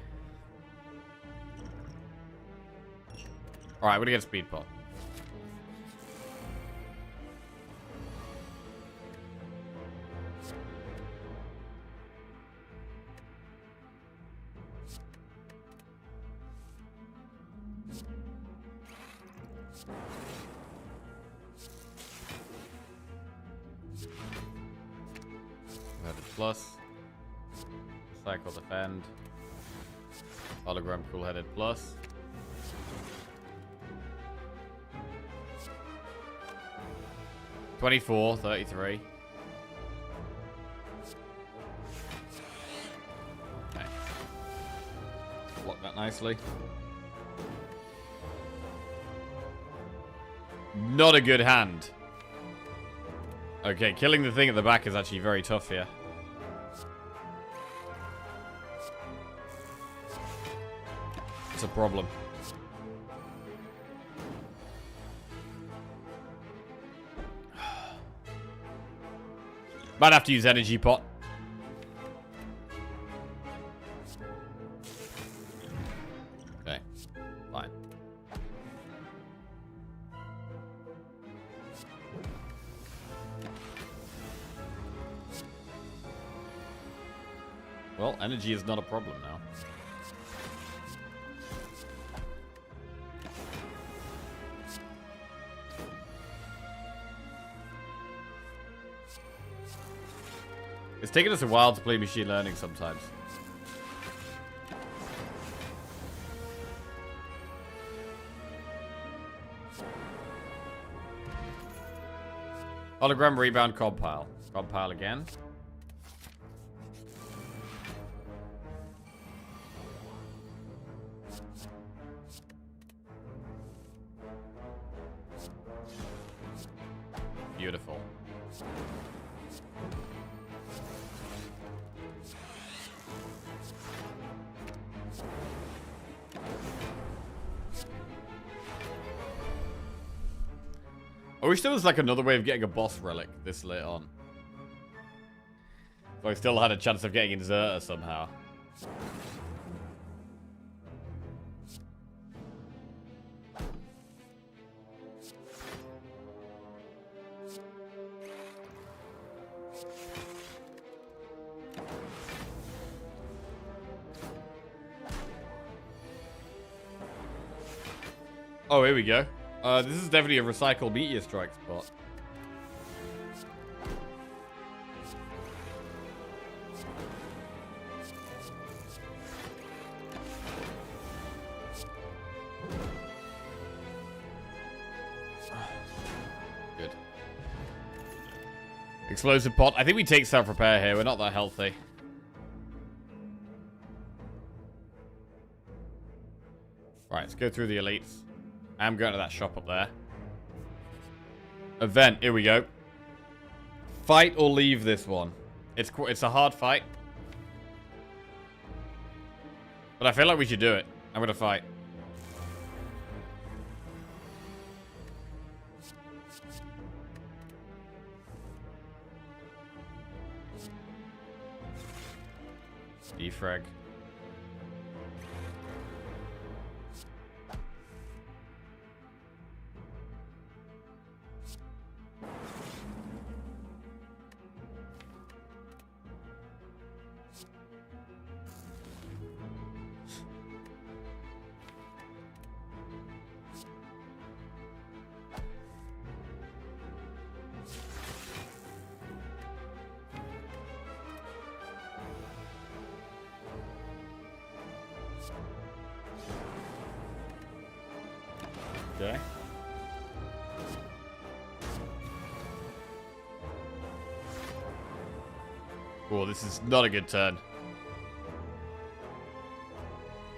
Alright, we're gonna get speed pot. Plus. Cycle defend. Hologram cool-headed plus. $24, $33. Okay. Block that nicely. Not a good hand. Okay, killing the thing at the back is actually very tough here. A problem. Might have to use energy pot. Fine. Well, energy is not a problem now. It's taken us a while to play machine learning sometimes. Hologram rebound compile. Compile again. Beautiful. I wish there was like another way of getting a boss relic this late on. So I still had a chance of getting Inserter somehow. Oh, here we go. This is definitely a recycle meteor strike spot. Good. Explosive pot. I think we take self-repair here. We're not that healthy. Right, let's go through the elites. I'm going to that shop up there. Event. Here we go. Fight or leave this one. It's a hard fight. But I feel like we should do it. I'm going to fight. Defrag. Okay. Oh, this is not a good turn.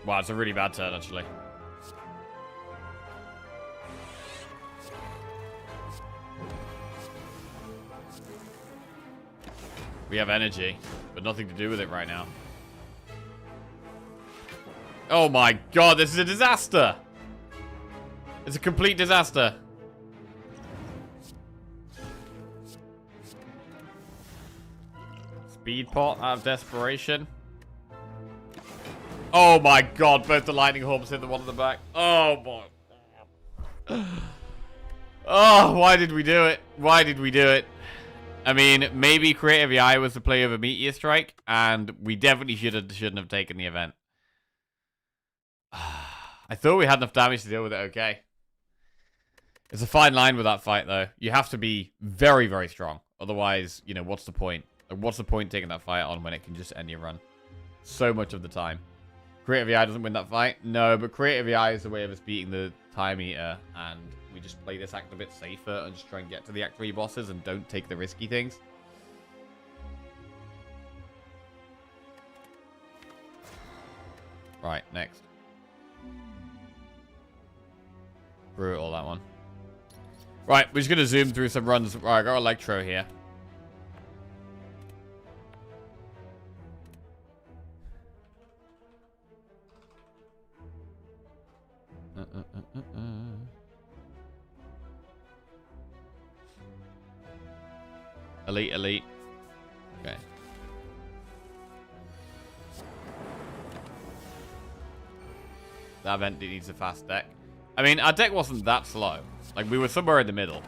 Wow, it's a really bad turn, actually. We have energy, but nothing to do with it right now. Oh my god, this is a disaster! It's a complete disaster. Speed pot out of desperation. Oh my god, both the lightning orbs hit the one in the back. Oh my. Oh, why did we do it? Why did we do it? I mean, maybe Creative AI was the play of a Meteor Strike, and we definitely shouldn't have taken the event. I thought we had enough damage to deal with it okay. It's a fine line with that fight, though. You have to be very, very strong. Otherwise, you know, what's the point? Like, what's the point taking that fight on when it can just end your run? So much of the time. Creative AI doesn't win that fight? No, but Creative AI is a way of us beating the time eater, and we just play this act a bit safer and just try and get to the Act 3 bosses and don't take the risky things. Right, next. Brutal, that one. Right, we're just going to zoom through some runs. Right, I got Electro here. Elite, elite. Okay. that event needs a fast deck. I mean, our deck wasn't that slow. Like, we were somewhere in the middle.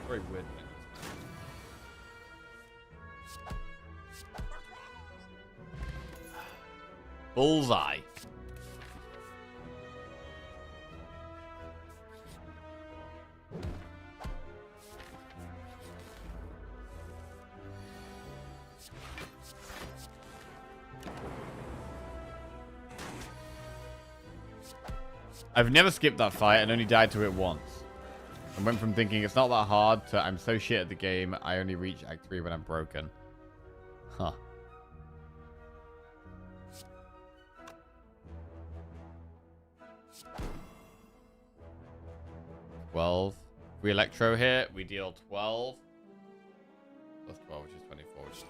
Very weird. Bullseye. I've never skipped that fight and only died to it once. I went from thinking it's not that hard to I'm so shit at the game, I only reach Act 3 when I'm broken. Huh. We electro here, we deal 12. Plus 12, which is 24, which is 2.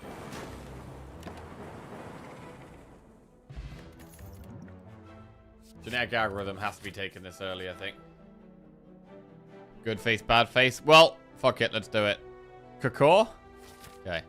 Genetic algorithm has to be taken this early, I think. Good face, bad face. Well, fuck it, let's do it. Kakor? Okay.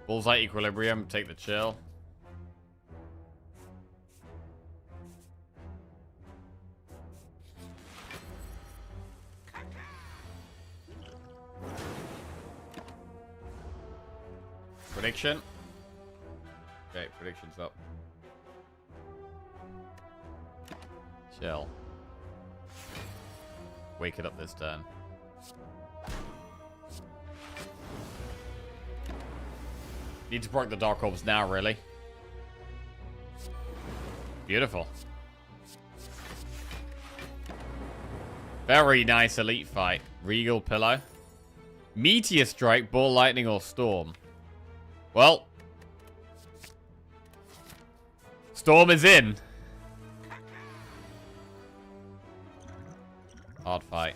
Bullseye equilibrium, take the chill. Prediction. Okay, prediction's up. Chill. Wake it up this turn. Need to proc the Dark Orbs now, really. Beautiful. Very nice elite fight. Regal Pillow. Meteor Strike, Ball Lightning, or Storm. Well. Storm is in. Hard fight.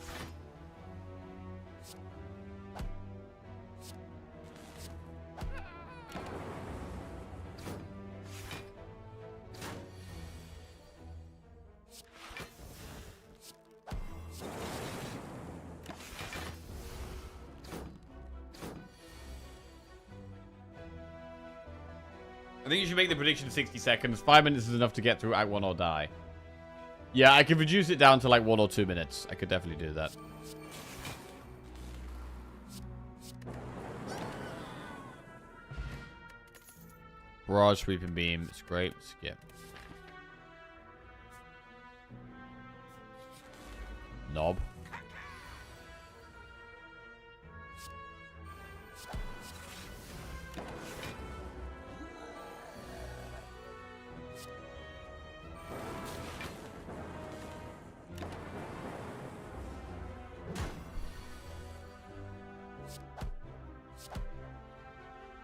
I think you should make the prediction 60 seconds. 5 minutes is enough to get through Act 1 or die. Yeah, I could reduce it down to like 1 or 2 minutes. I could definitely do that. Barrage, Sweeping Beam, Scrape, Skip. Knob.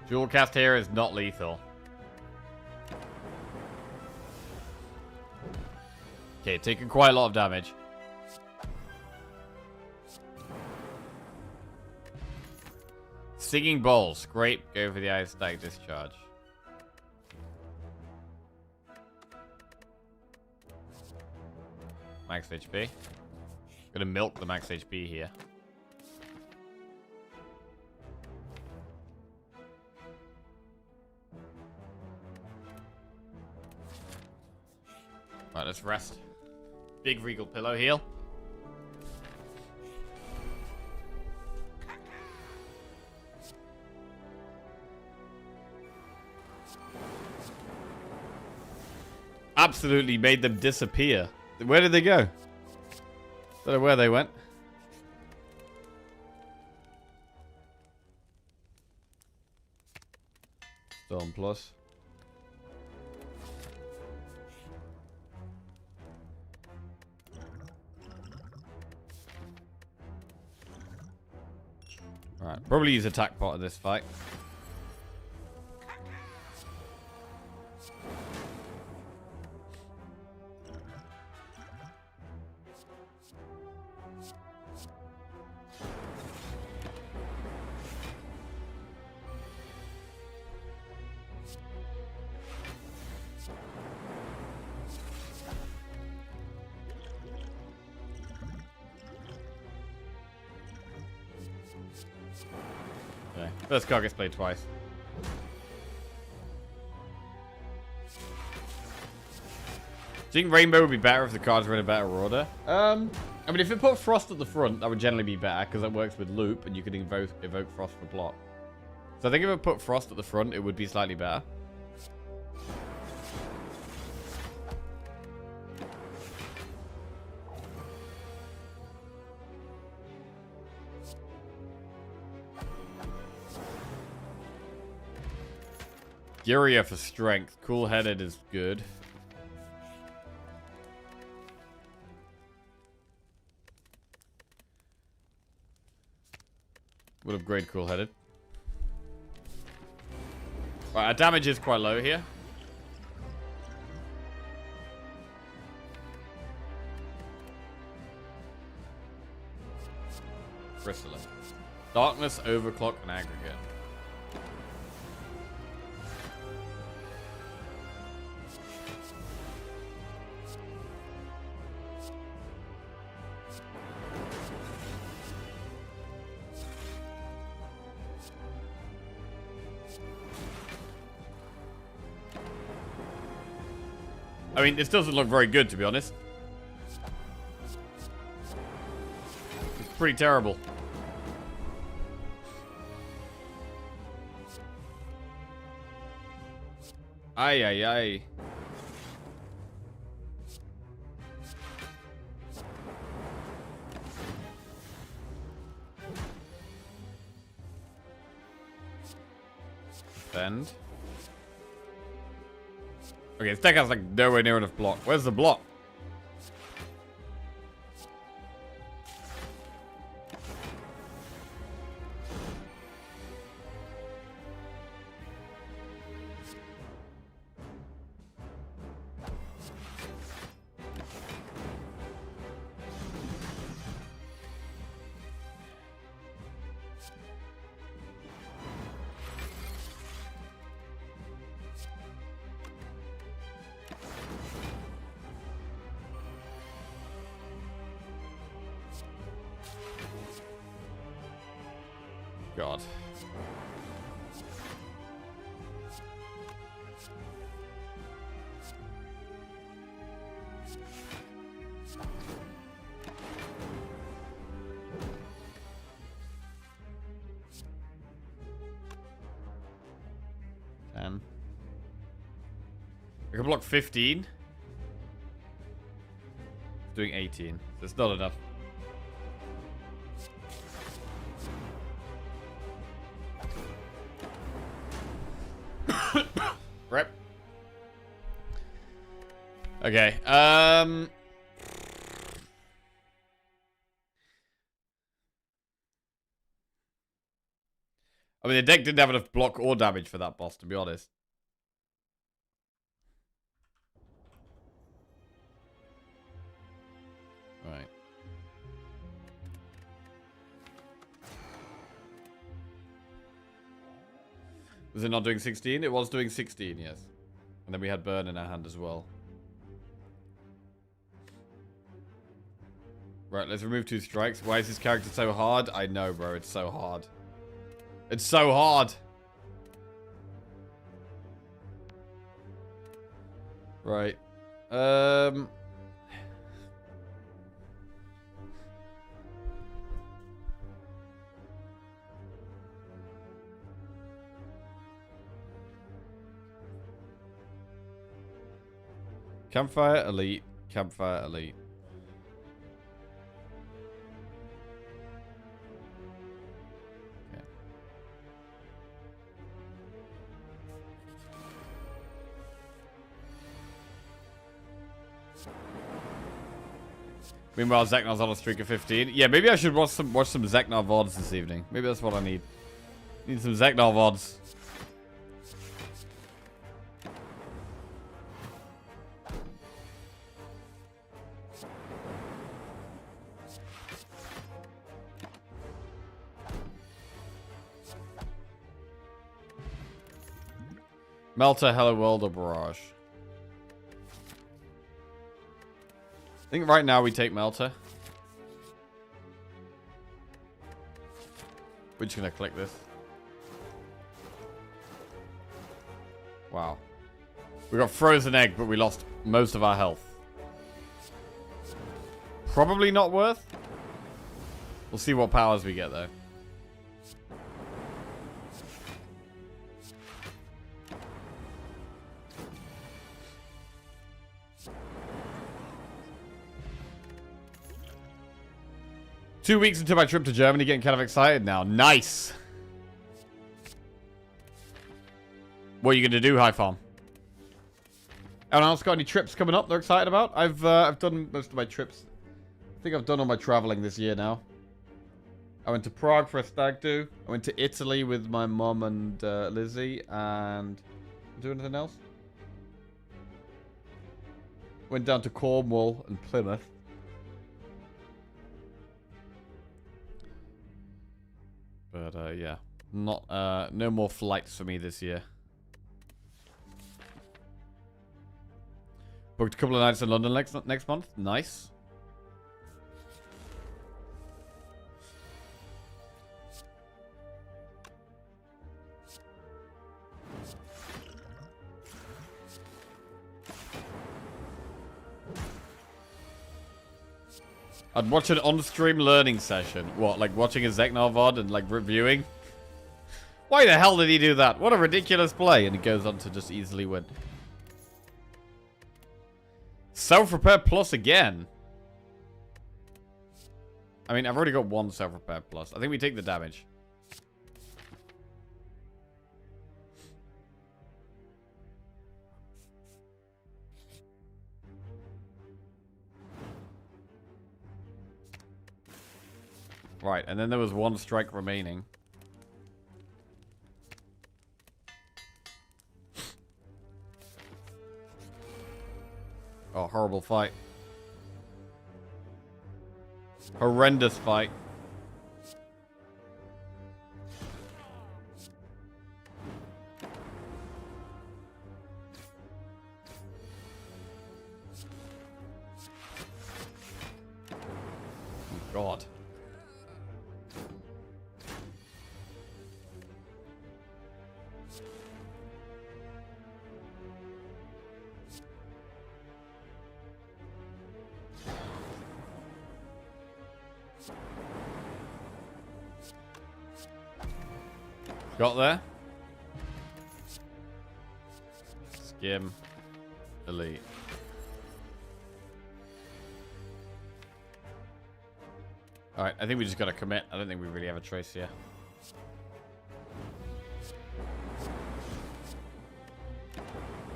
Dual cast here is not lethal. Okay, taking quite a lot of damage. Singing Bowl, Scrape, go for the Ice Stack Discharge. Max HP. Gonna milk the max HP here. Right, let's rest. Big Regal Pillow heal. Absolutely made them disappear. Where did they go? Don't know where they went. Storm Plus. Right, probably use attack pot in this fight. First card gets played twice. Do you think Rainbow would be better if the cards were in a better order? I mean, if it put Frost at the front, that would generally be better, because that works with Loop, and you can evoke Frost for block. So I think if it put Frost at the front, it would be slightly better. Furia for strength. Cool-headed is good. Would upgrade cool-headed. Right, our damage is quite low here. Crystalline. Darkness, overclock, and aggregate. I mean, this doesn't look very good, to be honest. It's pretty terrible. Ay, ay, ay. Bend. Okay, this deck has like nowhere near enough block. Where's the block? God. I can block 15. It's doing 18. That's not enough. Rep. Okay. I mean, the deck didn't have enough block or damage for that boss, to be honest. Right. Was it not doing 16? It was doing 16, yes. And then we had Burn in our hand as well. Right, let's remove 2 strikes. Why is this character so hard? I know, bro. It's so hard. It's so hard. Right. Campfire Elite. Campfire Elite. Okay. Meanwhile, Zeknar's on a streak of 15. Yeah, maybe I should watch some Zeknar VODs this evening. Maybe that's what I need. Need some Zeknar VODs. Melter, Hello World, or Barrage? I think right now we take Melter. We're just gonna click this. Wow. We got frozen egg, but we lost most of our health. Probably not worth. We'll see what powers we get, though. Two weeks into my trip to Germany, getting kind of excited now. Nice! What are you going to do, High Farm? Anyone else got any trips coming up they're excited about? I've done most of my trips. I think I've done all my traveling this year now. I went to Prague for a stag do. I went to Italy with my mum and Lizzie. And... do anything else? Went down to Cornwall and Plymouth. But, yeah. Not, no more flights for me this year. Booked a couple of nights in London next month. Nice. I'd watch an on-stream learning session. What, like watching a Zeknar VOD and like reviewing? Why the hell did he do that? What a ridiculous play. And he goes on to just easily win. Self-repair plus again. I mean, I've already got one self-repair plus. I think we take the damage. Right, and then there was one strike remaining. Oh, horrible fight. Horrendous fight. Oh, God. Got there. Skim. Elite. Alright, I think we just gotta commit. I don't think we really have a choice here.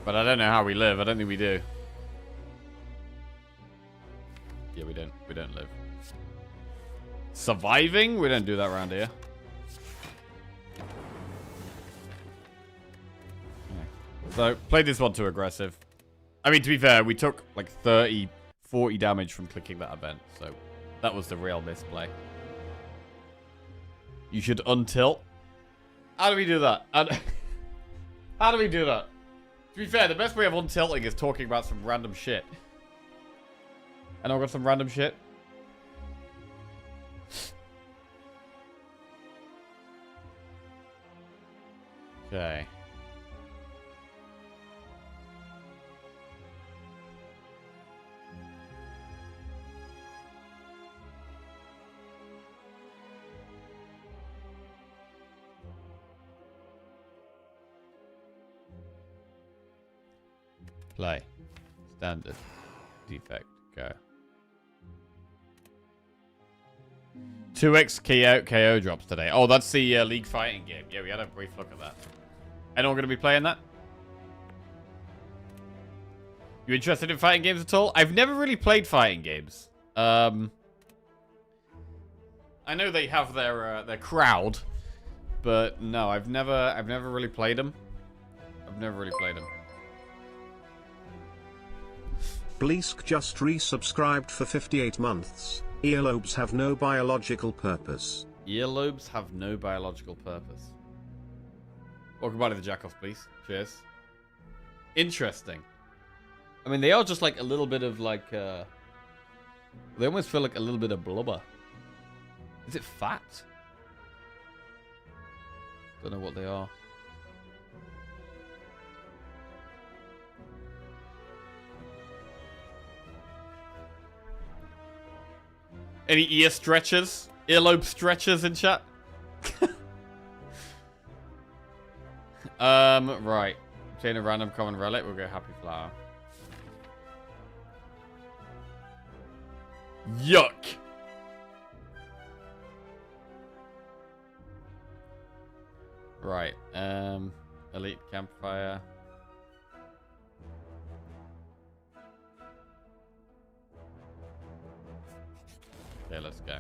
But I don't know how we live. I don't think we do. Yeah, we don't. We don't live. Surviving? We don't do that around here. So, played this one too aggressive. I mean, to be fair, we took like 30, 40 damage from clicking that event. So, that was the real misplay. You should untilt. How do we do that? How do we do that? To be fair, the best way of untilting is talking about some random shit. And I've got some random shit. Okay. Play. Standard. Defect. Go. 2x KO drops today. Oh, that's the League fighting game. Yeah, we had a brief look at that. Anyone going to be playing that? You interested in fighting games at all? I've never really played fighting games. I know they have their crowd, but no, I've never really played them. I've never really played them. Bleask just resubscribed for 58 months. Earlobes have no biological purpose. Earlobes have no biological purpose. Welcome back to the Jackoff, please. Cheers. Interesting. I mean, they are just like a little bit of like, they almost feel like a little bit of blubber. Is it fat? Don't know what they are. Any ear stretchers? Earlobe stretchers in chat? Right. Obtain a random common relic. We'll go Happy Flower. Yuck. Right. Elite Campfire. Okay, let's go.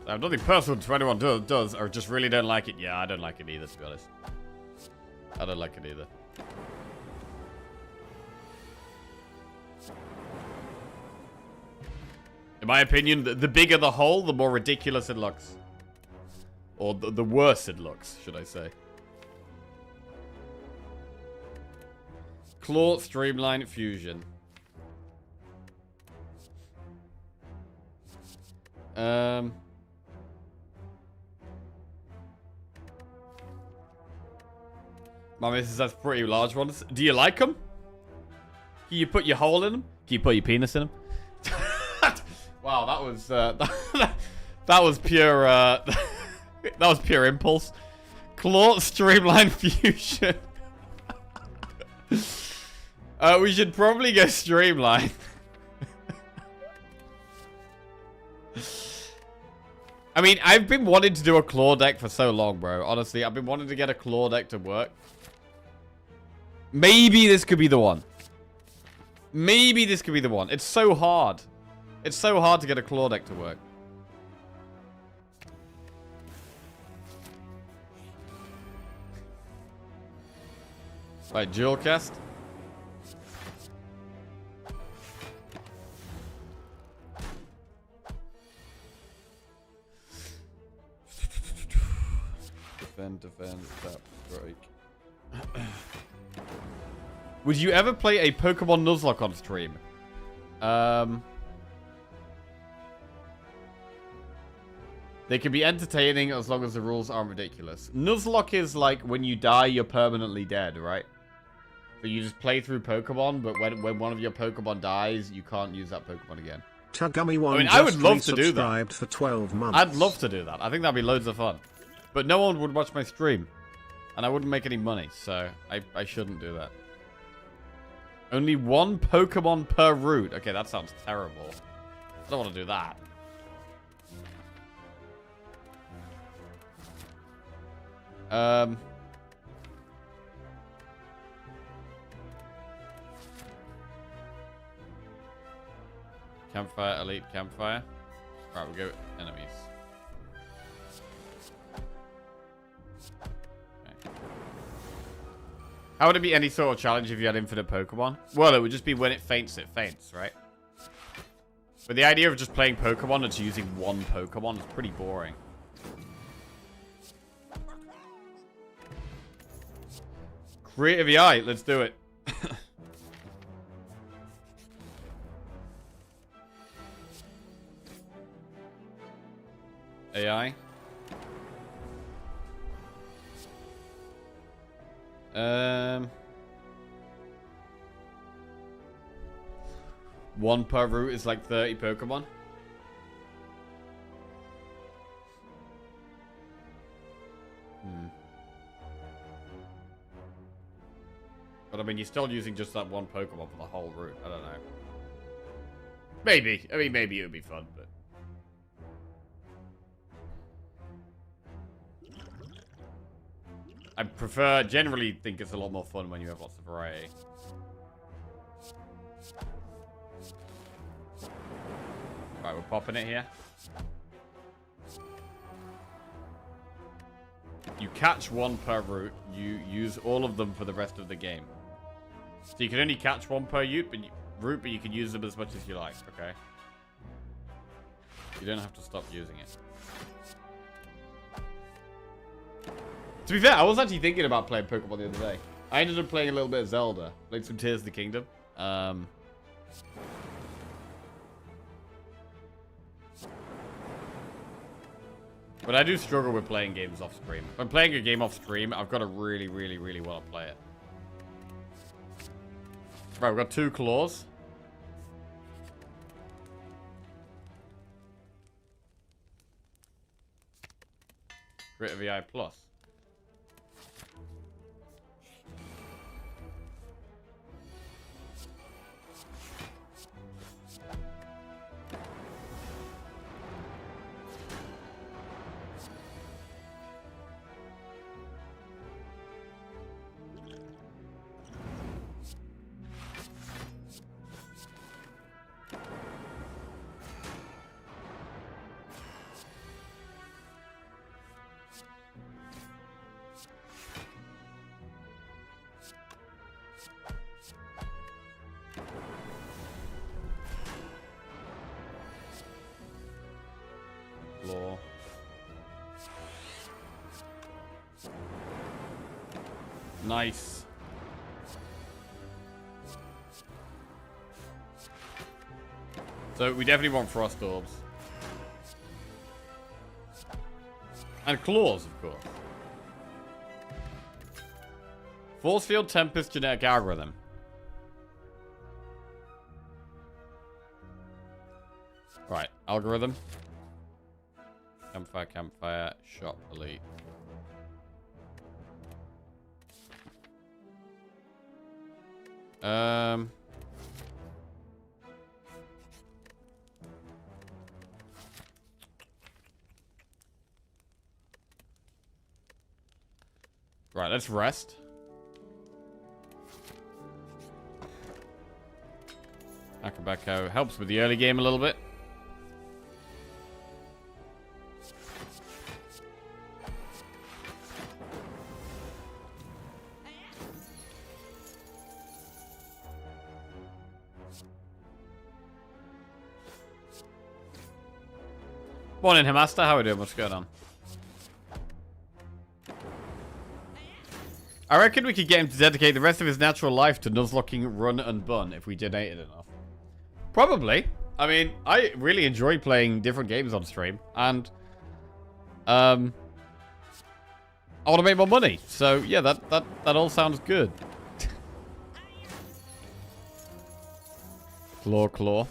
I have nothing personal to anyone does, or just really don't like it. Yeah, I don't like it either, to be honest. I don't like it either. In my opinion, the bigger the hole, the more ridiculous it looks. Or the worse it looks, should I say. Claw Streamline Fusion. My missus has pretty large ones. Do you like them? Can you put your hole in them? Can you put your penis in them? Wow, that was that was pure that was pure impulse. Claw Streamline Fusion. We should probably go Streamline. I mean, I've been wanting to do a claw deck for so long, bro. Honestly, I've been wanting to get a claw deck to work. Maybe this could be the one. Maybe this could be the one. It's so hard. It's so hard to get a claw deck to work. Right, dual cast. Defend, tap, strike. Would you ever play a Pokemon Nuzlocke on stream? They can be entertaining as long as the rules aren't ridiculous. Nuzlocke is like when you die, you're permanently dead, right? So you just play through Pokemon, but when one of your Pokemon dies, you can't use that Pokemon again. Tagami1 I mean, I would love to do that. For 12 months. I'd love to do that. I think that'd be loads of fun. But no one would watch my stream. And I wouldn't make any money, so I shouldn't do that. Only one Pokemon per route. Okay, that sounds terrible. I don't want to do that. Campfire, Elite Campfire. Right, we'll go enemies. Okay. How would it be any sort of challenge if you had infinite Pokemon? Well, it would just be when it faints, right? But the idea of just playing Pokemon and just using one Pokemon is pretty boring. Creative AI, let's do it. AI. One per route is like 30 Pokemon. But I mean, you're still using just that one Pokemon for the whole route. I don't know. Maybe. I mean, maybe it would be fun, but... I generally think it's a lot more fun when you have lots of variety. Right, we're popping it here. You catch one per route. You use all of them for the rest of the game. So you can only catch one per route, but you can use them as much as you like, okay? You don't have to stop using it. To be fair, I was actually thinking about playing Pokemon the other day. I ended up playing a little bit of Zelda. Played some Tears of the Kingdom. But I do struggle with playing games off stream. If I'm playing a game off stream, I've got to really, really, really want to play it. Right, we've got 2 claws. Crit VI plus. Law. Nice. So we definitely want frost orbs. And claws, of course. Force field tempest genetic algorithm. Right, algorithm. Campfire, campfire, shop, elite. Right, let's rest. Akabako helps with the early game a little bit. Morning, Himasta. How are we doing? What's going on? I reckon we could get him to dedicate the rest of his natural life to nuzlocking Run and Bun if we donated enough. Probably. I mean, I really enjoy playing different games on stream. And, I want to make more money. So, yeah, that all sounds good. Claw.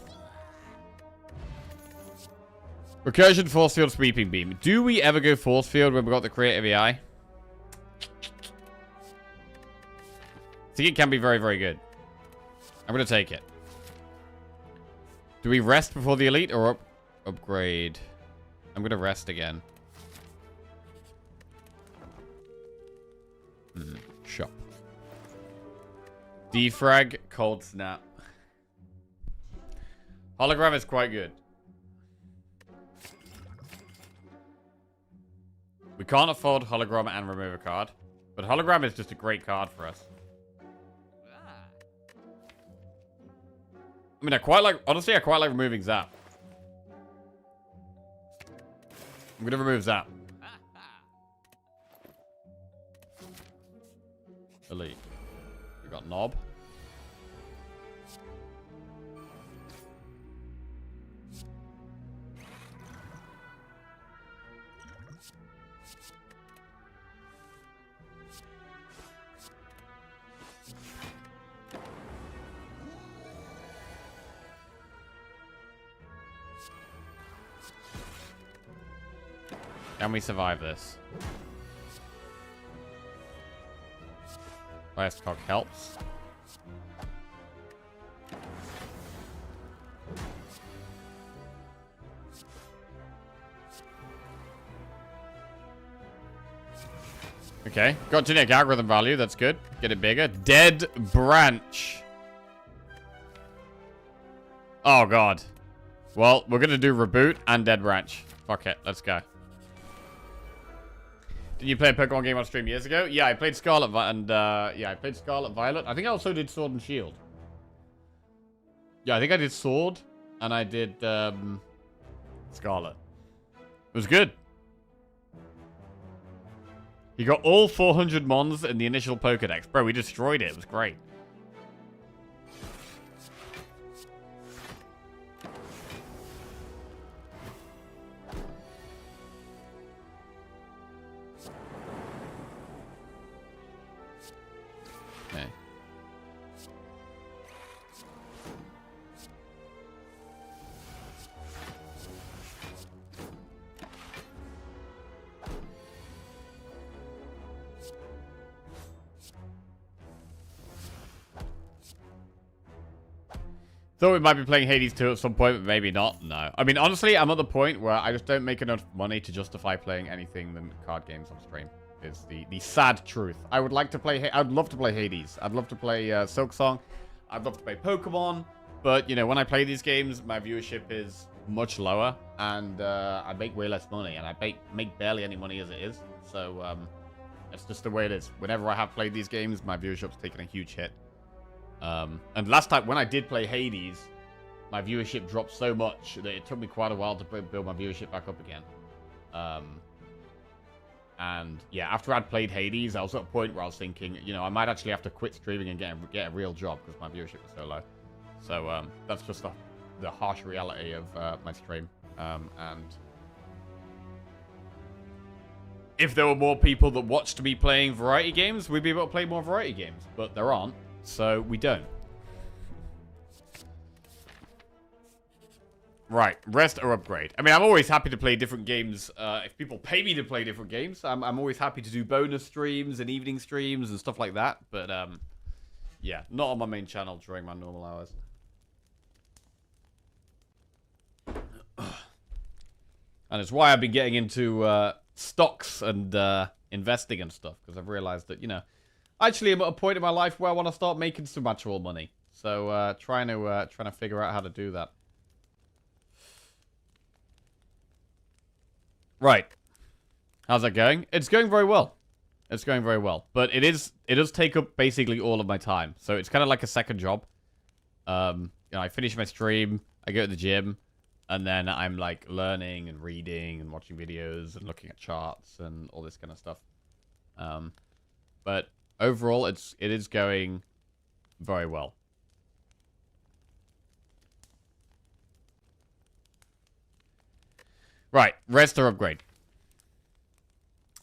Recursion, force field, sweeping beam. Do we ever go force field when we got the creative AI? I think it can be very, very good. I'm going to take it. Do we rest before the elite or upgrade? I'm going to rest again. Shop. Defrag, cold snap. Hologram is quite good. We can't afford hologram and remove a card. But hologram is just a great card for us. I mean, honestly, I quite like removing Zap. I'm going to remove Zap. Elite. We got Knob. Can we survive this? Last cock helps. Okay, got genetic algorithm value. That's good. Get it bigger. Dead branch. Oh, God. Well, we're going to do reboot and dead branch. Fuck it. Let's go. Did you play a Pokemon game on stream years ago? Yeah, I played Scarlet I played Scarlet Violet. I think I also did Sword and Shield. Yeah, I think I did Sword and I did Scarlet. It was good. You got all 400 Mons in the initial Pokedex. Bro, we destroyed it. It was great. Thought we might be playing Hades 2 at some point, but maybe not. No. I mean, honestly, I'm at the point where I just don't make enough money to justify playing anything than card games on stream. Is the sad truth. I would like to play... I'd love to play Hades. I'd love to play Silksong. I'd love to play Pokemon. But, you know, when I play these games, my viewership is much lower. And I make way less money. And I make barely any money as it is. So, it's just the way it is. Whenever I have played these games, my viewership's taken a huge hit. And last time, when I did play Hades, my viewership dropped so much that it took me quite a while to build my viewership back up again. And yeah, after I'd played Hades, I was at a point where I was thinking, you know, I might actually have to quit streaming and get a real job because my viewership was so low. So that's just the harsh reality of my stream. And if there were more people that watched me playing variety games, we'd be able to play more variety games. But there aren't, so we don't. Right, rest or upgrade. I mean, I'm always happy to play different games. If people pay me to play different games, I'm always happy to do bonus streams and evening streams and stuff like that. But, yeah, not on my main channel during my normal hours. And it's why I've been getting into stocks and investing and stuff. Because I've realized that, you know, actually I'm at a point in my life where I want to start making some actual money. So, trying to figure out how to do that. Right. How's that going? It's going very well. It's going very well. But it does take up basically all of my time. So it's kind of like a second job. You know, I finish my stream, I go to the gym, and then I'm like learning and reading and watching videos and looking at charts and all this kind of stuff. But overall it is going very well. Right, rest or upgrade.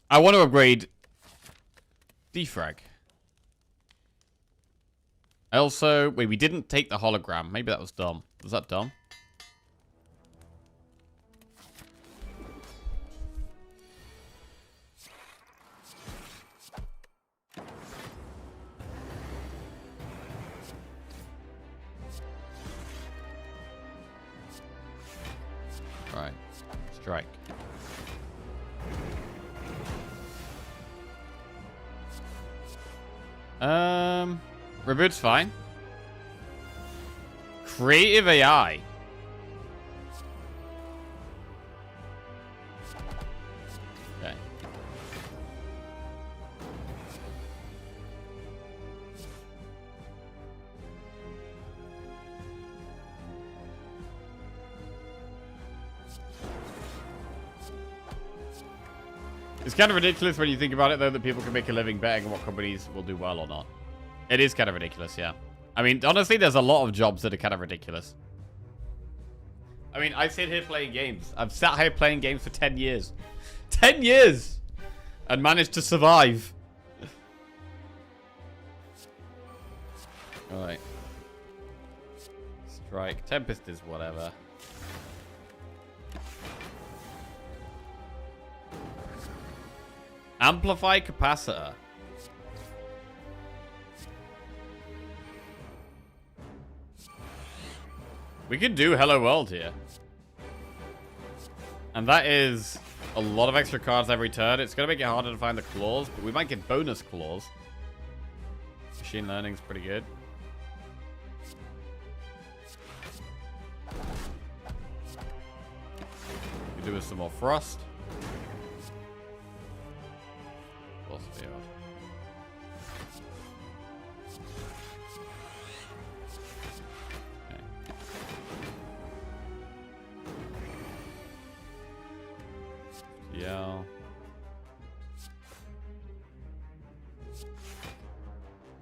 I want to upgrade defrag. I also... Wait, we didn't take the hologram. Maybe that was dumb. Was that dumb? Right. Strike. Reboot's fine. Creative AI. Okay. It's kind of ridiculous when you think about it, though, that people can make a living betting on what companies will do well or not. It is kind of ridiculous, yeah. I mean, honestly, there's a lot of jobs that are kind of ridiculous. I mean, I sit here playing games. I've sat here playing games for 10 years. 10 years! And managed to survive. Alright. Strike. Tempest is whatever. Amplify capacitor. We could do Hello World here. And that is a lot of extra cards every turn. It's going to make it harder to find the claws, but we might get bonus claws. Machine learning's pretty good. We do with some more frost. Velocity out. Yeah.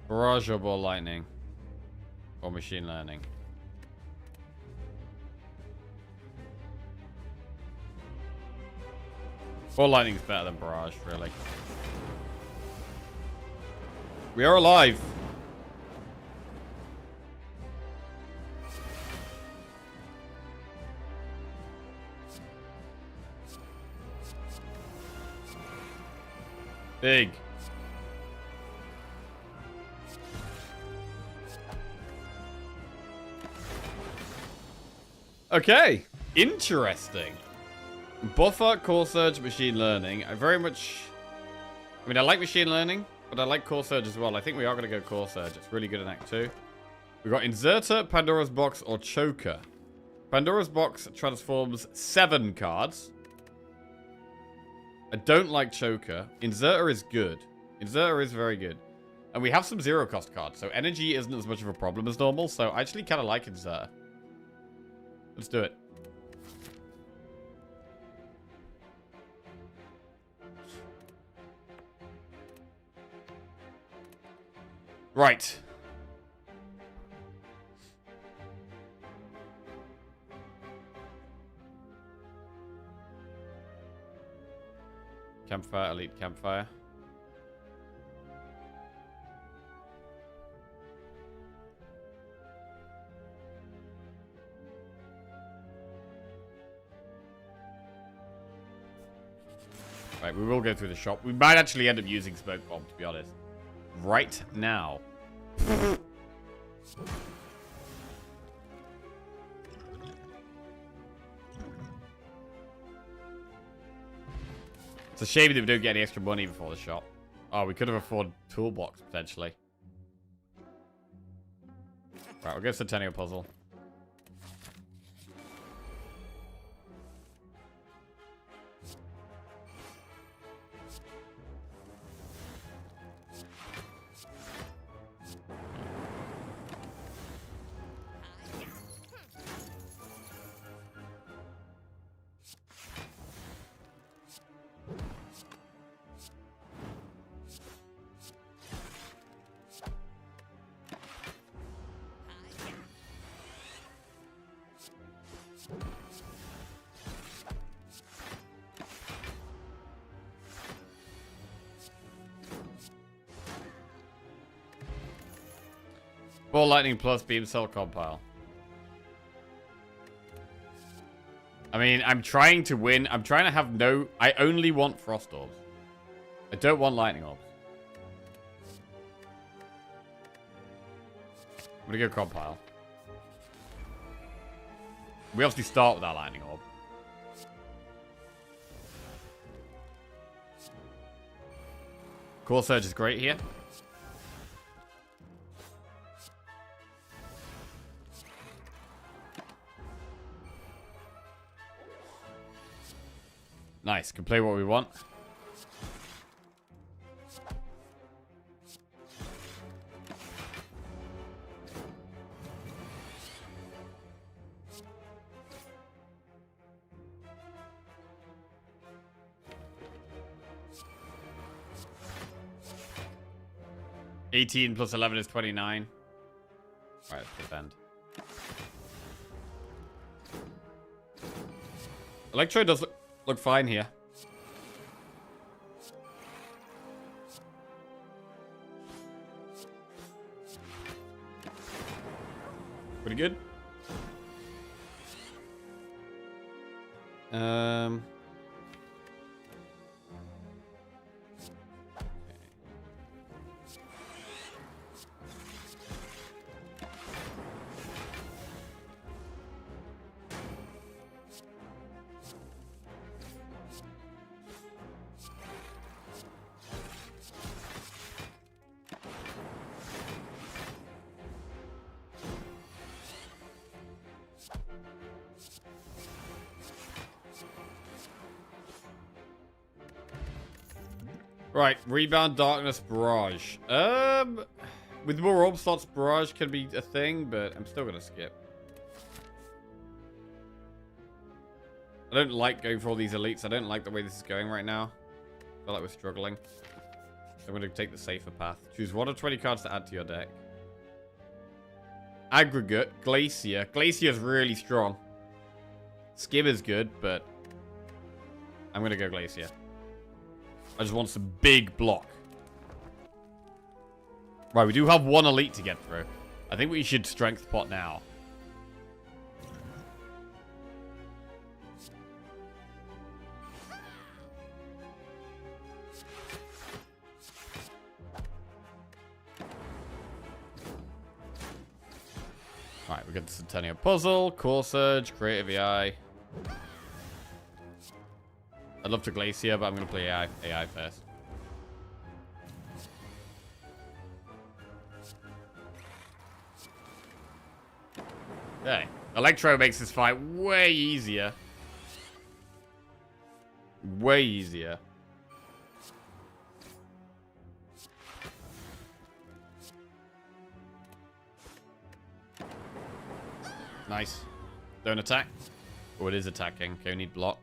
Barrage or ball lightning? Or machine learning? Ball lightning's better than barrage, really. We are alive. Big. Okay. Interesting. Buffer, Core Surge, Machine Learning. I mean, I like Machine Learning, but I like Core Surge as well. I think we are going to go Core Surge. It's really good in Act 2. We've got Inserter, Pandora's Box, or Choker. Pandora's Box transforms 7 cards. I don't like Choker. Inserter is good. Inserter is very good. And we have some zero-cost cards, so energy isn't as much of a problem as normal, so I actually kind of like Inserter. Let's do it. Right. Campfire, Elite Campfire. Right, we will go through the shop. We might actually end up using Smoke Bomb, to be honest. Right now. It's a shame that we don't get any extra money before the shop. Oh, we could have afforded Toolbox, potentially. Right, we'll go Centennial Puzzle. Ball Lightning plus Beam Cell Compile. I mean, I'm trying to win. I'm trying to have no... I only want Frost Orbs. I don't want Lightning Orbs. I'm going to go Compile. We obviously start with our Lightning Orb. Core Surge is great here. Nice. Can play what we want. $18 plus 11 is 29. All right, let's defend. Electro does look fine here. Pretty good. Right, Rebound, Darkness, Barrage. With more orb slots, Barrage can be a thing, but I'm still gonna skip. I don't like going for all these elites. I don't like the way this is going right now. I feel like we're struggling. So I'm gonna take the safer path. Choose 1 of 20 cards to add to your deck. Aggregate, Glacier. Glacier is really strong. Skim is good, but I'm gonna go Glacier. I just want some big block. Right, we do have 1 elite to get through. I think we should strength pot now. Alright, we got the Centennial Puzzle, Core Surge, Creative AI. I'd love to Glacier, but I'm going to play AI first. Okay. Electro makes this fight way easier. Way easier. Nice. Don't attack. Oh, it is attacking. Okay, we need block.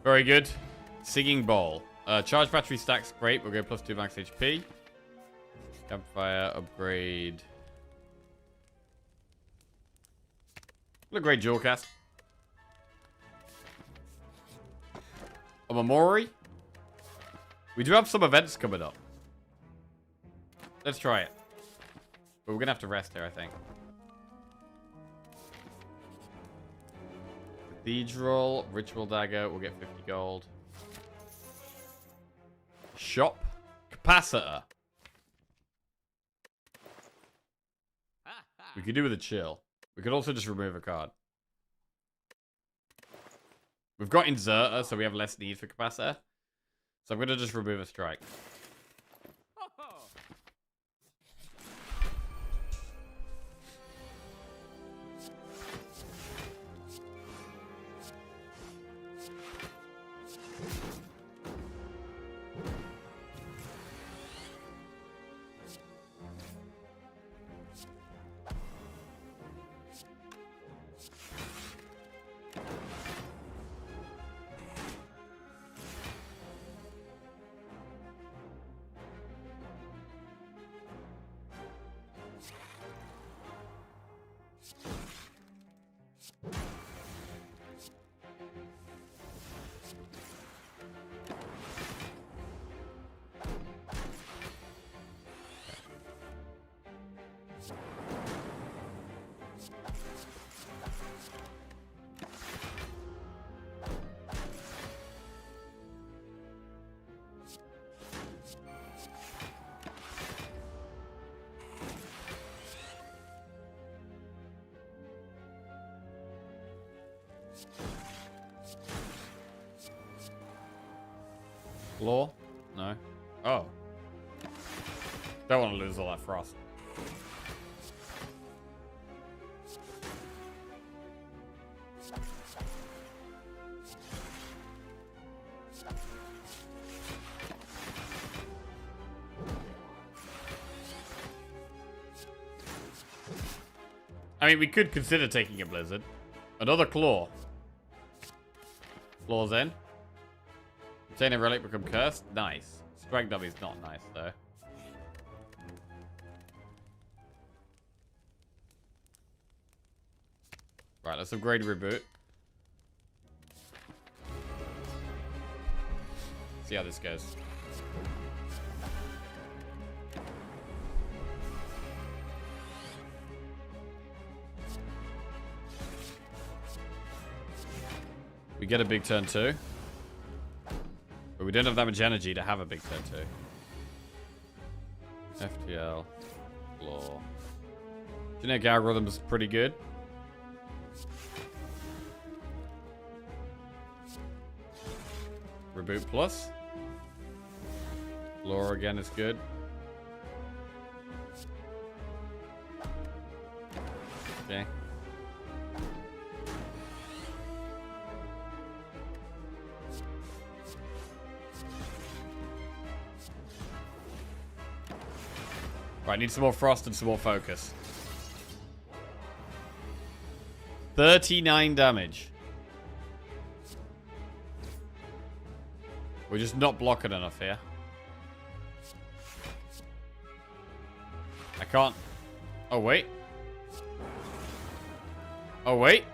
Very good. Singing Bowl. Charge battery stacks great. We'll go +2 max HP. Campfire upgrade. What a great dual cast. A Mamori. We do have some events coming up. Let's try it. But we're going to have to rest here, I think. Cathedral. Ritual Dagger. We'll get 50 gold. Shop. Capacitor. We could do with a chill. We could also just remove a card. We've got Inserter, so we have less need for Capacitor. So I'm going to just remove a strike. Law? No. Oh. Don't want to lose all that frost. I mean, we could consider taking a blizzard. Another claw. Claws in. Obtain a relic, become cursed. Nice. Strike dummy's not nice, though. Right, let's upgrade reboot. See how this goes. We get a big turn too. But we don't have that much energy to have a big turn too. FTL. Law. Genetic algorithm is pretty good. Reboot plus. Law again is good. Okay. Right, need some more frost and some more focus. 39 damage. We're just not blocking enough here. I can't. Oh, wait. Oh, wait.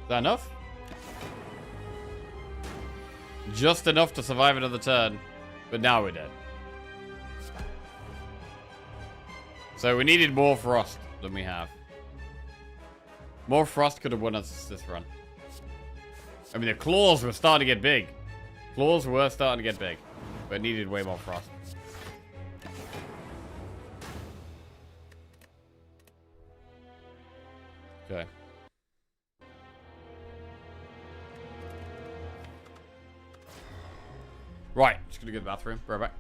that enough? Just enough to survive another turn. But now we're dead. So we needed more frost than we have. More frost could have won us this run. I mean, the claws were starting to get big. Claws were starting to get big. But it needed way more frost. Okay. Right, just gonna go to the bathroom. Right back.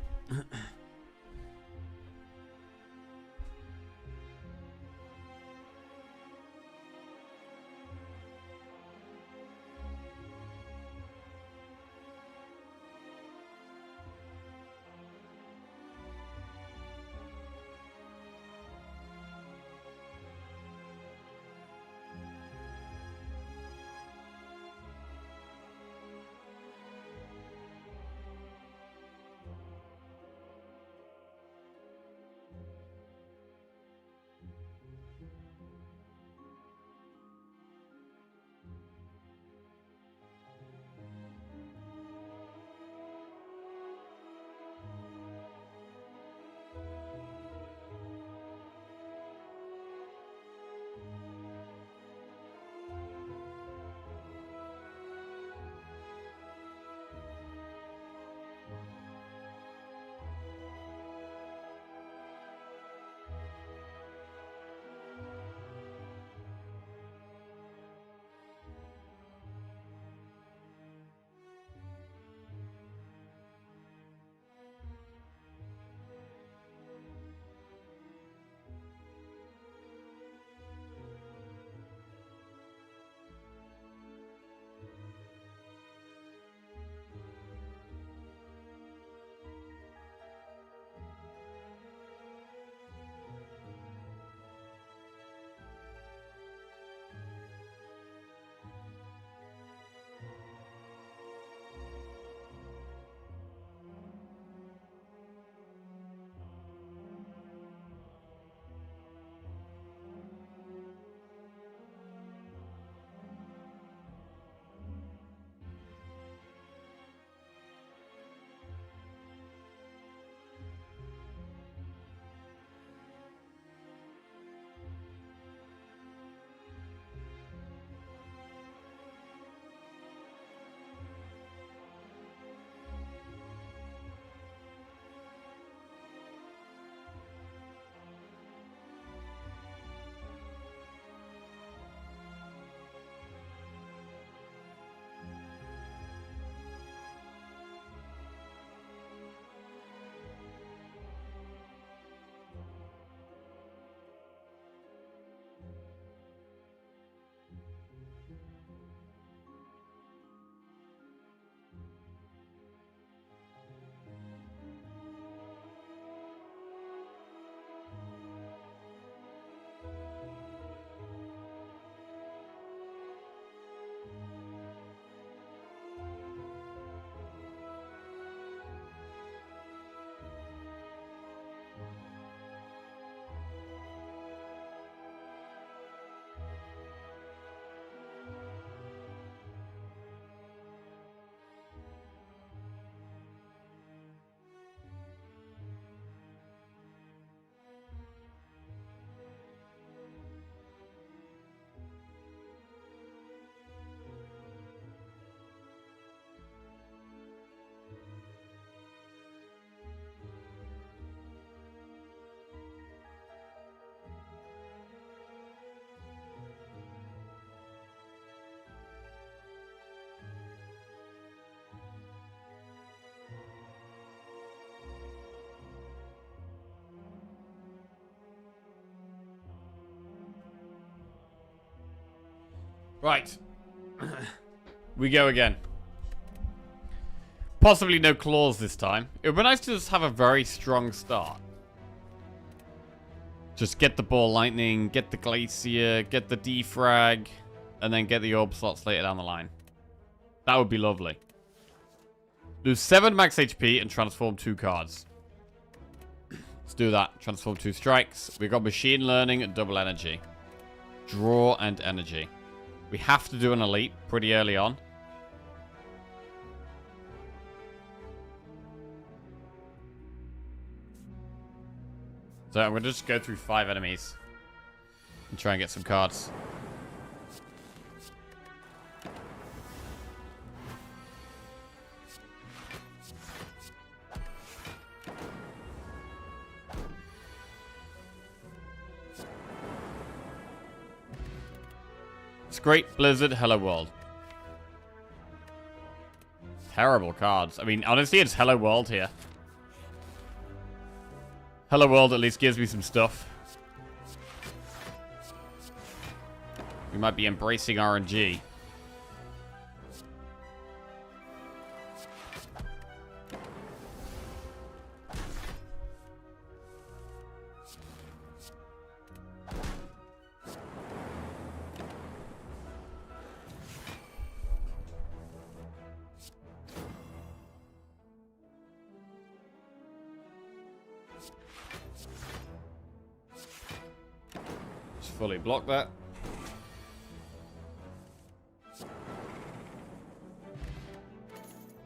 Right. We go again. Possibly no claws this time. It would be nice to just have a very strong start. Just get the ball lightning, get the glacier, get the defrag, and then get the orb slots later down the line. That would be lovely. Lose 7 max HP and transform 2 cards. Let's do that. Transform 2 strikes. We've got machine learning and double energy. Draw and energy. We have to do an elite pretty early on. So I'm going to just go through 5 enemies and try and get some cards. It's great. Blizzard, Hello World. Terrible cards. I mean, honestly, it's Hello World here. Hello World at least gives me some stuff. We might be embracing RNG. Fully block that.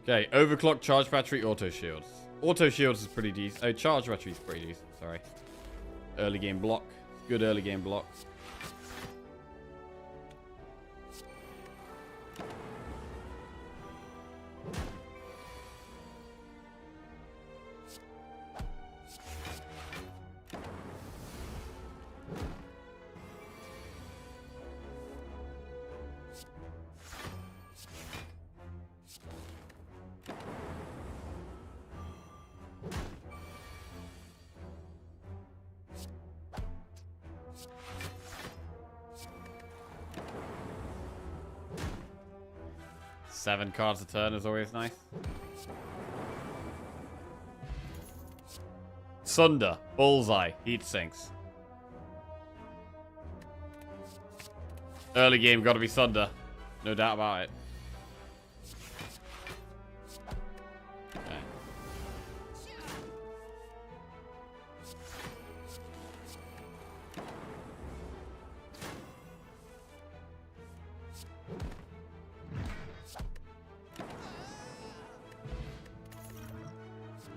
Okay, overclock, charge battery, auto shields. Auto shields is pretty decent. Oh, charge battery is pretty decent. Sorry. Early game block. Good early game block. Seven cards a turn is always nice. Sunder, Bullseye, Heat Sinks. Early game gotta be Sunder. No doubt about it. Okay.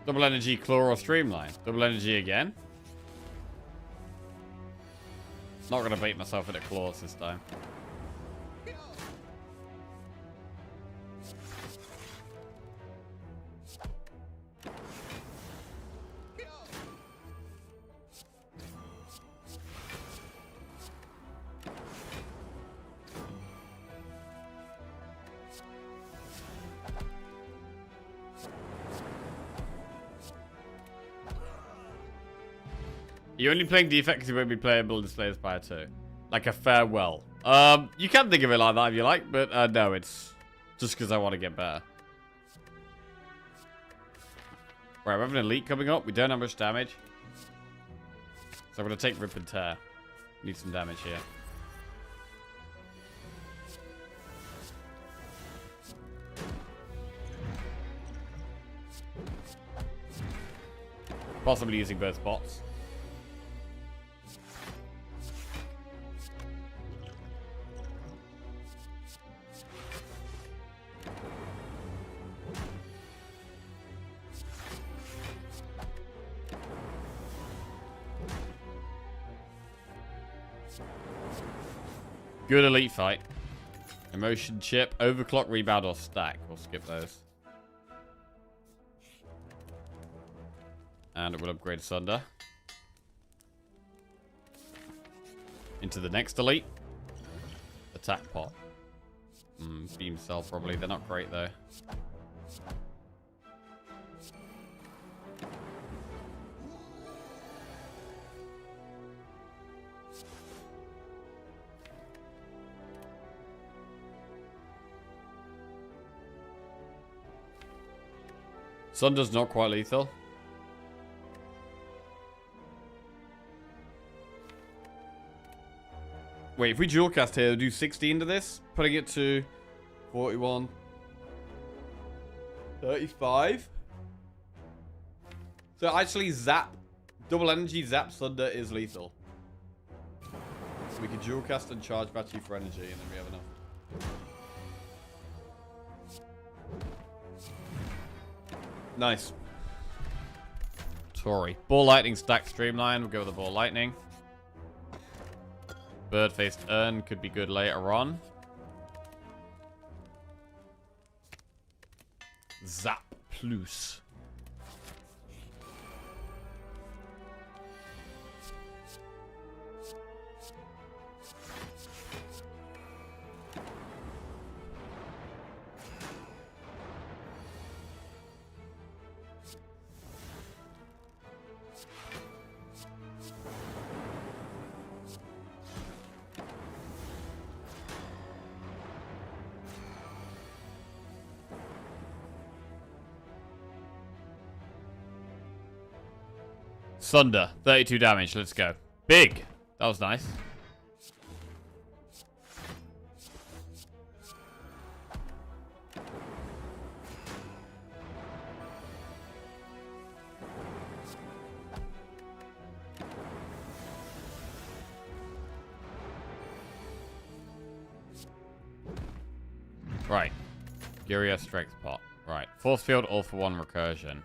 Double energy, claw, or streamline. Double energy again. Not gonna bait myself into claws this time. You're only playing defect because you won't be playable in Display Spire 2. Like a farewell. You can think of it like that if you like, but no, it's just because I want to get better. Right, we have an elite coming up. We don't have much damage. So I'm going to take Rip and Tear. Need some damage here. Possibly using both bots. Good elite fight. Emotion chip, overclock, rebound, or stack. We'll skip those. And it will upgrade Sunder. Into the next elite. Attack pot. Beam cell probably. They're not great though. Sunder's not quite lethal. Wait, if we dual cast here, we'll do 16 to this, putting it to 41, 35. So actually zap, double energy zap Sunder is lethal. So we can dual cast and charge battery for energy, and then we have enough. Nice. Tory. Ball lightning stack streamline. We'll go with the ball lightning. Bird-faced urn could be good later on. Zap plus. Sunder, 32 damage. Let's go. Big. That was nice. Right. Gyria strength pot. Right. Force field all for one recursion.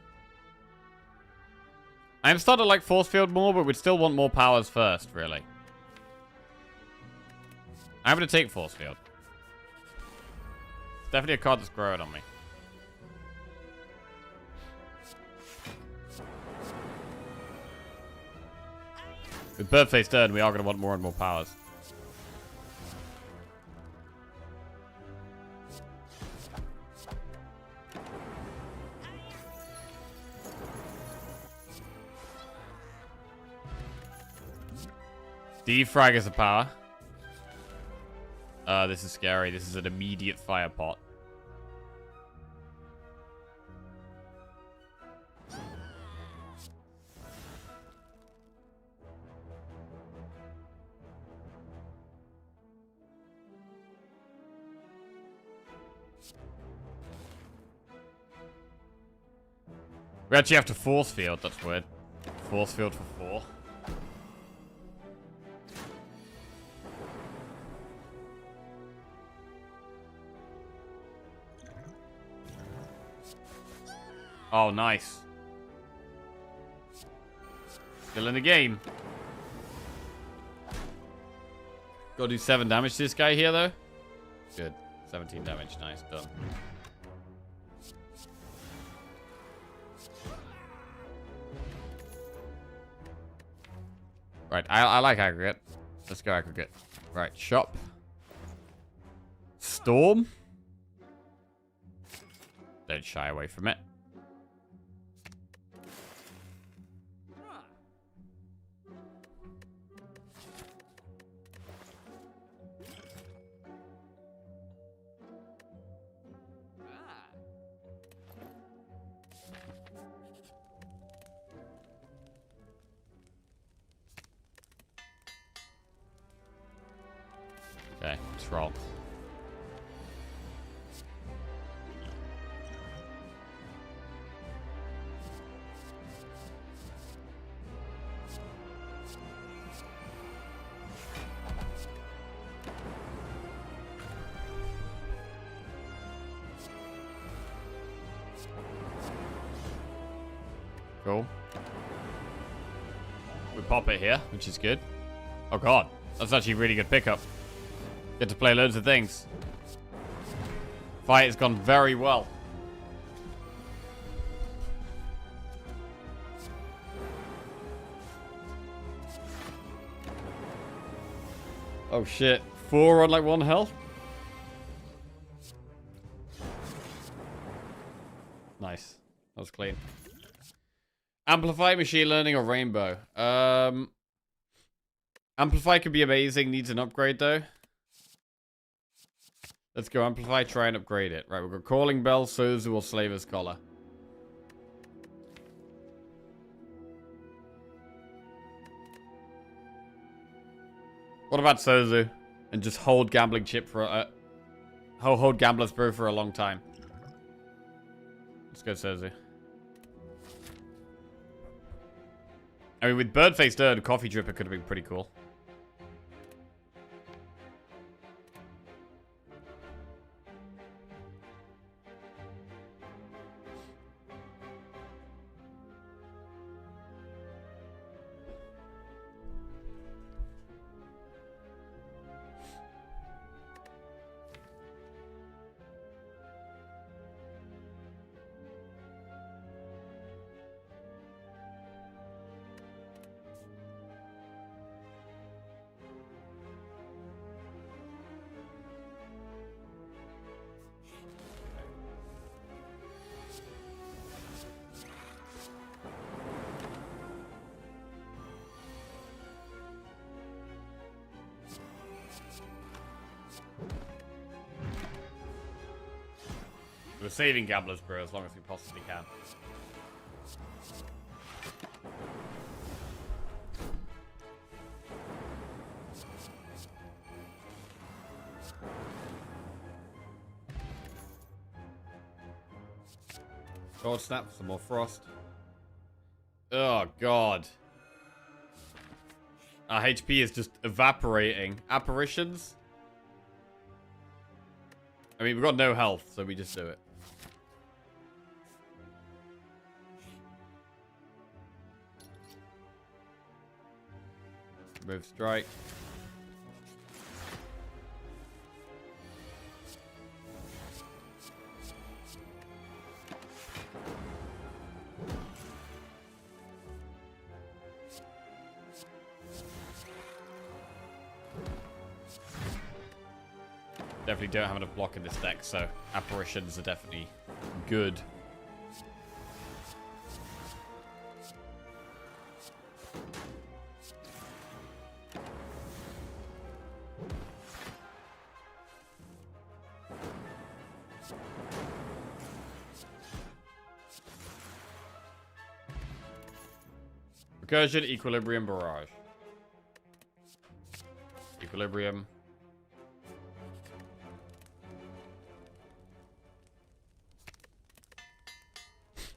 I'm starting to like force field more, but we'd still want more powers first, really. I'm going to take force field. It's definitely a card that's growing on me. With bird-faced urn, we are going to want more and more powers. Defrag is a power. This is scary. This is an immediate fire pot. We actually have to force field. That's weird. Force field for 4. Oh, nice. Still in the game. Gotta do 7 damage to this guy here, though. Good. 17 damage. Nice. Done. Right. I like aggregate. Let's go aggregate. Right. Shop. Storm. Don't shy away from it. Okay, let's roll. Cool. We pop it here, which is good. Oh god, that's actually a really good pickup. Get to play loads of things. Fight has gone very well. Oh shit. 4 on like 1 health? Nice. That was clean. Amplify, machine learning, or rainbow? Amplify could be amazing. Needs an upgrade though. Let's go Amplify, try and upgrade it. Right, we've got Calling Bell, Sozu, or Slaver's Collar. What about Sozu? And just hold Gambling Chip for hold Gambler's Brew for a long time. Let's go Sozu. I mean, with Bird-faced Urn, Coffee Dripper could have been pretty cool. We're saving Gambler's Brew as long as we possibly can. Cold snap, some more frost. Oh, God. Our HP is just evaporating. Apparitions? I mean, we've got no health, so we just do it. Remove strike. Definitely don't have enough block in this deck, so apparitions are definitely good. Recursion, Equilibrium, Barrage. Equilibrium.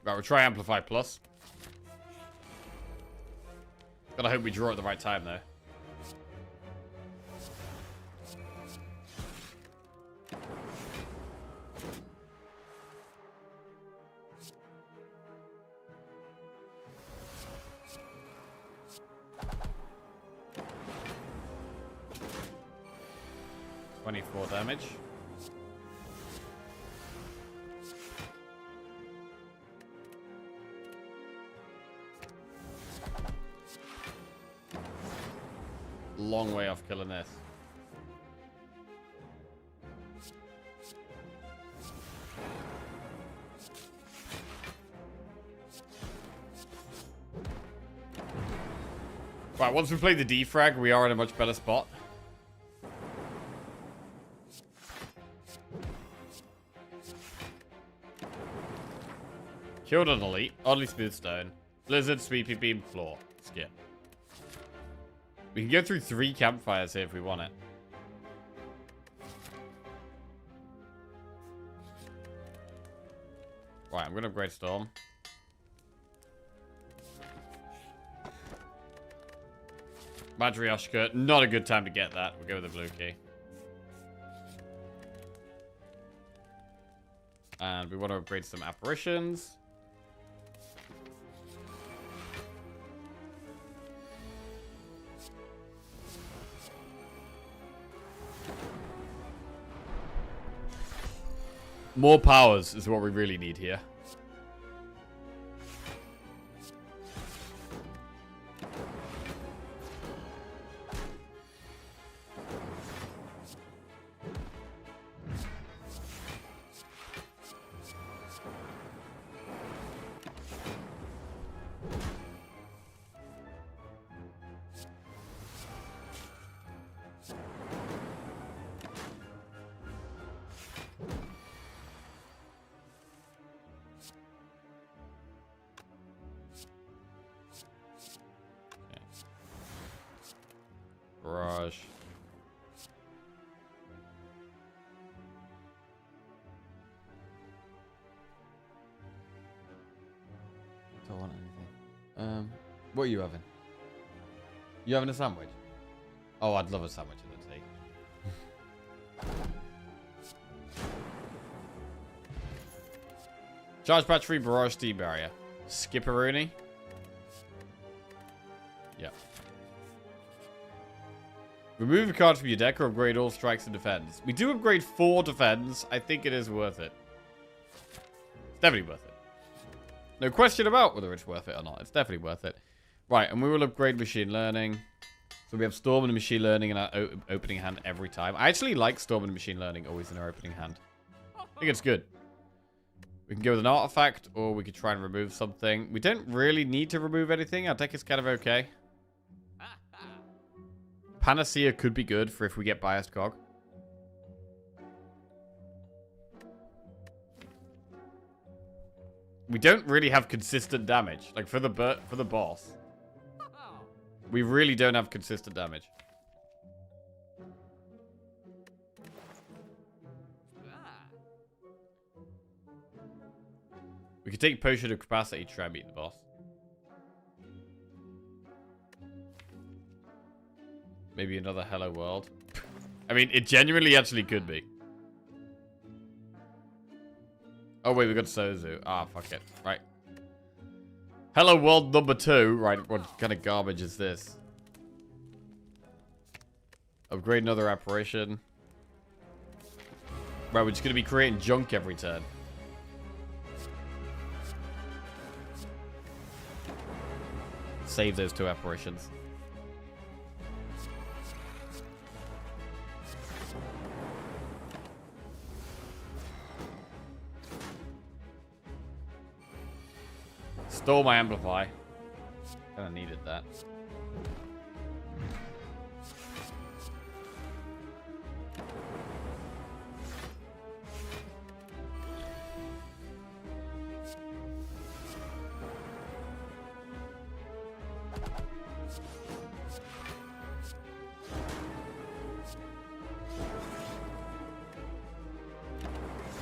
Right, we'll try Amplify Plus. Gotta hope we draw at the right time, though. .24 damage. Long way off killing this. Right, once we play the defrag, we are in a much better spot. Killed an elite. Oddly smooth stone. Blizzard, sweepy beam, floor. Skip. We can go through 3 campfires here if we want it. Right, I'm going to upgrade Storm. Madryoshka, not a good time to get that. We'll go with the blue key. And we want to upgrade some apparitions. More powers is what we really need here. Barrage. Don't want anything. What are you having? You having a sandwich? Oh, I'd love a sandwich in the tea. Charge battery, barrage, steam barrier. Skipperoonie. Yep. Remove a card from your deck or upgrade all strikes and defense. We do upgrade 4 defense. I think it is worth it. It's definitely worth it. No question about whether it's worth it or not. It's definitely worth it. Right, and we will upgrade machine learning. So we have Storm and machine learning in our opening hand every time. I actually like Storm and machine learning always in our opening hand. I think it's good. We can go with an artifact, or we could try and remove something. We don't really need to remove anything. Our deck is kind of okay. Panacea could be good for if we get biased cog. we don't really have consistent damage. Like, for the boss. We really don't have consistent damage. We could take Potion of Capacity to try and beat the boss. Maybe another Hello World. I mean, it genuinely actually could be. Oh, wait, we got Sozu. Ah, fuck it. Right. Hello World number 2. Right, what kind of garbage is this? Upgrade another apparition. Right, we're just going to be creating junk every turn. Save those 2 apparitions. Stole my amplify. Kinda needed that.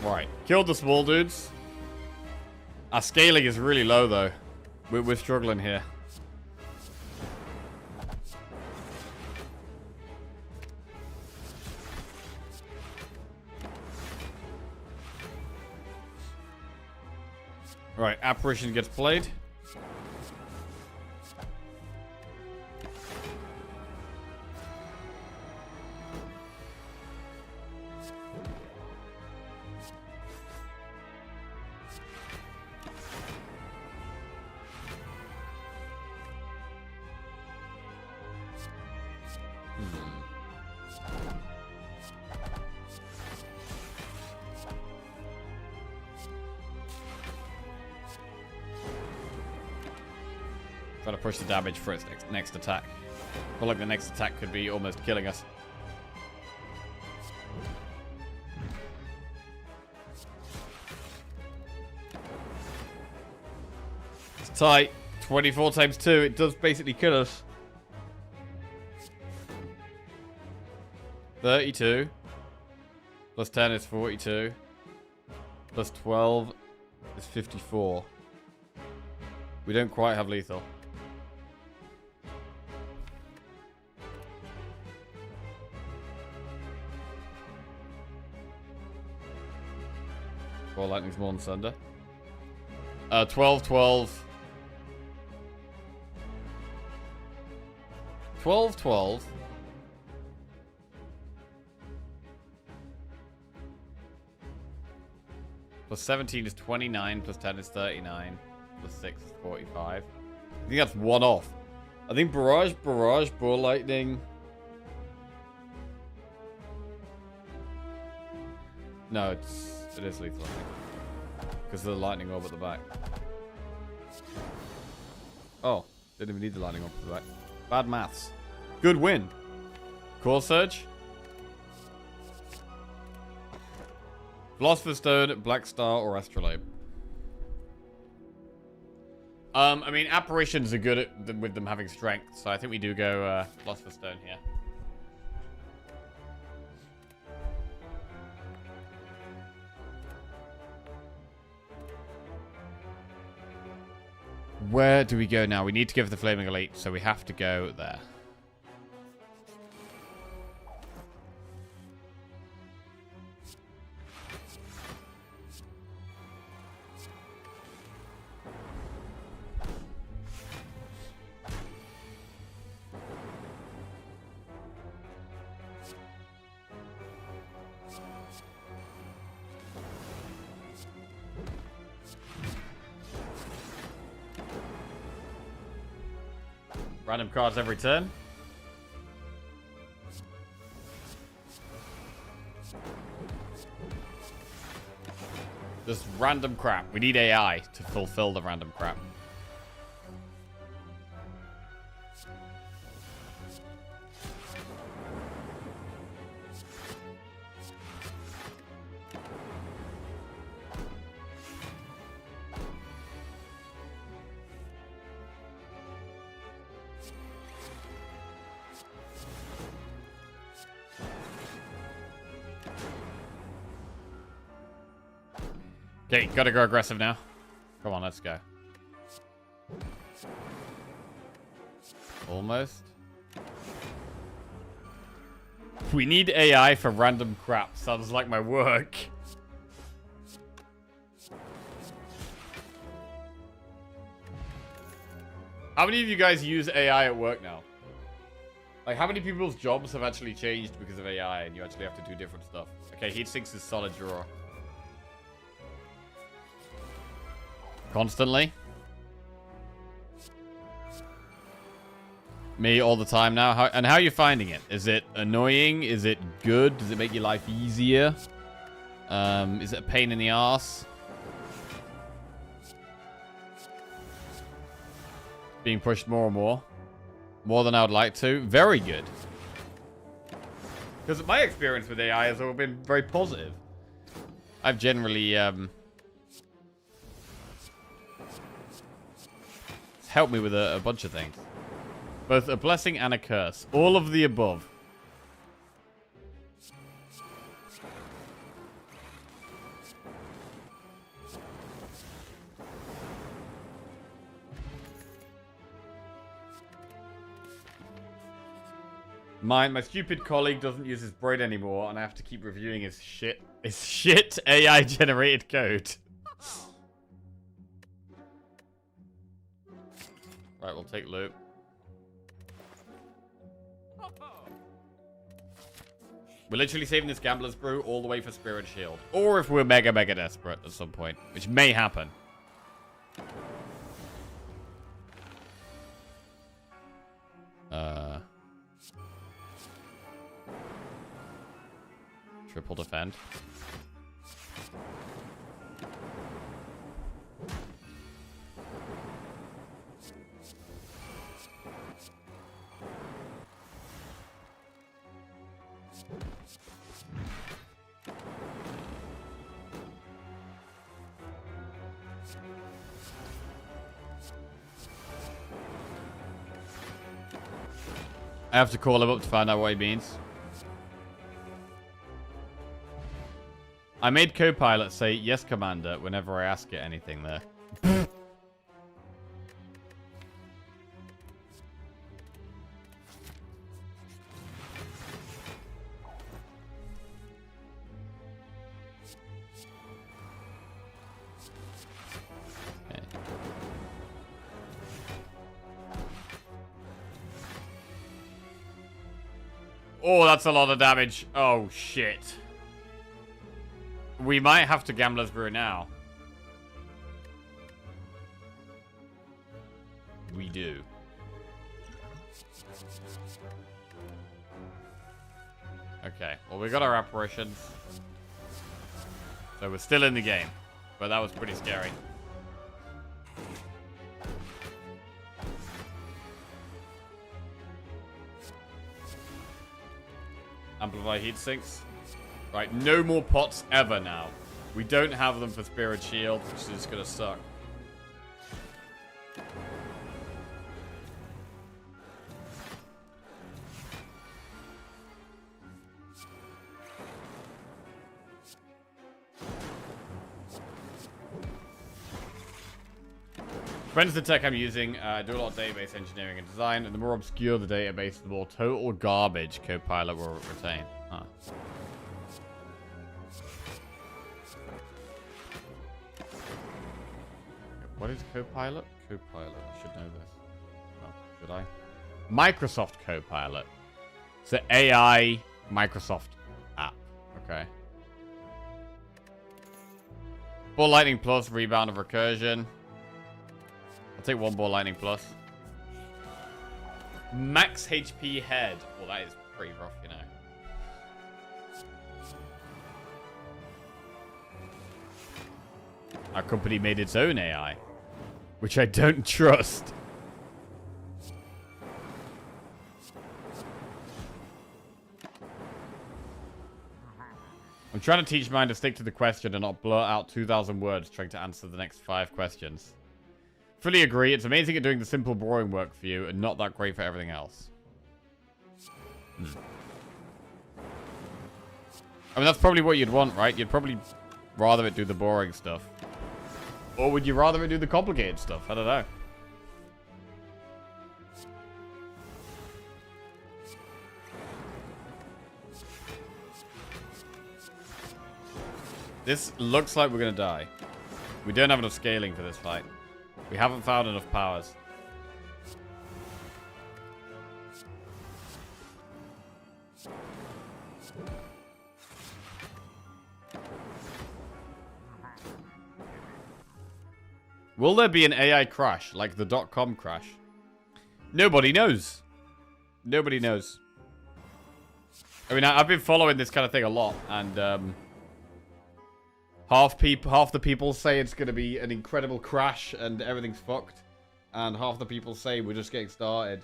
Right. Killed the small dudes. Our scaling is really low, though. We're struggling here. Right, apparition gets played. Trying to push the damage for its next attack. I feel like the next attack could be almost killing us. It's tight. 24 times 2. It does basically kill us. 32. Plus 10 is 42. Plus 12 is 54. We don't quite have lethal. Four lightning's more than thunder. 12, 12. 12, 12. Plus 17 is 29, plus 10 is 39, plus 6 is 45. I think that's one off. I think Barrage, Ball Lightning. No, it is lethal, I think. Because of the lightning orb at the back. Oh, didn't even need the lightning orb at the back. Bad maths. Good win. Core Surge. Philosopher's Stone, Black Star, or Astrolabe. I mean, apparitions are good at with them having strength, so I think we do go Philosopher's Stone here. Where do we go now? We need to give the Flaming Elite, so we have to go there. Random cards every turn. Just random crap. We need AI to fulfill the random crap. Okay, gotta go aggressive now. Come on, let's go. Almost. We need AI for random crap. Sounds like my work. How many of you guys use AI at work now? Like, how many people's jobs have actually changed because of AI and you actually have to do different stuff? Okay, heat sinks is solid draw. Constantly. Me all the time now. How are you finding it? Is it annoying? Is it good? Does it make your life easier? Is it a pain in the ass? Being pushed more and more. More than I would like to. Very good. Because my experience with AI has all been very positive. I've generally it's helped me with a bunch of things. Both a blessing and a curse. All of the above. My stupid colleague doesn't use his brain anymore, and I have to keep reviewing his shit AI generated code. Right, we'll take loot. We're literally saving this gambler's brew all the way for Spirit Shield. Or if we're mega desperate at some point, which may happen. Triple defend. I have to call him up to find out what he means. I made Copilot say, yes, Commander, whenever I ask it anything there. Okay. Oh, that's a lot of damage. Oh, shit. We might have to Gambler's Brew now. We do. Okay, well, we got our apparitions. So we're still in the game. But that was pretty scary. Amplify heat sinks. Right, no more pots ever now. We don't have them for Spirit Shield, which is gonna suck. Depends the tech I'm using. I do a lot of database engineering and design, and the more obscure the database, the more total garbage Copilot will retain. Huh. What is Copilot? Copilot. I should know this. Oh, should I? Microsoft Copilot. It's an AI Microsoft app. Okay. Ball Lightning Plus, Rebound of Recursion. I'll take one Ball Lightning Plus. Max HP head. Well, that is pretty rough, you know. Our company made its own AI, which I don't trust. I'm trying to teach mine to stick to the question and not blurt out 2,000 words trying to answer the next 5 questions. Fully agree, it's amazing at doing the simple boring work for you and not that great for everything else. I mean, that's probably what you'd want, right? You'd probably rather it do the boring stuff? Or would you rather it do the complicated stuff? I don't know. This looks like we're going to die. We don't have enough scaling for this fight. We haven't found enough powers. Will there be an AI crash, like the .com crash? Nobody knows. Nobody knows. I mean, I've been following this kind of thing a lot, and half the people say it's going to be an incredible crash and everything's fucked, and half the people say we're just getting started,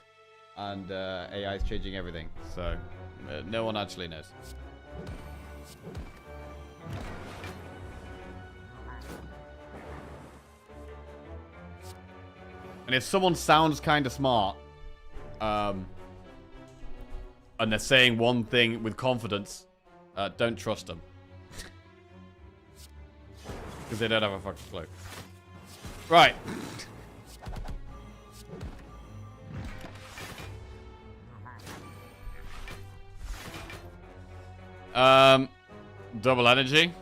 and AI is changing everything. So, no one actually knows. And if someone sounds kind of smart, and they're saying one thing with confidence, don't trust them. Because they don't have a fucking clue. Right. Double energy.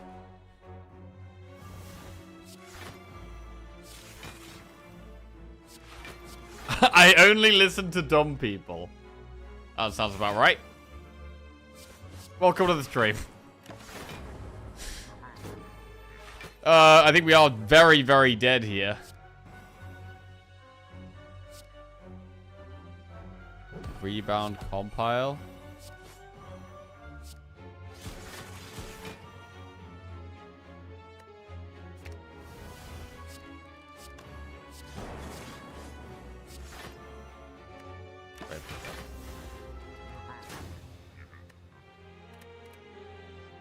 I only listen to dumb people. That sounds about right. Welcome to the stream. I think we are very, very dead here. Rebound compile.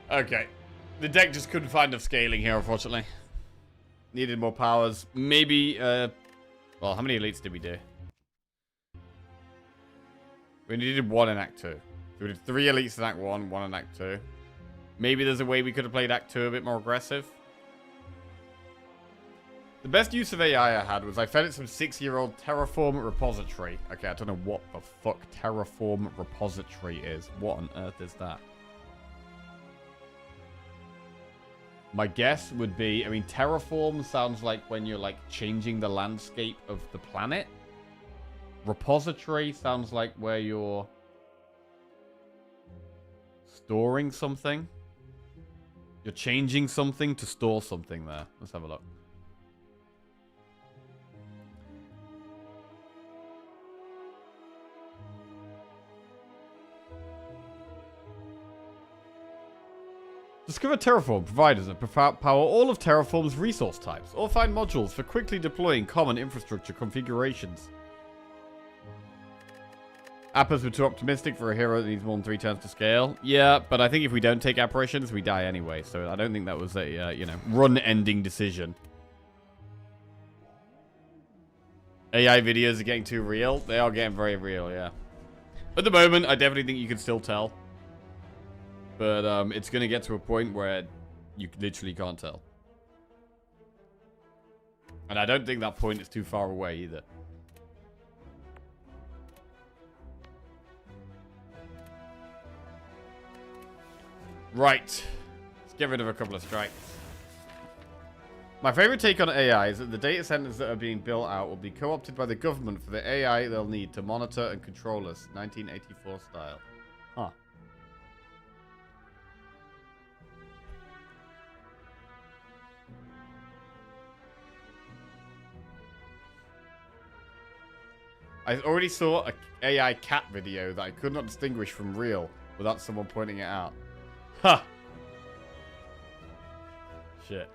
Okay. The deck just couldn't find enough scaling here, unfortunately. Needed more powers. Maybe, well, how many elites did we do? We needed 1 in Act 2. So we did 3 elites in Act 1, 1 in Act 2. Maybe there's a way we could have played Act 2 a bit more aggressive. The best use of AI I had was I fed it some 6-year-old Terraform repository. Okay, I don't know what the fuck Terraform repository is. What on earth is that? My guess would be, I mean, terraform sounds like when you're, like, changing the landscape of the planet. Repository sounds like where you're storing something. You're changing something to store something there. Let's have a look. Discover Terraform providers that power all of Terraform's resource types, or find modules for quickly deploying common infrastructure configurations. Appers were too optimistic for a hero that needs more than 3 turns to scale. Yeah, but I think if we don't take apparitions, we die anyway, so I don't think that was a, you know, run-ending decision. AI videos are getting too real. They are getting very real, yeah. At the moment, I definitely think you can still tell. But it's going to get to a point where you literally can't tell. And I don't think that point is too far away either. Right. Let's get rid of a couple of strikes. My favorite take on AI is that the data centers that are being built out will be co-opted by the government for the AI they'll need to monitor and control us, 1984 style. Huh. I already saw an AI cat video that I could not distinguish from real without someone pointing it out. Ha! Shit.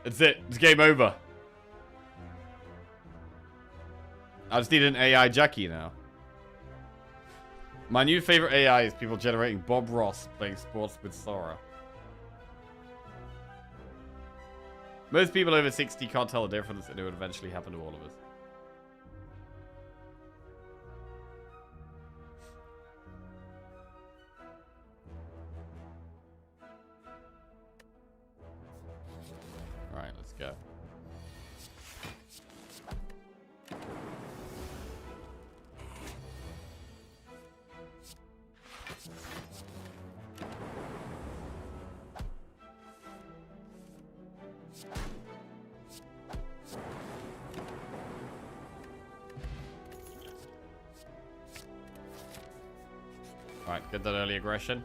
That's it. It's game over. I just need an AI Jackie now. My new favorite AI is people generating Bob Ross playing sports with Sora. Most people over 60 can't tell the difference, and it would eventually happen to all of us. Right, get that early aggression.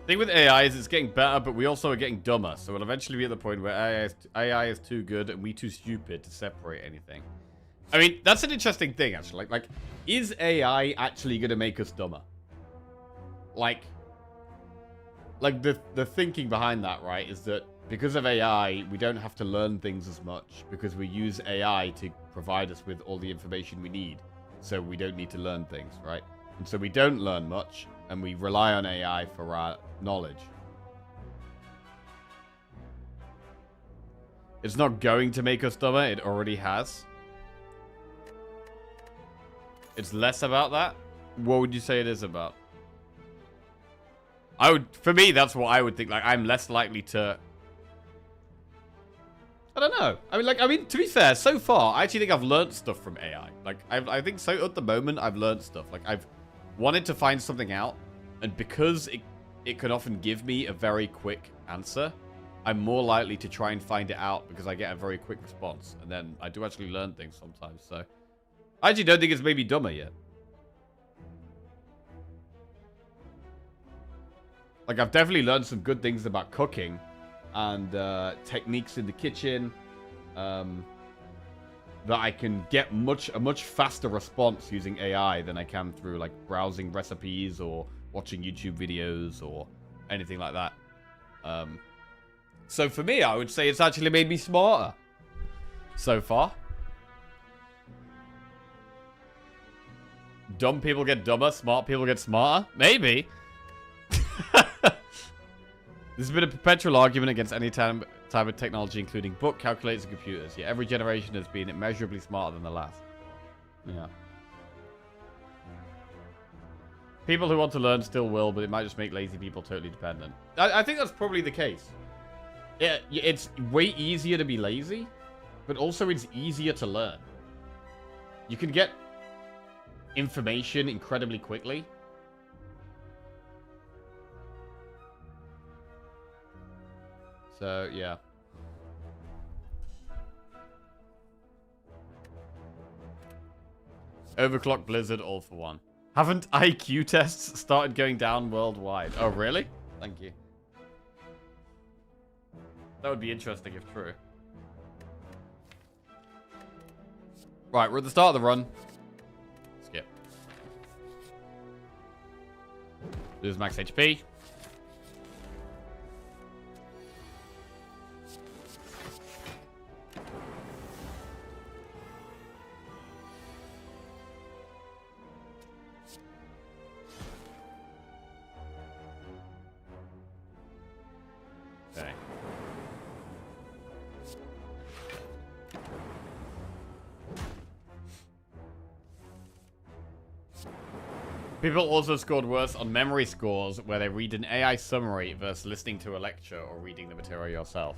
The thing with AI is it's getting better, but we also are getting dumber. So we'll eventually be at the point where AI is too good and we too stupid to separate anything. I mean, that's an interesting thing, actually. Like is AI actually going to make us dumber? Like the thinking behind that, right, is that because of AI, we don't have to learn things as much because we use AI to provide us with all the information we need. So we don't need to learn things, right? And so we don't learn much, and we rely on AI for our knowledge. It's not going to make us dumber. It already has. It's less about that. What would you say it is about? For me, that's what I would think. Like, I'm less likely to... I don't know. I mean, to be fair, so far, I actually think I've learned stuff from AI. Like, I think so at the moment, I've learned stuff. Like, I've wanted to find something out, and because it can often give me a very quick answer, I'm more likely to try and find it out because I get a very quick response. And then I do actually learn things sometimes, so... I actually don't think it's made me dumber yet. Like, I've definitely learned some good things about cooking and techniques in the kitchen that I can get a much faster response using AI than I can through, like, browsing recipes or watching YouTube videos or anything like that. So for me, I would say it's actually made me smarter so far. Dumb people get dumber, smart people get smarter? Maybe. This has been a perpetual argument against any type of technology, including book, calculators, and computers. Yet every generation has been immeasurably smarter than the last. Yeah. People who want to learn still will, but it might just make lazy people totally dependent. I think that's probably the case. Yeah, it's way easier to be lazy, but also it's easier to learn. You can get information incredibly quickly. So, yeah. Overclock Blizzard, all for one. Haven't IQ tests started going down worldwide? Oh, really? Thank you. That would be interesting if true. Right, we're at the start of the run. Skip. Lose max HP. Okay. People also scored worse on memory scores where they read an AI summary versus listening to a lecture or reading the material yourself.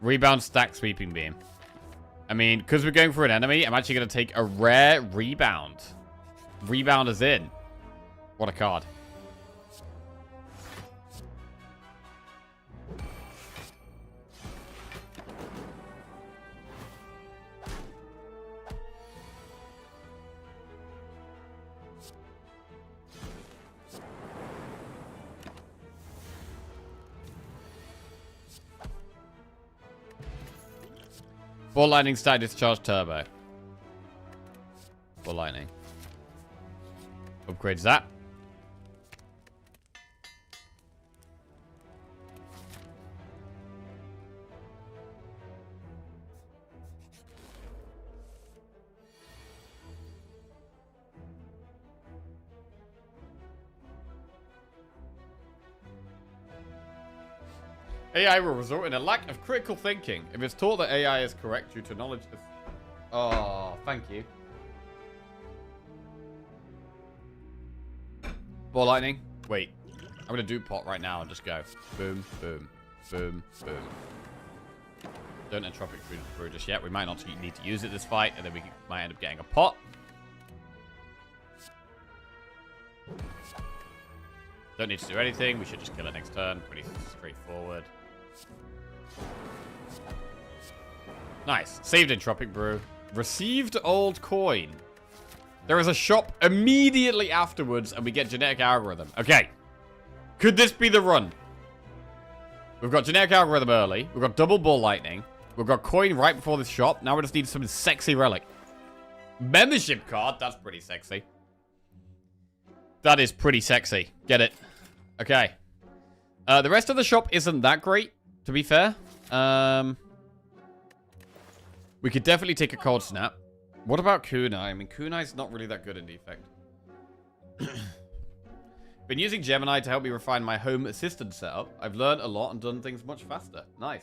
Rebound stack sweeping beam. I mean, because we're going for an enemy, I'm actually going to take a rare rebound. Rebound is in. What a card. Ball lightning stack discharge turbo. Ball lightning. Upgrades that. AI will result in a lack of critical thinking if it's taught that AI is correct due to knowledge of... Oh, thank you. Ball lightning. Wait. I'm going to do pot right now and just go. Boom, boom, boom, boom. Don't entropic brew just yet. We might not need to use it this fight, and then we might end up getting a pot. Don't need to do anything. We should just kill it next turn. Pretty straightforward. Nice. Saved entropic brew. Received old coin. There is a shop immediately afterwards, and we get genetic algorithm. Okay. Could this be the run? We've got genetic algorithm early. We've got double ball lightning. We've got coin right before this shop. Now we just need some sexy relic. Membership card? That's pretty sexy. That is pretty sexy. Get it. Okay. The rest of the shop isn't that great, to be fair. We could definitely take a cold snap. What about kunai? I mean, kunai's not really that good in defect. Been using Gemini to help me refine my home assistant setup. I've learned a lot and done things much faster. Nice.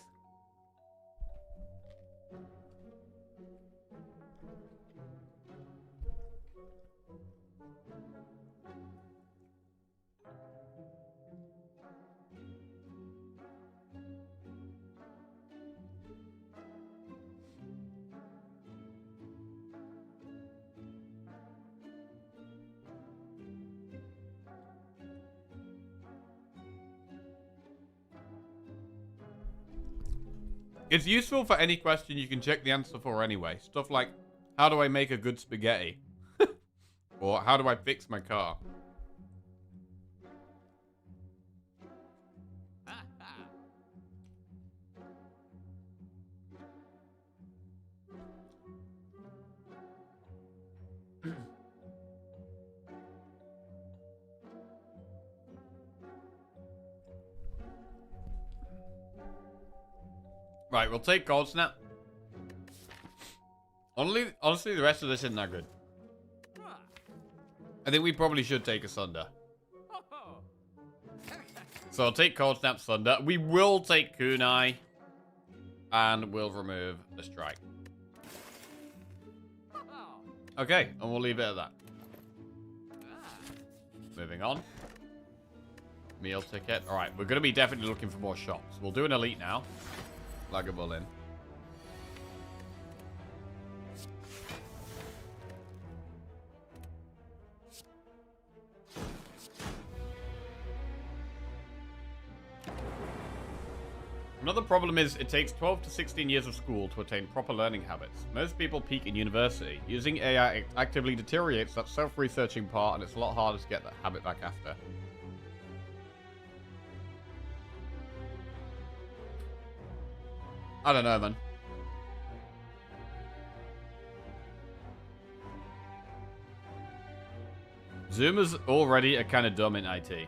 It's useful for any question you can check the answer for anyway. Stuff like, how do I make a good spaghetti? Or how do I fix my car? Right, we'll take Cold Snap. Honestly, the rest of this isn't that good. I think we probably should take a Sunder. So I'll take Cold Snap, Sunder. We will take Kunai. And we'll remove the Strike. Okay, and we'll leave it at that. Moving on. Meal ticket. Alright, we're going to be definitely looking for more shops. We'll do an Elite now. Plug a bull in. Another problem is it takes 12 to 16 years of school to attain proper learning habits. Most people peak in university. Using AI actively deteriorates that self-researching part, and it's a lot harder to get that habit back after. I don't know, man. Zoomers already are kind of dumb in IT.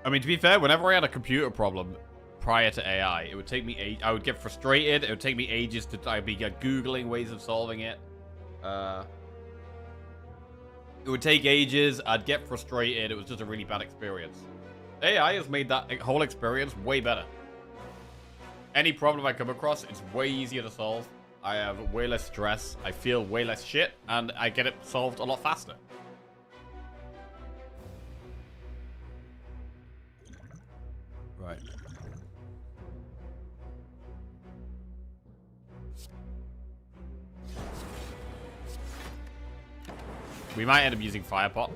I mean, to be fair, whenever I had a computer problem prior to AI, it would take me I would get frustrated. It would take me ages to... I'd be Googling ways of solving it. It would take ages. I'd get frustrated. It was just a really bad experience. AI has made that whole experience way better. Any problem I come across, it's way easier to solve. I have way less stress. I feel way less shit. And I get it solved a lot faster. Right. We might end up using Fire Pot.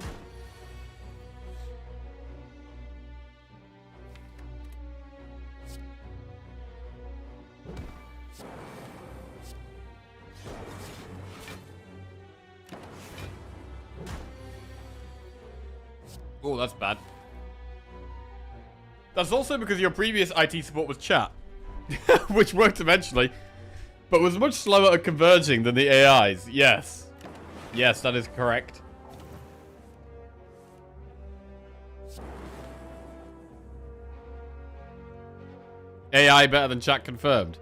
Oh, that's bad. That's also because your previous IT support was chat. Which worked eventually. But was much slower at converging than the AIs. Yes. Yes, that is correct. AI better than chat confirmed.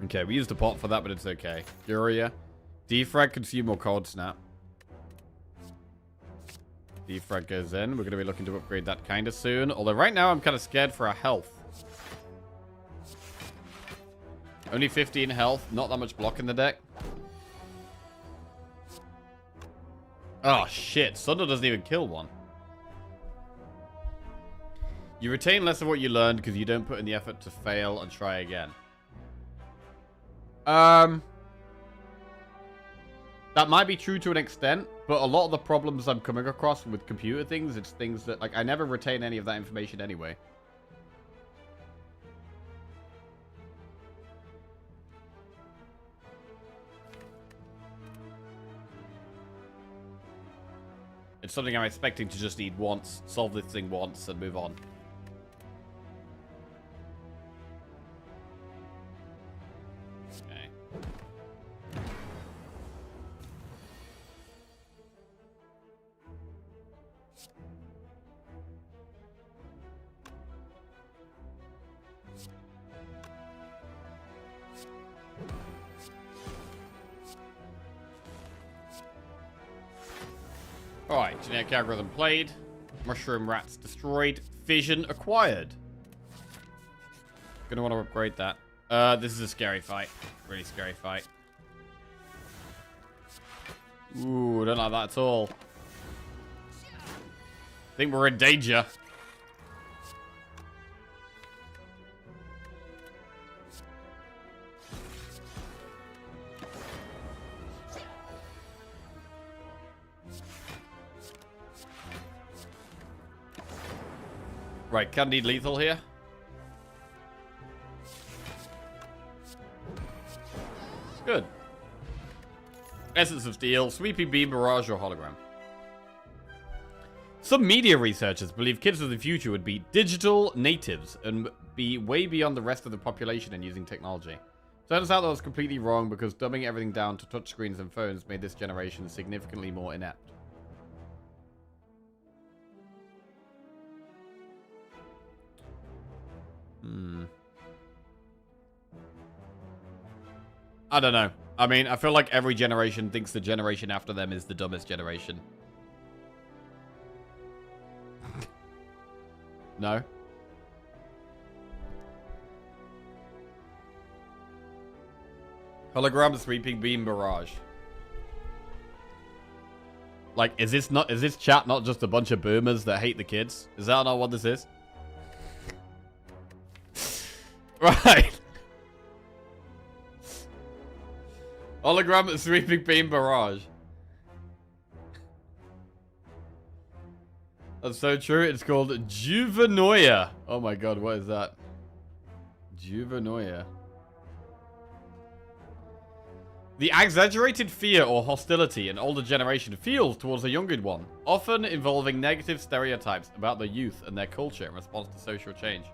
Okay, we used a pot for that, but it's okay. Furia. Defrag, consume or cold snap. Defrag goes in. We're going to be looking to upgrade that kind of soon. Although right now I'm kind of scared for our health. Only 15 health. Not that much block in the deck. Oh, shit. Sunder doesn't even kill one. You retain less of what you learned because you don't put in the effort to fail and try again. That might be true to an extent, but a lot of the problems I'm coming across with computer things, it's things that, like, I never retain any of that information anyway. It's something I'm expecting to just need once, solve this thing once, and move on. Okay. Alright, genetic algorithm played. Mushroom rats destroyed. Fission acquired. Gonna want to upgrade that. This is a scary fight. Really scary fight. Ooh, don't like that at all. Think we're in danger. Right, can need lethal here. Good. Essence of Steel, Sweeping Beam, Barrage, or Hologram. Some media researchers believe kids of the future would be digital natives and be way beyond the rest of the population in using technology. Turns out that was completely wrong because dumbing everything down to touchscreens and phones made this generation significantly more inept. I don't know. I mean, I feel like every generation thinks the generation after them is the dumbest generation. No? Hologram, Sweeping Beam, Barrage. Like, is this chat not just a bunch of boomers that hate the kids? Is that not what this is? Right. Hologram, Sweeping Beam, Barrage. That's so true. It's called Juvenoia. Oh my god, what is that? Juvenoia. The exaggerated fear or hostility an older generation feels towards a younger one, often involving negative stereotypes about the youth and their culture in response to social change.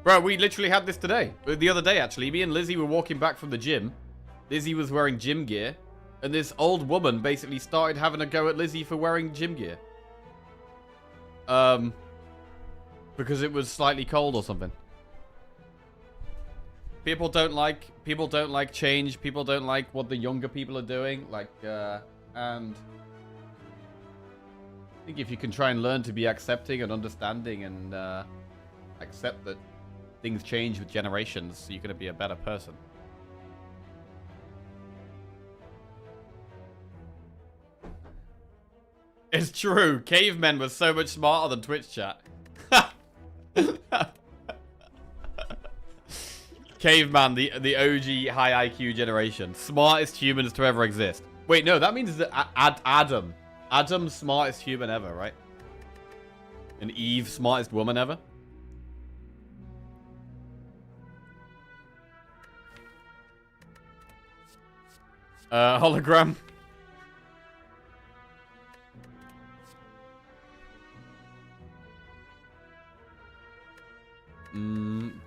Bro, we literally had this today. The other day, actually. Me and Lizzie were walking back from the gym. Lizzie was wearing gym gear. And this old woman basically started having a go at Lizzie for wearing gym gear. Because it was slightly cold or something. People don't like change. People don't like what the younger people are doing. And I think if you can try and learn to be accepting and understanding and accept that things change with generations, you're going to be a better person. It's true. Cavemen were so much smarter than Twitch chat. Caveman, the OG high IQ generation. Smartest humans to ever exist. Wait, no, that means that Adam. Adam's smartest human ever, right? And Eve, smartest woman ever? Hologram.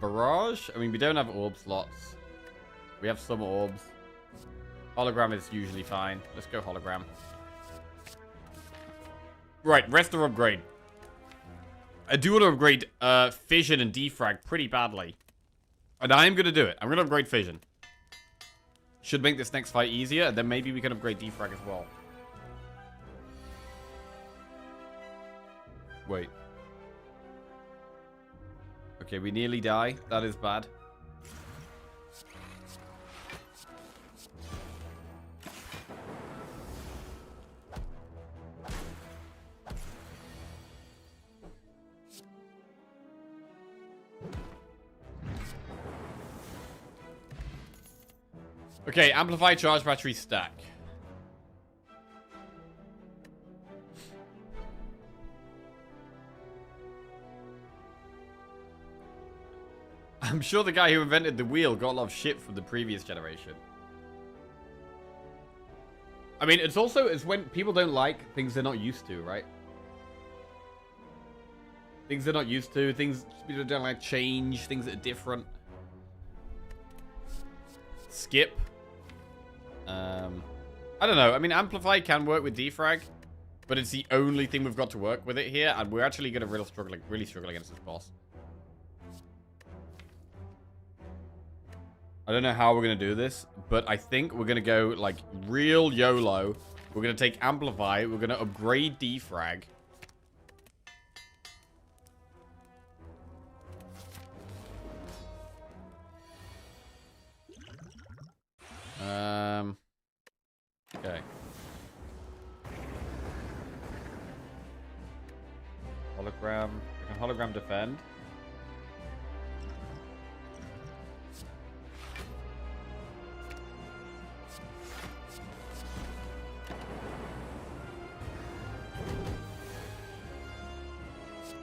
Barrage? I mean, we don't have orb slots. We have some orbs. Hologram is usually fine. Let's go hologram. Right, rest or upgrade. I do want to upgrade Fission and Defrag pretty badly. And I am going to do it. I'm going to upgrade Fission. Should make this next fight easier, and then maybe we can upgrade Defrag as well. Wait. Okay, we nearly die. That is bad. Okay, amplify charge battery stack. I'm sure the guy who invented the wheel got a lot of shit from the previous generation. I mean, it's when people don't like things they're not used to, right? Things they're not used to, things people don't like change, things that are different. Skip. I don't know. I mean, amplify can work with defrag, but it's the only thing we've got to work with it here, and we're actually going to really struggle against this boss. I don't know how we're going to do this, but I think we're going to go, like, real YOLO. We're going to take amplify. We're going to upgrade defrag. Okay. Hologram. I can hologram defend.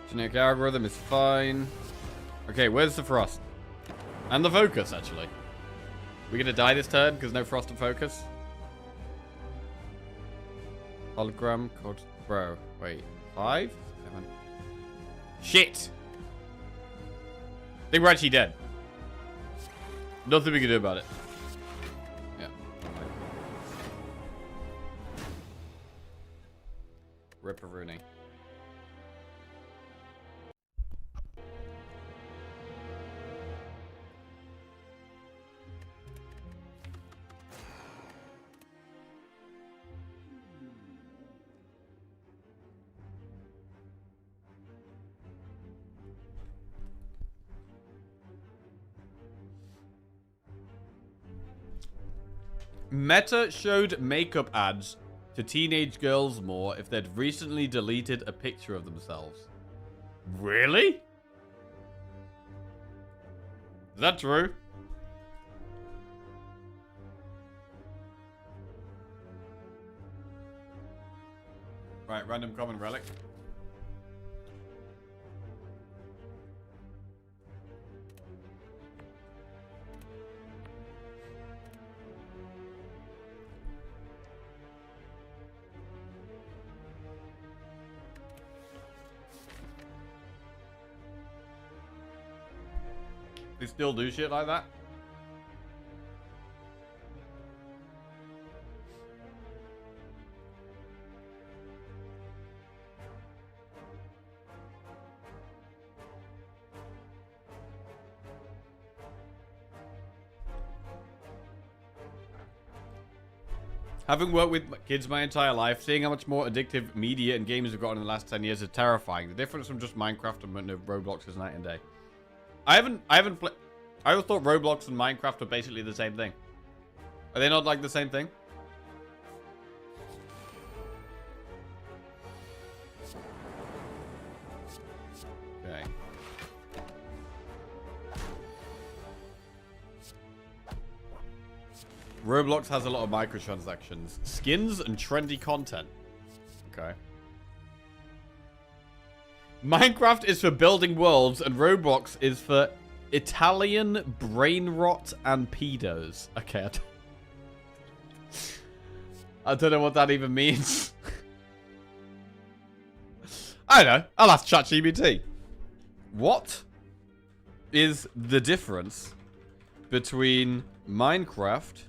Generic algorithm is fine. Okay, where's the frost? And the focus, actually. We're gonna die this turn because no frost and focus. Hologram code. Bro, wait. 5? 7. Shit! I think we're actually dead. Nothing we can do about it. Yeah. Rip a Rooney. Meta showed makeup ads to teenage girls more if they'd recently deleted a picture of themselves. Really? Is that true? Right, random common relic. They still do shit like that? Having worked with kids my entire life, seeing how much more addictive media and games have gotten in the last 10 years is terrifying. The difference from just Minecraft and Roblox is night and day. I haven't played. I always thought Roblox and Minecraft were basically the same thing. Are they not like the same thing? Okay. Roblox has a lot of microtransactions, skins, and trendy content. Okay. Minecraft is for building worlds, and Roblox is for Italian brain rot and pedos. Okay, I don't know what that even means. I don't know. I'll ask ChatGPT. What is the difference between Minecraft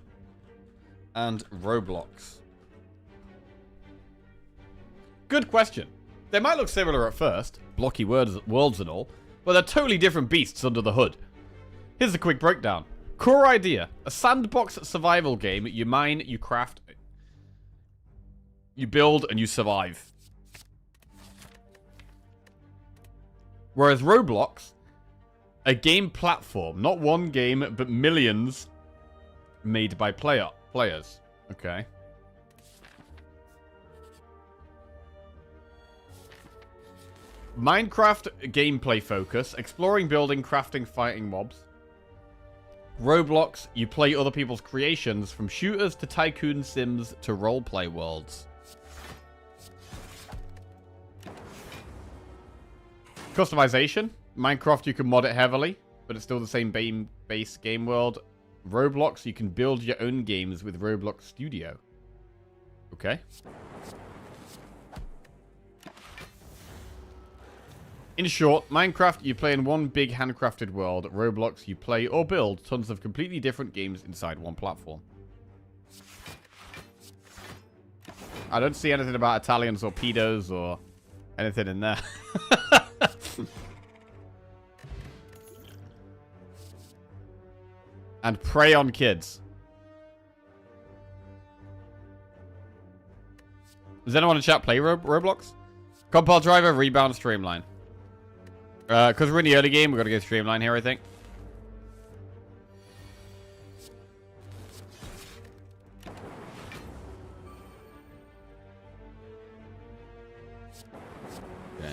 and Roblox? Good question. They might look similar at first, blocky worlds and all, but they're totally different beasts under the hood. Here's a quick breakdown. Core idea. A sandbox survival game. You mine, you craft, you build, and you survive. Whereas Roblox, a game platform. Not one game, but millions made by players. Okay. Minecraft gameplay focus, exploring, building, crafting, fighting mobs. Roblox, you play other people's creations, from shooters to tycoon sims to roleplay worlds. Customization. Minecraft, you can mod it heavily, but it's still the same base game world. Roblox, you can build your own games with Roblox Studio. Okay. In short, Minecraft, you play in one big handcrafted world. Roblox, you play or build tons of completely different games inside one platform. I don't see anything about Italians or pedos or anything in there. And prey on kids. Does anyone in chat play Roblox? Compile driver, rebound, streamline. Because we're in the early game, we're going to go streamline here, I think. Okay.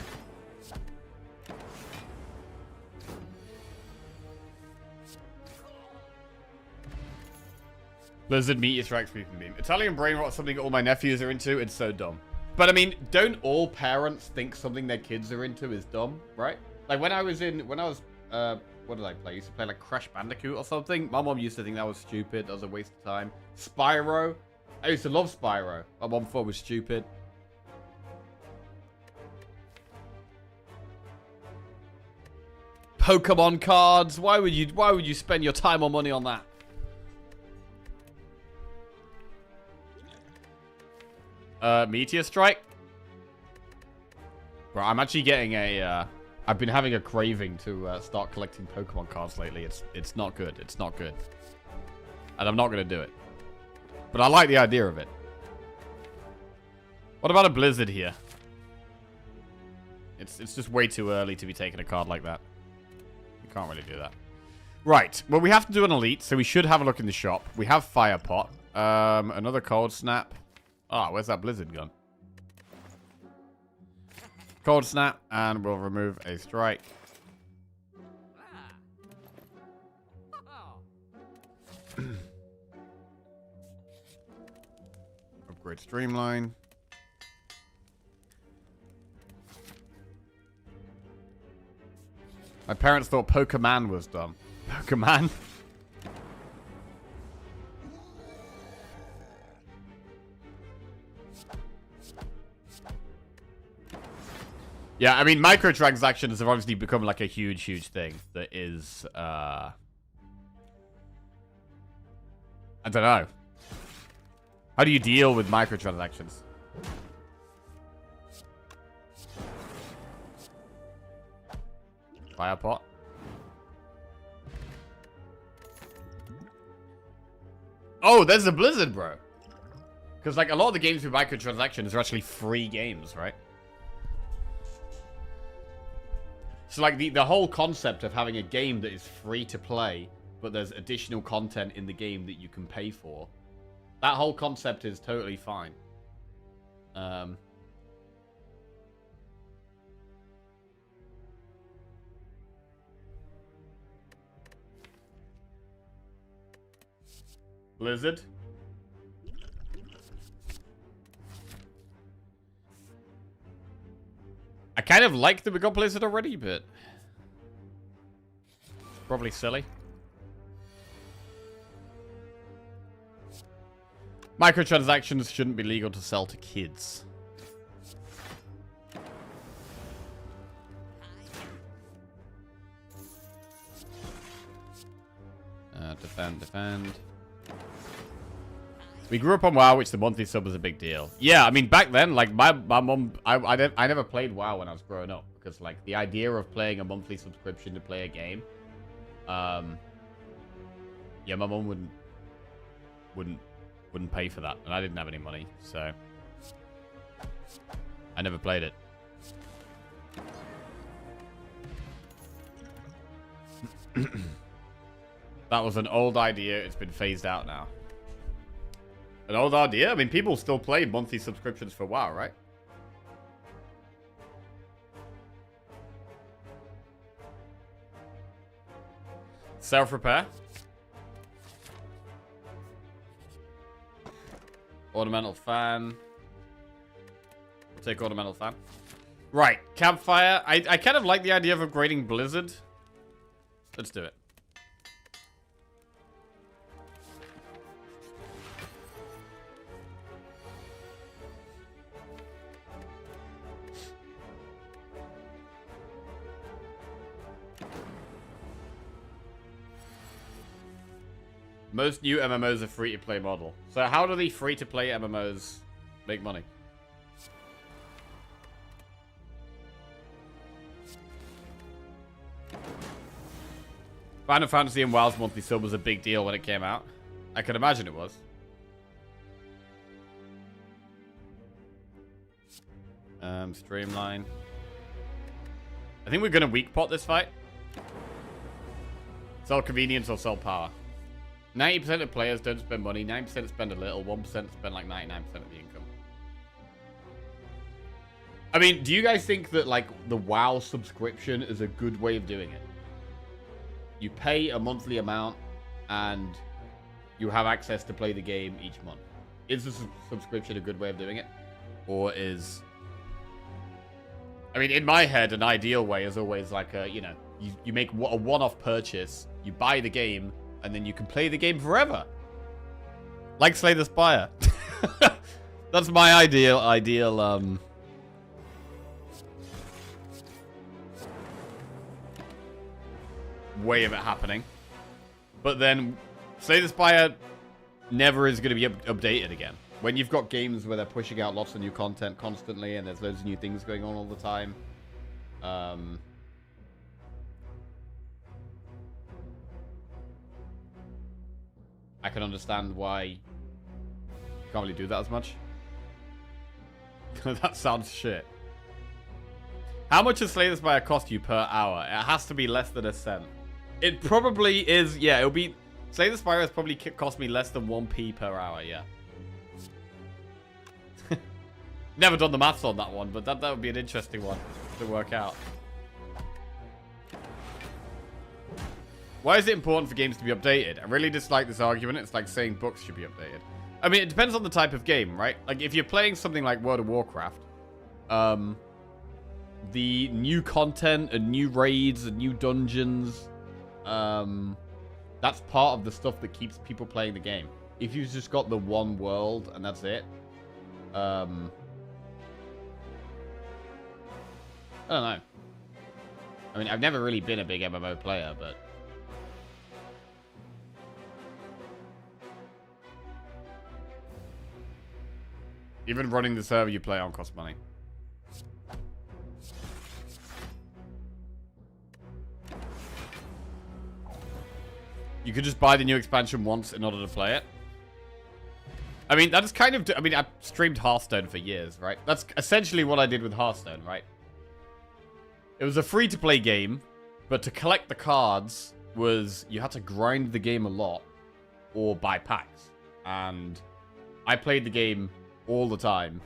Blizzard meteor strikes me from beam. Italian brain rot, something all my nephews are into. It's so dumb. But I mean, don't all parents think something their kids are into is dumb, right? Like when I was what did I play? I used to play like Crash Bandicoot or something. My mom used to think that was stupid. That was a waste of time. Spyro. I used to love Spyro. My mom thought it was stupid. Pokemon cards. Why would you spend your time or money on that? Meteor strike. Bro, I'm actually getting a I've been having a craving to start collecting Pokemon cards lately. It's not good. It's not good. And I'm not going to do it. But I like the idea of it. What about a Blizzard here? It's just way too early to be taking a card like that. You can't really do that. Right. Well, we have to do an elite, so we should have a look in the shop. We have Fire Pot. Another Cold Snap. Ah, where's that Blizzard gun? Cold Snap, and we'll remove a strike. Upgrade Streamline. My parents thought Pokemon was dumb. Pokemon? Yeah, I mean, microtransactions have obviously become like a huge, huge thing that is, I don't know. How do you deal with microtransactions? Fire pot. Oh, there's a Blizzard, bro. Because, like, a lot of the games with microtransactions are actually free games, right? So, like, the whole concept of having a game that is free to play, but there's additional content in the game that you can pay for, that whole concept is totally fine. Blizzard. I kind of like that we got Blizzard already, but it's probably silly. Microtransactions shouldn't be legal to sell to kids. Defend. We grew up on WoW, which the monthly sub was a big deal. Yeah, I mean, back then, like, my mom, I never played WoW when I was growing up. Because, like, the idea of playing a monthly subscription to play a game, yeah, my mom wouldn't pay for that. And I didn't have any money, so I never played it. That was an old idea. It's been phased out now. An old idea? I mean, people still play monthly subscriptions for WoW, right? Self-repair? Ornamental fan. I'll take ornamental fan. Right, campfire. I kind of like the idea of upgrading Blizzard. Let's do it. Most new MMOs are free-to-play model. So how do the free-to-play MMOs make money? Final Fantasy and WoW's monthly sub was a big deal when it came out. I can imagine it was. Streamline. I think we're going to weak pot this fight. Sell convenience or sell power. 90% of players don't spend money, 9% spend a little, 1% spend like 99% of the income. I mean, do you guys think that like the WoW subscription is a good way of doing it? You pay a monthly amount and you have access to play the game each month. Is the subscription a good way of doing it? Or is... I mean, in my head, an ideal way is always like a, you know, you make a one-off purchase, you buy the game, and then you can play the game forever. Like Slay the Spire. That's my ideal way of it happening. But then Slay the Spire never is going to be updated again. When you've got games where they're pushing out lots of new content constantly and there's loads of new things going on all the time. I can understand why you can't really do that as much. That sounds shit. How much does Slay the Spire cost you per hour? It has to be less than a cent. It probably is, yeah, it'll be... Slay the Spire has probably cost me less than 1p per hour, yeah. Never done the maths on that one, but that would be an interesting one to work out. Why is it important for games to be updated? I really dislike this argument. It's like saying books should be updated. I mean, it depends on the type of game, right? Like, if you're playing something like World of Warcraft, the new content and new raids and new dungeons, that's part of the stuff that keeps people playing the game. If you've just got the one world and that's it, I don't know. I mean, I've never really been a big MMO player, but... Even running the server you play on costs money. You could just buy the new expansion once in order to play it. I mean, that is kind of... I mean, I streamed Hearthstone for years, right? That's essentially what I did with Hearthstone, right? It was a free-to-play game, but to collect the cards was... You had to grind the game a lot or buy packs. And I played the game all the time.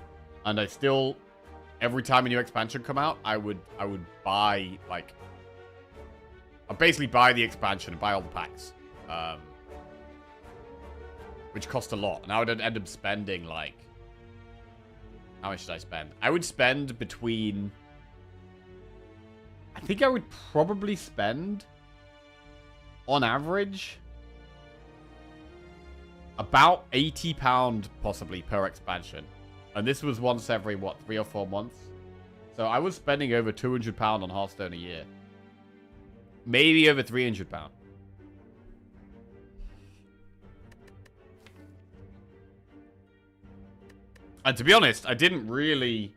And I still... Every time a new expansion come out, I would buy, like... I'd basically buy the expansion and buy all the packs. Which cost a lot. And I would end up spending, like... How much should I spend? I would spend between... I think I would probably spend... On average... About £80 possibly per expansion. And this was once every, what, 3 or 4 months? So I was spending over £200 on Hearthstone a year. Maybe over £300. And to be honest, I didn't really...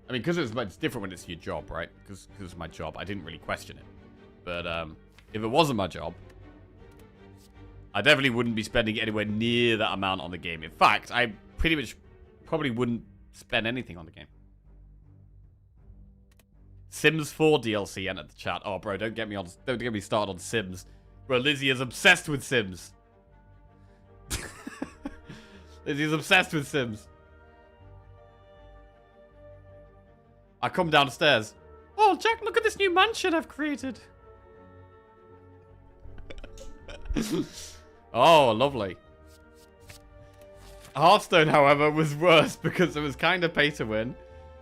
I mean, because it's different when it's your job, right? Because it's my job, I didn't really question it. But if it wasn't my job, I definitely wouldn't be spending anywhere near that amount on the game. In fact, I pretty much probably wouldn't spend anything on the game. Sims 4 DLC entered the chat. Oh, bro, don't get me started on Sims. Bro, Lizzie is obsessed with Sims. Lizzie's obsessed with Sims. I come downstairs. Oh, Jack, look at this new mansion I've created. Oh, lovely. Hearthstone, however, was worse because it was kind of pay to win.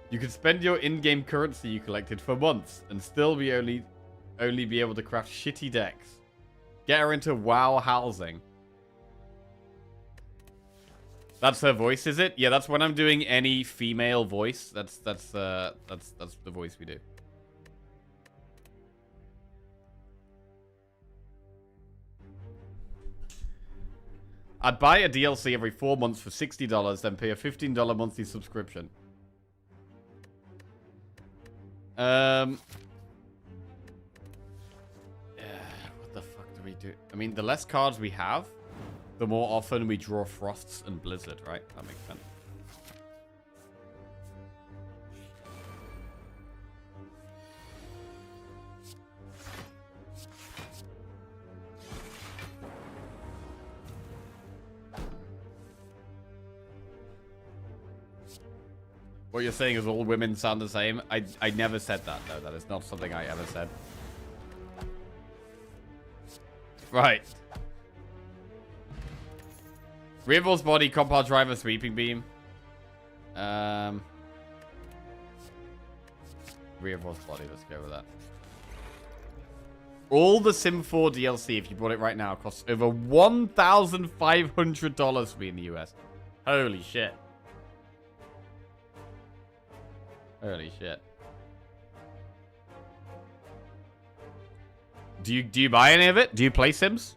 You could spend your in-game currency you collected for months and still be only be able to craft shitty decks. Get her into WoW housing. That's her voice, is it? Yeah, that's when I'm doing any female voice. That's the voice we do. I'd buy a DLC every 4 months for $60, then pay a $15 monthly subscription. Yeah, what the fuck do we do? I mean, the less cards we have, the more often we draw Frosts and Blizzard, right? That makes sense. What you're saying is all women sound the same? I never said that, though. That is not something I ever said. Right. Reinforced body, compound driver, sweeping beam. Reinforced body, let's go with that. All the Sim 4 DLC, if you bought it right now, costs over $1,500 to be in the US. Holy shit. Holy shit. Do you buy any of it? Do you play Sims?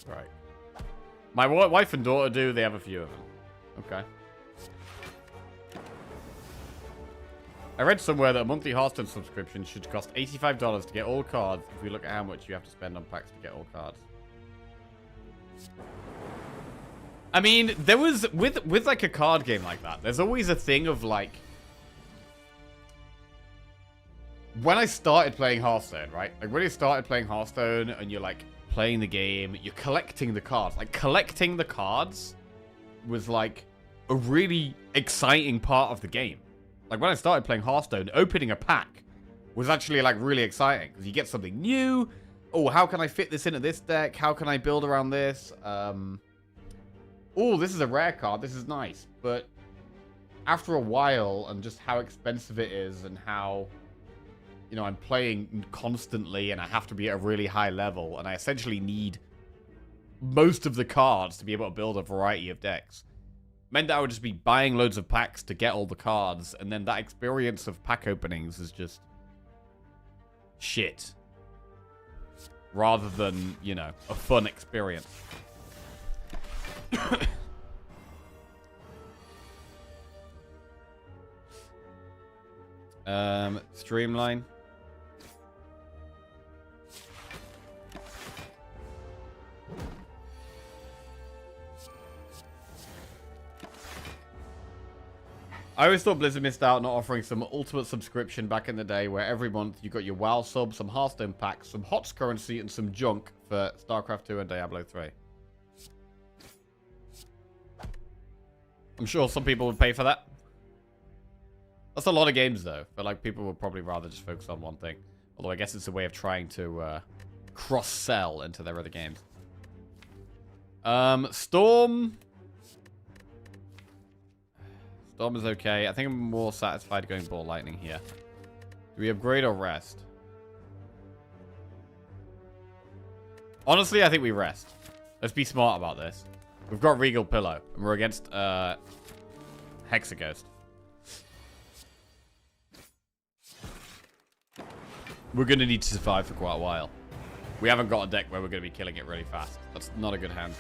Right. My wife and daughter do. They have a few of them. Okay. I read somewhere that a monthly Hearthstone subscription should cost $85 to get all cards if we look at how much you have to spend on packs to get all cards. I mean, there was, with like a card game like that, there's always a thing of like, when I started playing Hearthstone, right? Like when you started playing Hearthstone and you're like playing the game, you're collecting the cards. Like collecting the cards was like a really exciting part of the game. Like, when I started playing Hearthstone, opening a pack was actually, like, really exciting. Because you get something new. Oh, how can I fit this into this deck? How can I build around this? Oh, this is a rare card. This is nice. But after a while, and just how expensive it is, and how, you know, I'm playing constantly, and I have to be at a really high level, and I essentially need most of the cards to be able to build a variety of decks. Meant that I would just be buying loads of packs to get all the cards, and then that experience of pack openings is just shit. Rather than, you know, a fun experience. Streamline. I always thought Blizzard missed out not offering some ultimate subscription back in the day where every month you got your WoW sub, some Hearthstone packs, some HOTS currency, and some junk for StarCraft 2 and Diablo 3. I'm sure some people would pay for that. That's a lot of games, though. But, like, people would probably rather just focus on one thing. Although I guess it's a way of trying to cross-sell into their other games. Storm... Storm is okay. I think I'm more satisfied going Ball Lightning here. Do we upgrade or rest? Honestly, I think we rest. Let's be smart about this. We've got Regal Pillow, and we're against Hexaghost. We're going to need to survive for quite a while. We haven't got a deck where we're going to be killing it really fast. That's not a good hand.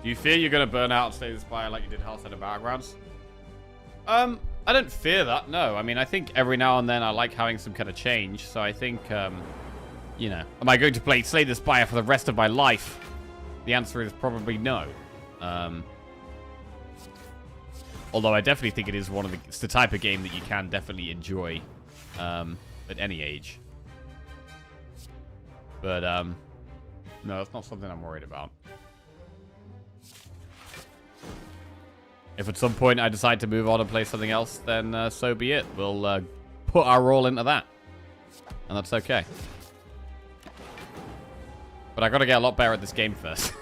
Do you fear you're going to burn out and stay in Spire like you did Hearthstone and Battlegrounds? I don't fear that, no. I mean, I think every now and then I like having some kind of change. So I think, you know, am I going to play Slay the Spire for the rest of my life? the answer is probably no. Although I definitely think it's the type of game that you can definitely enjoy at any age. But, no, that's not something I'm worried about. If at some point I decide to move on and play something else, then so be it. We'll put our all into that. And that's okay. But I gotta get a lot better at this game first.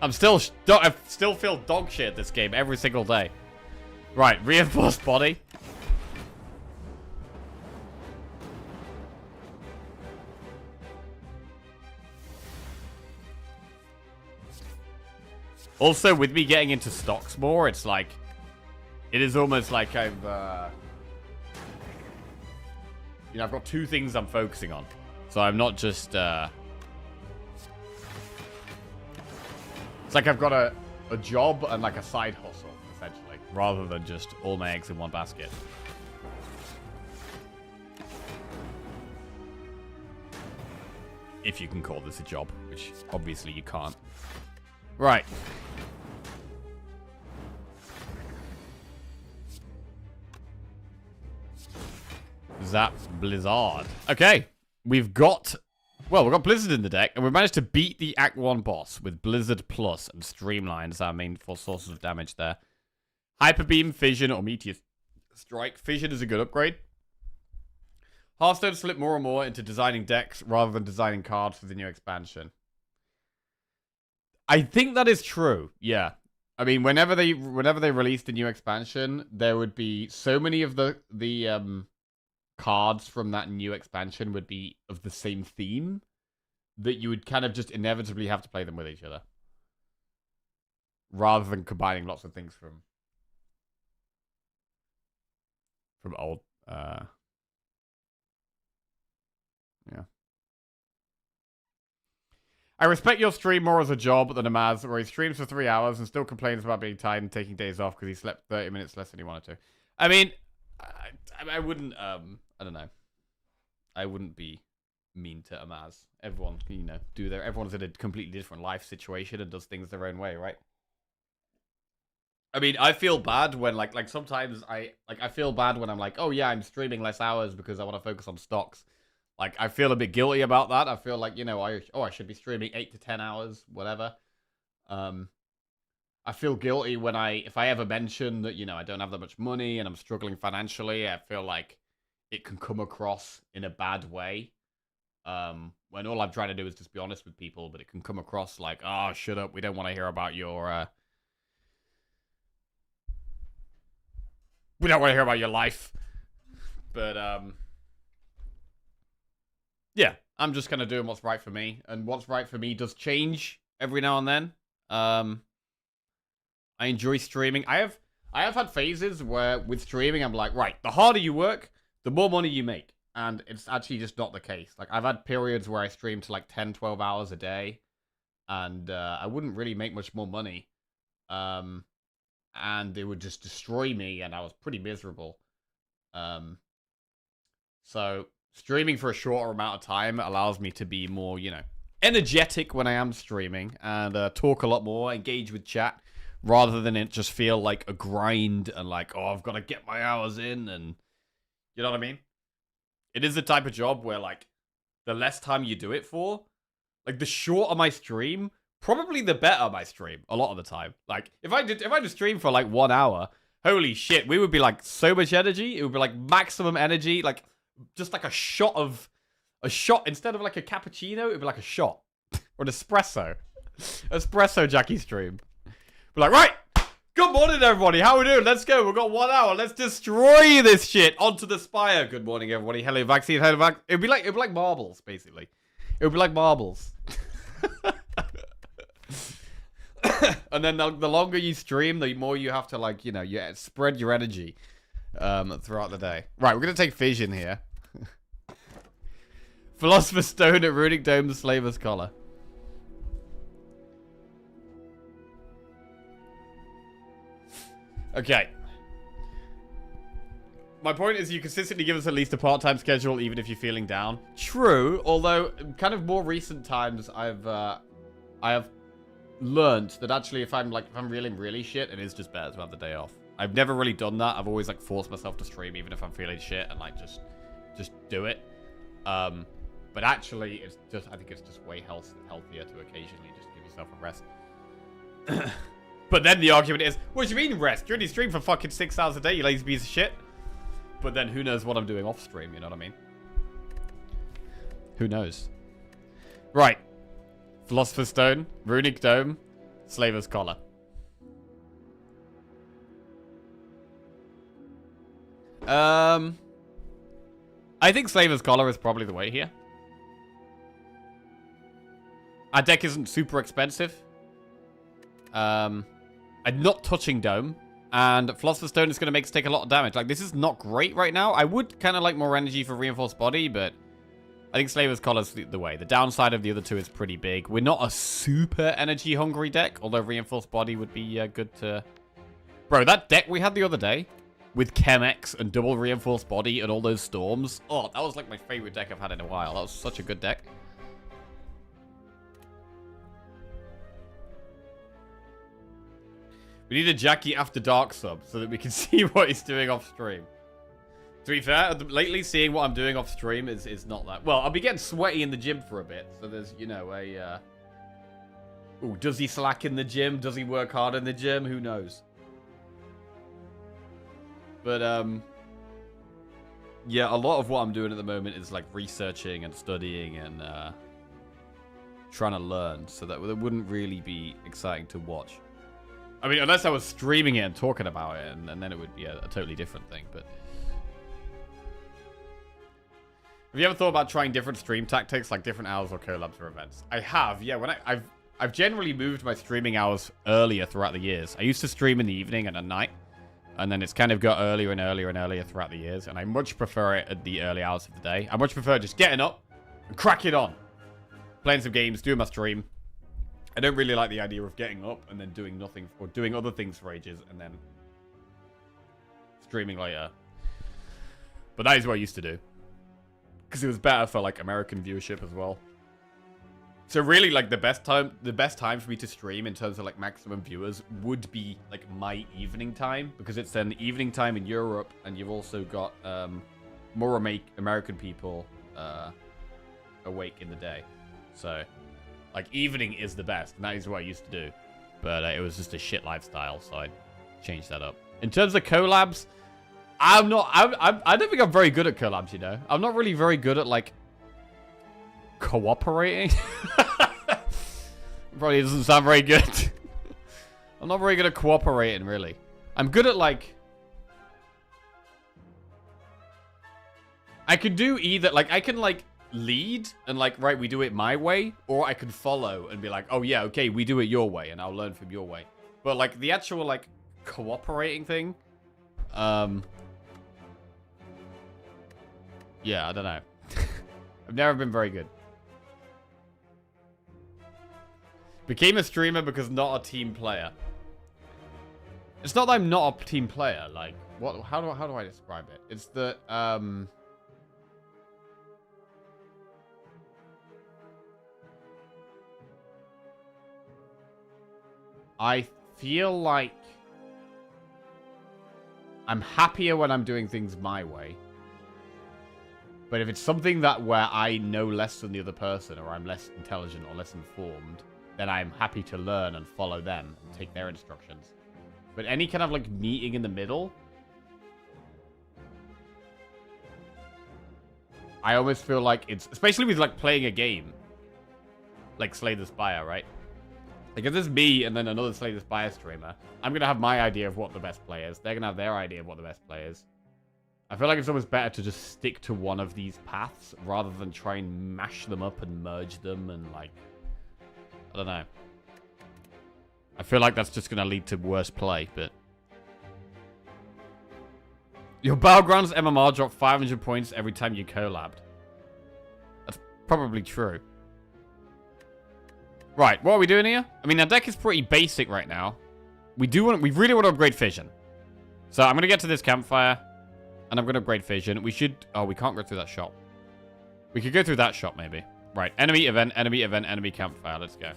I still feel dog shit at this game every single day. Right, reinforced body. Also, with me getting into stocks more, it's like... It is almost like I've... you know, I've got two things I'm focusing on. So I'm not just... It's like I've got a job and like a side hustle, essentially. Rather than just all my eggs in one basket. If you can call this a job, which obviously you can't. Right. Zap Blizzard. Okay. We've got Blizzard in the deck, and we've managed to beat the Act 1 boss with Blizzard Plus and Streamline as our main four sources of damage there. Hyper Beam, Fission, or Meteor Strike. Fission is a good upgrade. Hearthstone slipped more and more into designing decks rather than designing cards for the new expansion. I think that is true. Yeah. I mean, whenever they released the new expansion, there would be so many of the cards from that new expansion would be of the same theme that you would kind of just inevitably have to play them with each other. Rather than combining lots of things from old yeah. I respect your stream more as a job than a Maz, where he streams for 3 hours and still complains about being tired and taking days off because he slept 30 minutes less than he wanted to. I mean, I wouldn't, I don't know. I wouldn't be mean to a Maz. Everyone, you know, everyone's in a completely different life situation and does things their own way, right? I mean, I feel bad when, like sometimes I feel bad when I'm like, oh yeah, I'm streaming less hours because I want to focus on stocks. Like, I feel a bit guilty about that. I feel like, you know, I should be streaming 8 to 10 hours, whatever. I feel guilty when if I ever mention that, you know, I don't have that much money and I'm struggling financially. I feel like it can come across in a bad way. When all I'm trying to do is just be honest with people, but it can come across like, oh, shut up. We don't want to hear about your, we don't want to hear about your life. But, yeah, I'm just kind of doing what's right for me. And what's right for me does change every now and then. I enjoy streaming. I have had phases where with streaming, I'm like, right, the harder you work, the more money you make. And it's actually just not the case. Like, I've had periods where I streamed to like 10, 12 hours a day. And I wouldn't really make much more money. And it would just destroy me, and I was pretty miserable. So streaming for a shorter amount of time allows me to be more, you know, energetic when I am streaming and talk a lot more, engage with chat, rather than it just feel like a grind and like, oh, I've got to get my hours in, and you know what I mean? It is the type of job where, like, the less time you do it for, like, the shorter my stream, probably the better my stream a lot of the time. Like, if I just stream for like 1 hour, holy shit, we would be like so much energy. It would be like maximum energy, like just like a shot instead of like a cappuccino, it would be like a shot or an espresso Jackie stream. We're like, right, good morning everybody, how we doing? Let's go. We've got 1 hour. Let's destroy this shit onto the Spire. Good morning everybody. Hello vaccine, hello vac. It'd be like marbles basically. It would be like marbles. And then the longer you stream, the more you have to, like, you know, spread your energy throughout the day. Right, we're going to take Fission here. Philosopher's Stone at Runic Dome, the Slaver's Collar. Okay. My point is you consistently give us at least a part-time schedule even if you're feeling down. True, although kind of more recent times I have learnt that actually if I'm feeling really shit, it is just better to have the day off. I've never really done that. I've always like forced myself to stream even if I'm feeling shit and like just do it. But actually it's just, I think it's just way healthier to occasionally just give yourself a rest. But then the argument is, what do you mean rest? You're only stream for fucking 6 hours a day, you lazy piece of shit. But then who knows what I'm doing off stream, you know what I mean? Who knows? Right. Philosopher's Stone, Runic Dome, Slaver's Collar. I think Slaver's Collar is probably the way here. Our deck isn't super expensive. I'm not touching Dome. And Philosopher's Stone is going to make us take a lot of damage. Like, this is not great right now. I would kind of like more energy for Reinforced Body, but I think Slaver's Collar's the way. The downside of the other two is pretty big. We're not a super energy-hungry deck, although Reinforced Body would be good to... Bro, that deck we had the other day with Chemex and double Reinforced Body and all those storms. Oh, that was like my favorite deck I've had in a while. That was such a good deck. We need a Jackie After Dark sub so that we can see what he's doing off stream. To be fair, lately seeing what I'm doing off stream is not that... Well, I'll be getting sweaty in the gym for a bit. So there's, you know, a... Ooh, does he slack in the gym? Does he work hard in the gym? Who knows? But, yeah, a lot of what I'm doing at the moment is, like, researching and studying and, trying to learn. So that it wouldn't really be exciting to watch. I mean, unless I was streaming it and talking about it, and then it would be a totally different thing, but... Have you ever thought about trying different stream tactics, like different hours or collabs or events? I have, yeah. I've generally moved my streaming hours earlier throughout the years. I used to stream in the evening and at night, and then it's kind of got earlier and earlier and earlier throughout the years, and I much prefer it at the early hours of the day. I much prefer just getting up and crack it on. Playing some games, doing my stream. I don't really like the idea of getting up and then doing nothing, or doing other things for ages, and then streaming later. But that is what I used to do. Because it was better for, like, American viewership as well. So really, like, the best time for me to stream in terms of, like, maximum viewers would be, like, my evening time. Because it's then evening time in Europe, and you've also got more American people awake in the day. So, like, evening is the best, and that is what I used to do. But it was just a shit lifestyle, so I changed that up. In terms of collabs... I don't think I'm very good at collabs, you know? I'm not really very good at, like, cooperating. Probably doesn't sound very good. I'm not very good at cooperating, really. I'm good at, like... I could do either, like, I can, like, lead and, like, right, we do it my way. Or I can follow and be like, oh, yeah, okay, we do it your way, and I'll learn from your way. But, like, the actual, like, cooperating thing... Yeah, I don't know. I've never been very good. Became a streamer because not a team player. It's not that I'm not a team player. Like, what? How do I describe it? It's that I feel like I'm happier when I'm doing things my way. But if it's something that where I know less than the other person, or I'm less intelligent or less informed, then I'm happy to learn and follow them and take their instructions. But any kind of, like, meeting in the middle, I almost feel like it's... Especially with, like, playing a game. Like Slay the Spire, right? Like, if there's me and then another Slay the Spire streamer, I'm going to have my idea of what the best play is. They're going to have their idea of what the best play is. I feel like it's almost better to just stick to one of these paths rather than try and mash them up and merge them and, like... I don't know. I feel like that's just going to lead to worse play, but... Your Battlegrounds MMR dropped 500 points every time you collabed. That's probably true. Right, what are we doing here? I mean, our deck is pretty basic right now. We really want to upgrade Fission. So I'm going to get to this campfire, and I'm going to upgrade Fission. We should... Oh, we can't go through that shop. We could go through that shop, maybe. Right, enemy event, enemy event, enemy campfire. Let's go.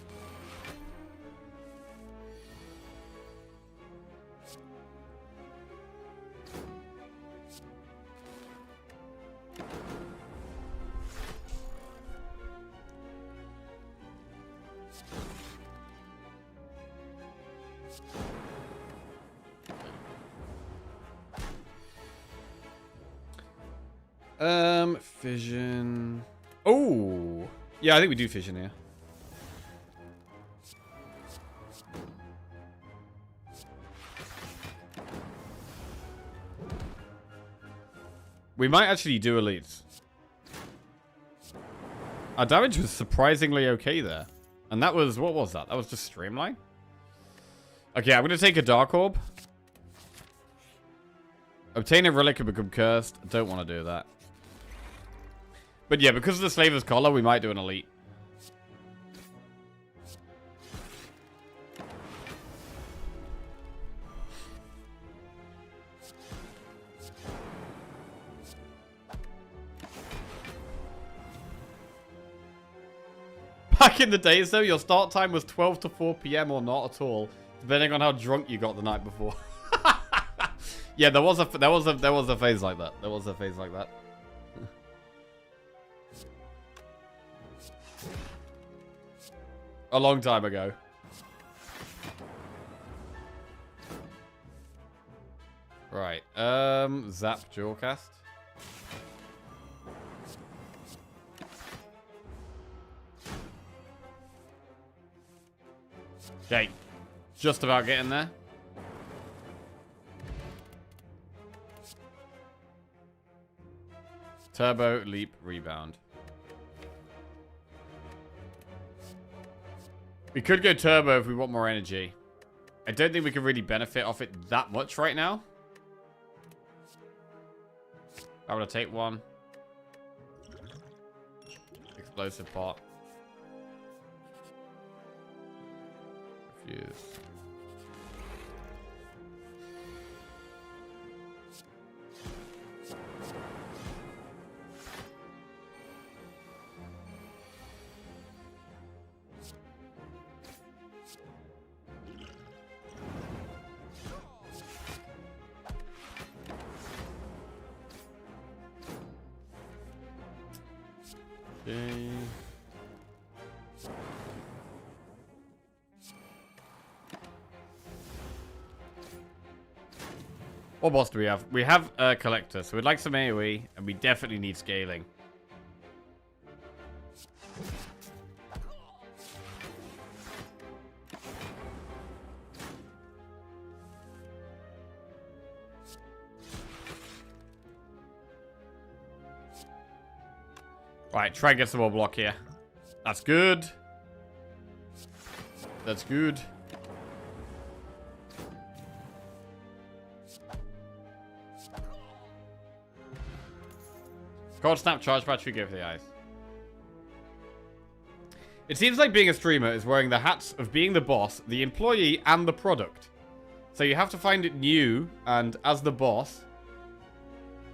Fission. Oh, yeah, I think we do fission here. We might actually do elites. Our damage was surprisingly okay there. And that was, what was that? That was just streamline? Okay, I'm going to take a Dark Orb. Obtain a relic and become cursed. I don't want to do that. But yeah, because of the Slaver's Collar, we might do an elite. Back in the days, though, your start time was 12 to 4 p.m. or not at all, depending on how drunk you got the night before. Yeah, there was a phase like that. There was a phase like that. A long time ago. Right. Zap Jawcast. Okay. Just about getting there. Turbo, leap, rebound. We could go turbo if we want more energy. I don't think we can really benefit off it that much right now. I'm gonna take one. Explosive pot. Refuse. Okay. What boss do we have? We have a collector, so we'd like some AoE, and we definitely need scaling. Right, try and get some more block here. That's good. That's good. Cold Snap, Charge Battery, go for the eyes. It seems like being a streamer is wearing the hats of being the boss, the employee, and the product. So you have to find it new and as the boss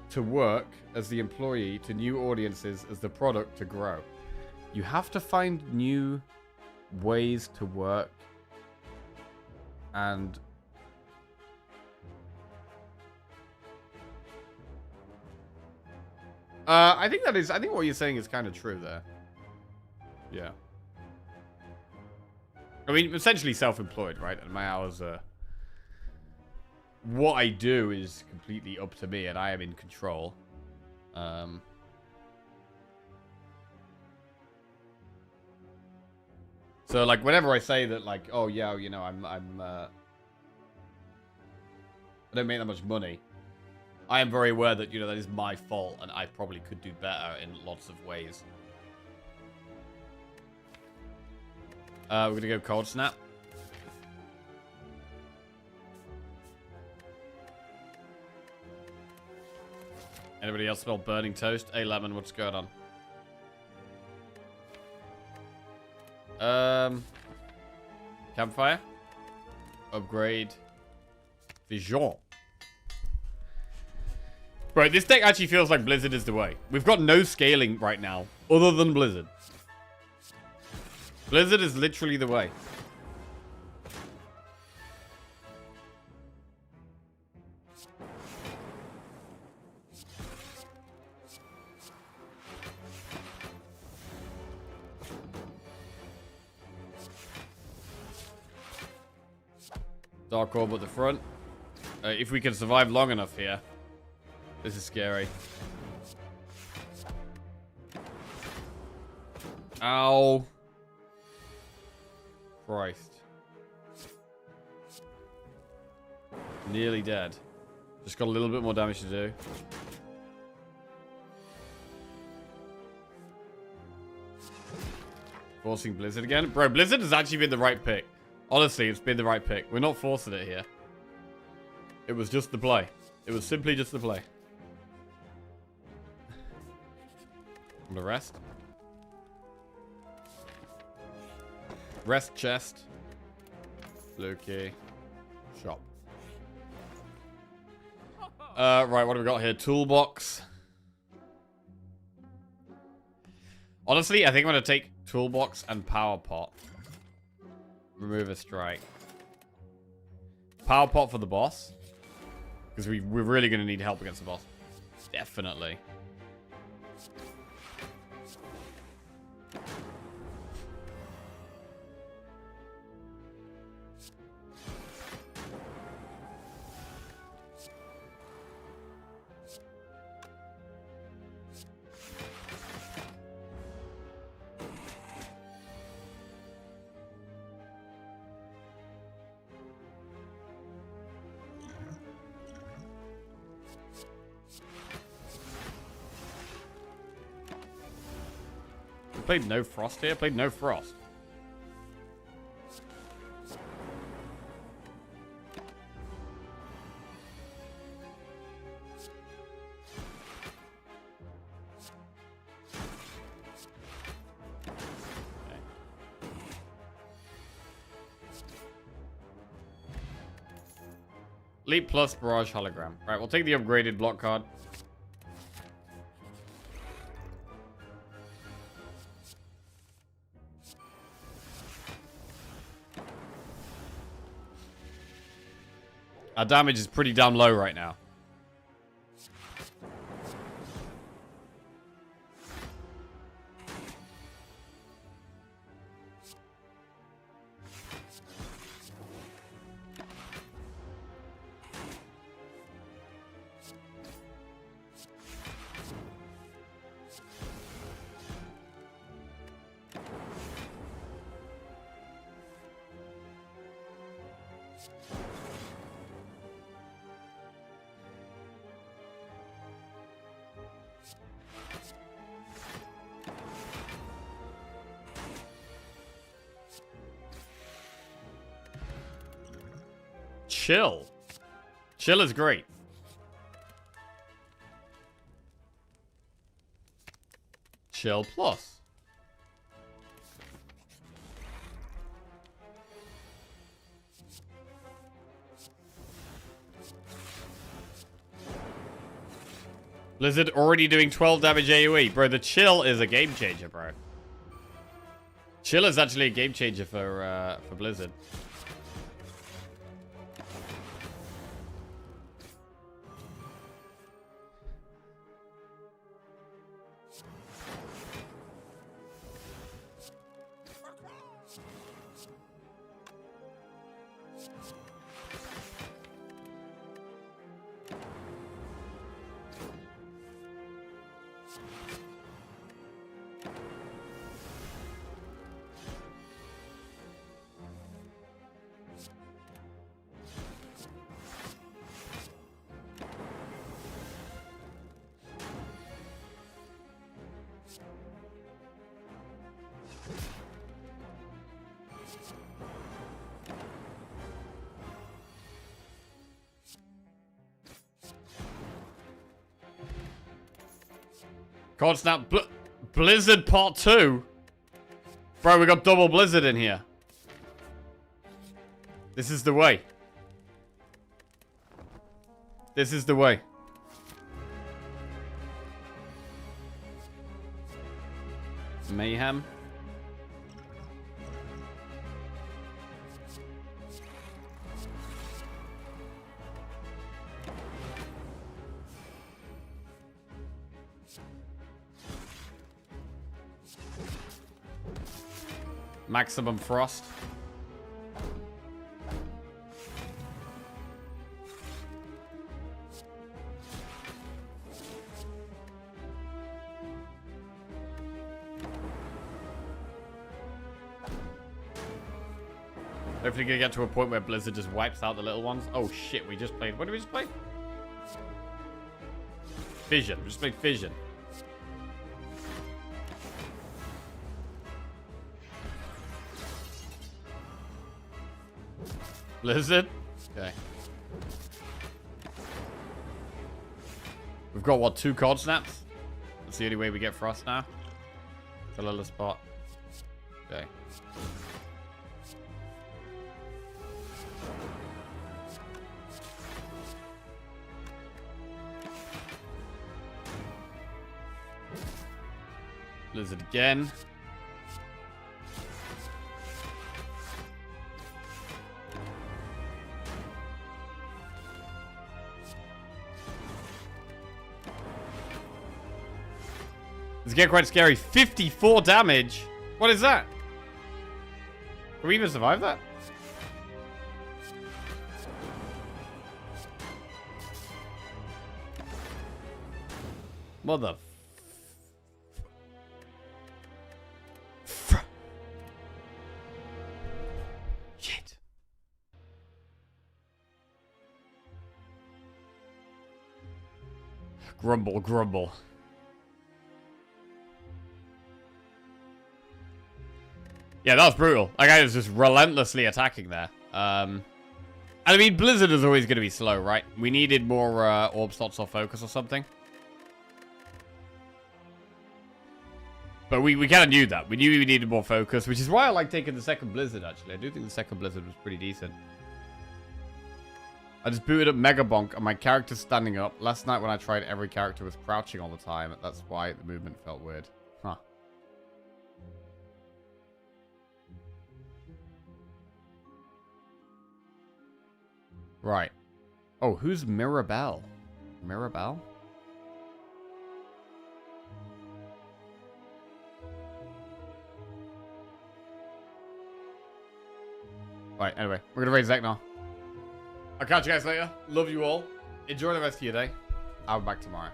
to work as the employee to new audiences as the product to grow. You have to find new ways to work and I think what you're saying is kind of true there. Yeah. I mean, essentially self-employed, right? And my hours are... What I do is completely up to me, and I am in control. So, like, whenever I say that, like, oh, yeah, you know, I don't make that much money, I am very aware that, you know, that is my fault, and I probably could do better in lots of ways. We're going to go Cold Snap. Anybody else smell burning toast? Hey, Lemon, what's going on? Campfire. Upgrade. Vision. Right, this deck actually feels like Blizzard is the way. We've got no scaling right now, other than Blizzard. Blizzard is literally the way. Dark Orb at the front. If we can survive long enough here. This is scary. Ow. Christ. Nearly dead. Just got a little bit more damage to do. Forcing Blizzard again. Bro, Blizzard has actually been the right pick. Honestly, it's been the right pick. We're not forcing it here. It was just the play. It was simply just the play. I'm gonna rest. Rest chest. Blue key. Shop. Right, what do we got here? Toolbox. Honestly, I think I'm gonna take toolbox and power pot. Remove a strike. Power pot for the boss. Because we're really gonna need help against the boss. Definitely. Played no frost here. Played no frost. Okay. Leap plus barrage hologram. Alright, we'll take the upgraded block card. Our damage is pretty damn low right now. Chill. Chill is great. Chill plus. Blizzard already doing 12 damage AoE. Bro, the chill is a game changer, bro. Chill is actually a game changer for Blizzard. God snap. Blizzard Part 2? Bro, we got double Blizzard in here. This is the way. This is the way. Mayhem. Maximum frost. Hopefully gonna get to a point where Blizzard just wipes out the little ones. Oh shit, we just played. What did we just play? Fission. We just played Fission. Blizzard? Okay. We've got, what, 2 card snaps? That's the only way we get Frost now. It's a little spot. Okay. Blizzard again. It's getting quite scary. 54 damage. What is that? Can we even survive that? Mother. Shit. Grumble, grumble. Yeah, that was brutal. That guy was just relentlessly attacking there. And I mean, Blizzard is always going to be slow, right? We needed more orb slots or focus or something. But we kind of knew that. We knew we needed more focus, which is why I like taking the second Blizzard, actually. I do think the second Blizzard was pretty decent. I just booted up Mega Bonk and my character's standing up. Last night when I tried, every character was crouching all the time. That's why the movement felt weird. Huh. Right. Oh, who's Mirabelle? Mirabelle? Right, anyway, we're gonna raise Zek now. I'll catch you guys later. Love you all. Enjoy the rest of your day. I'll be back tomorrow.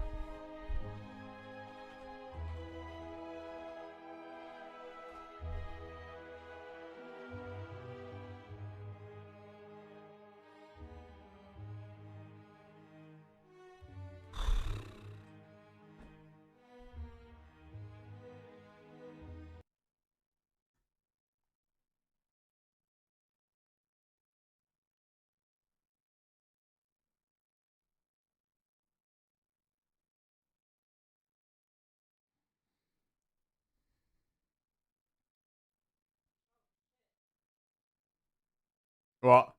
What?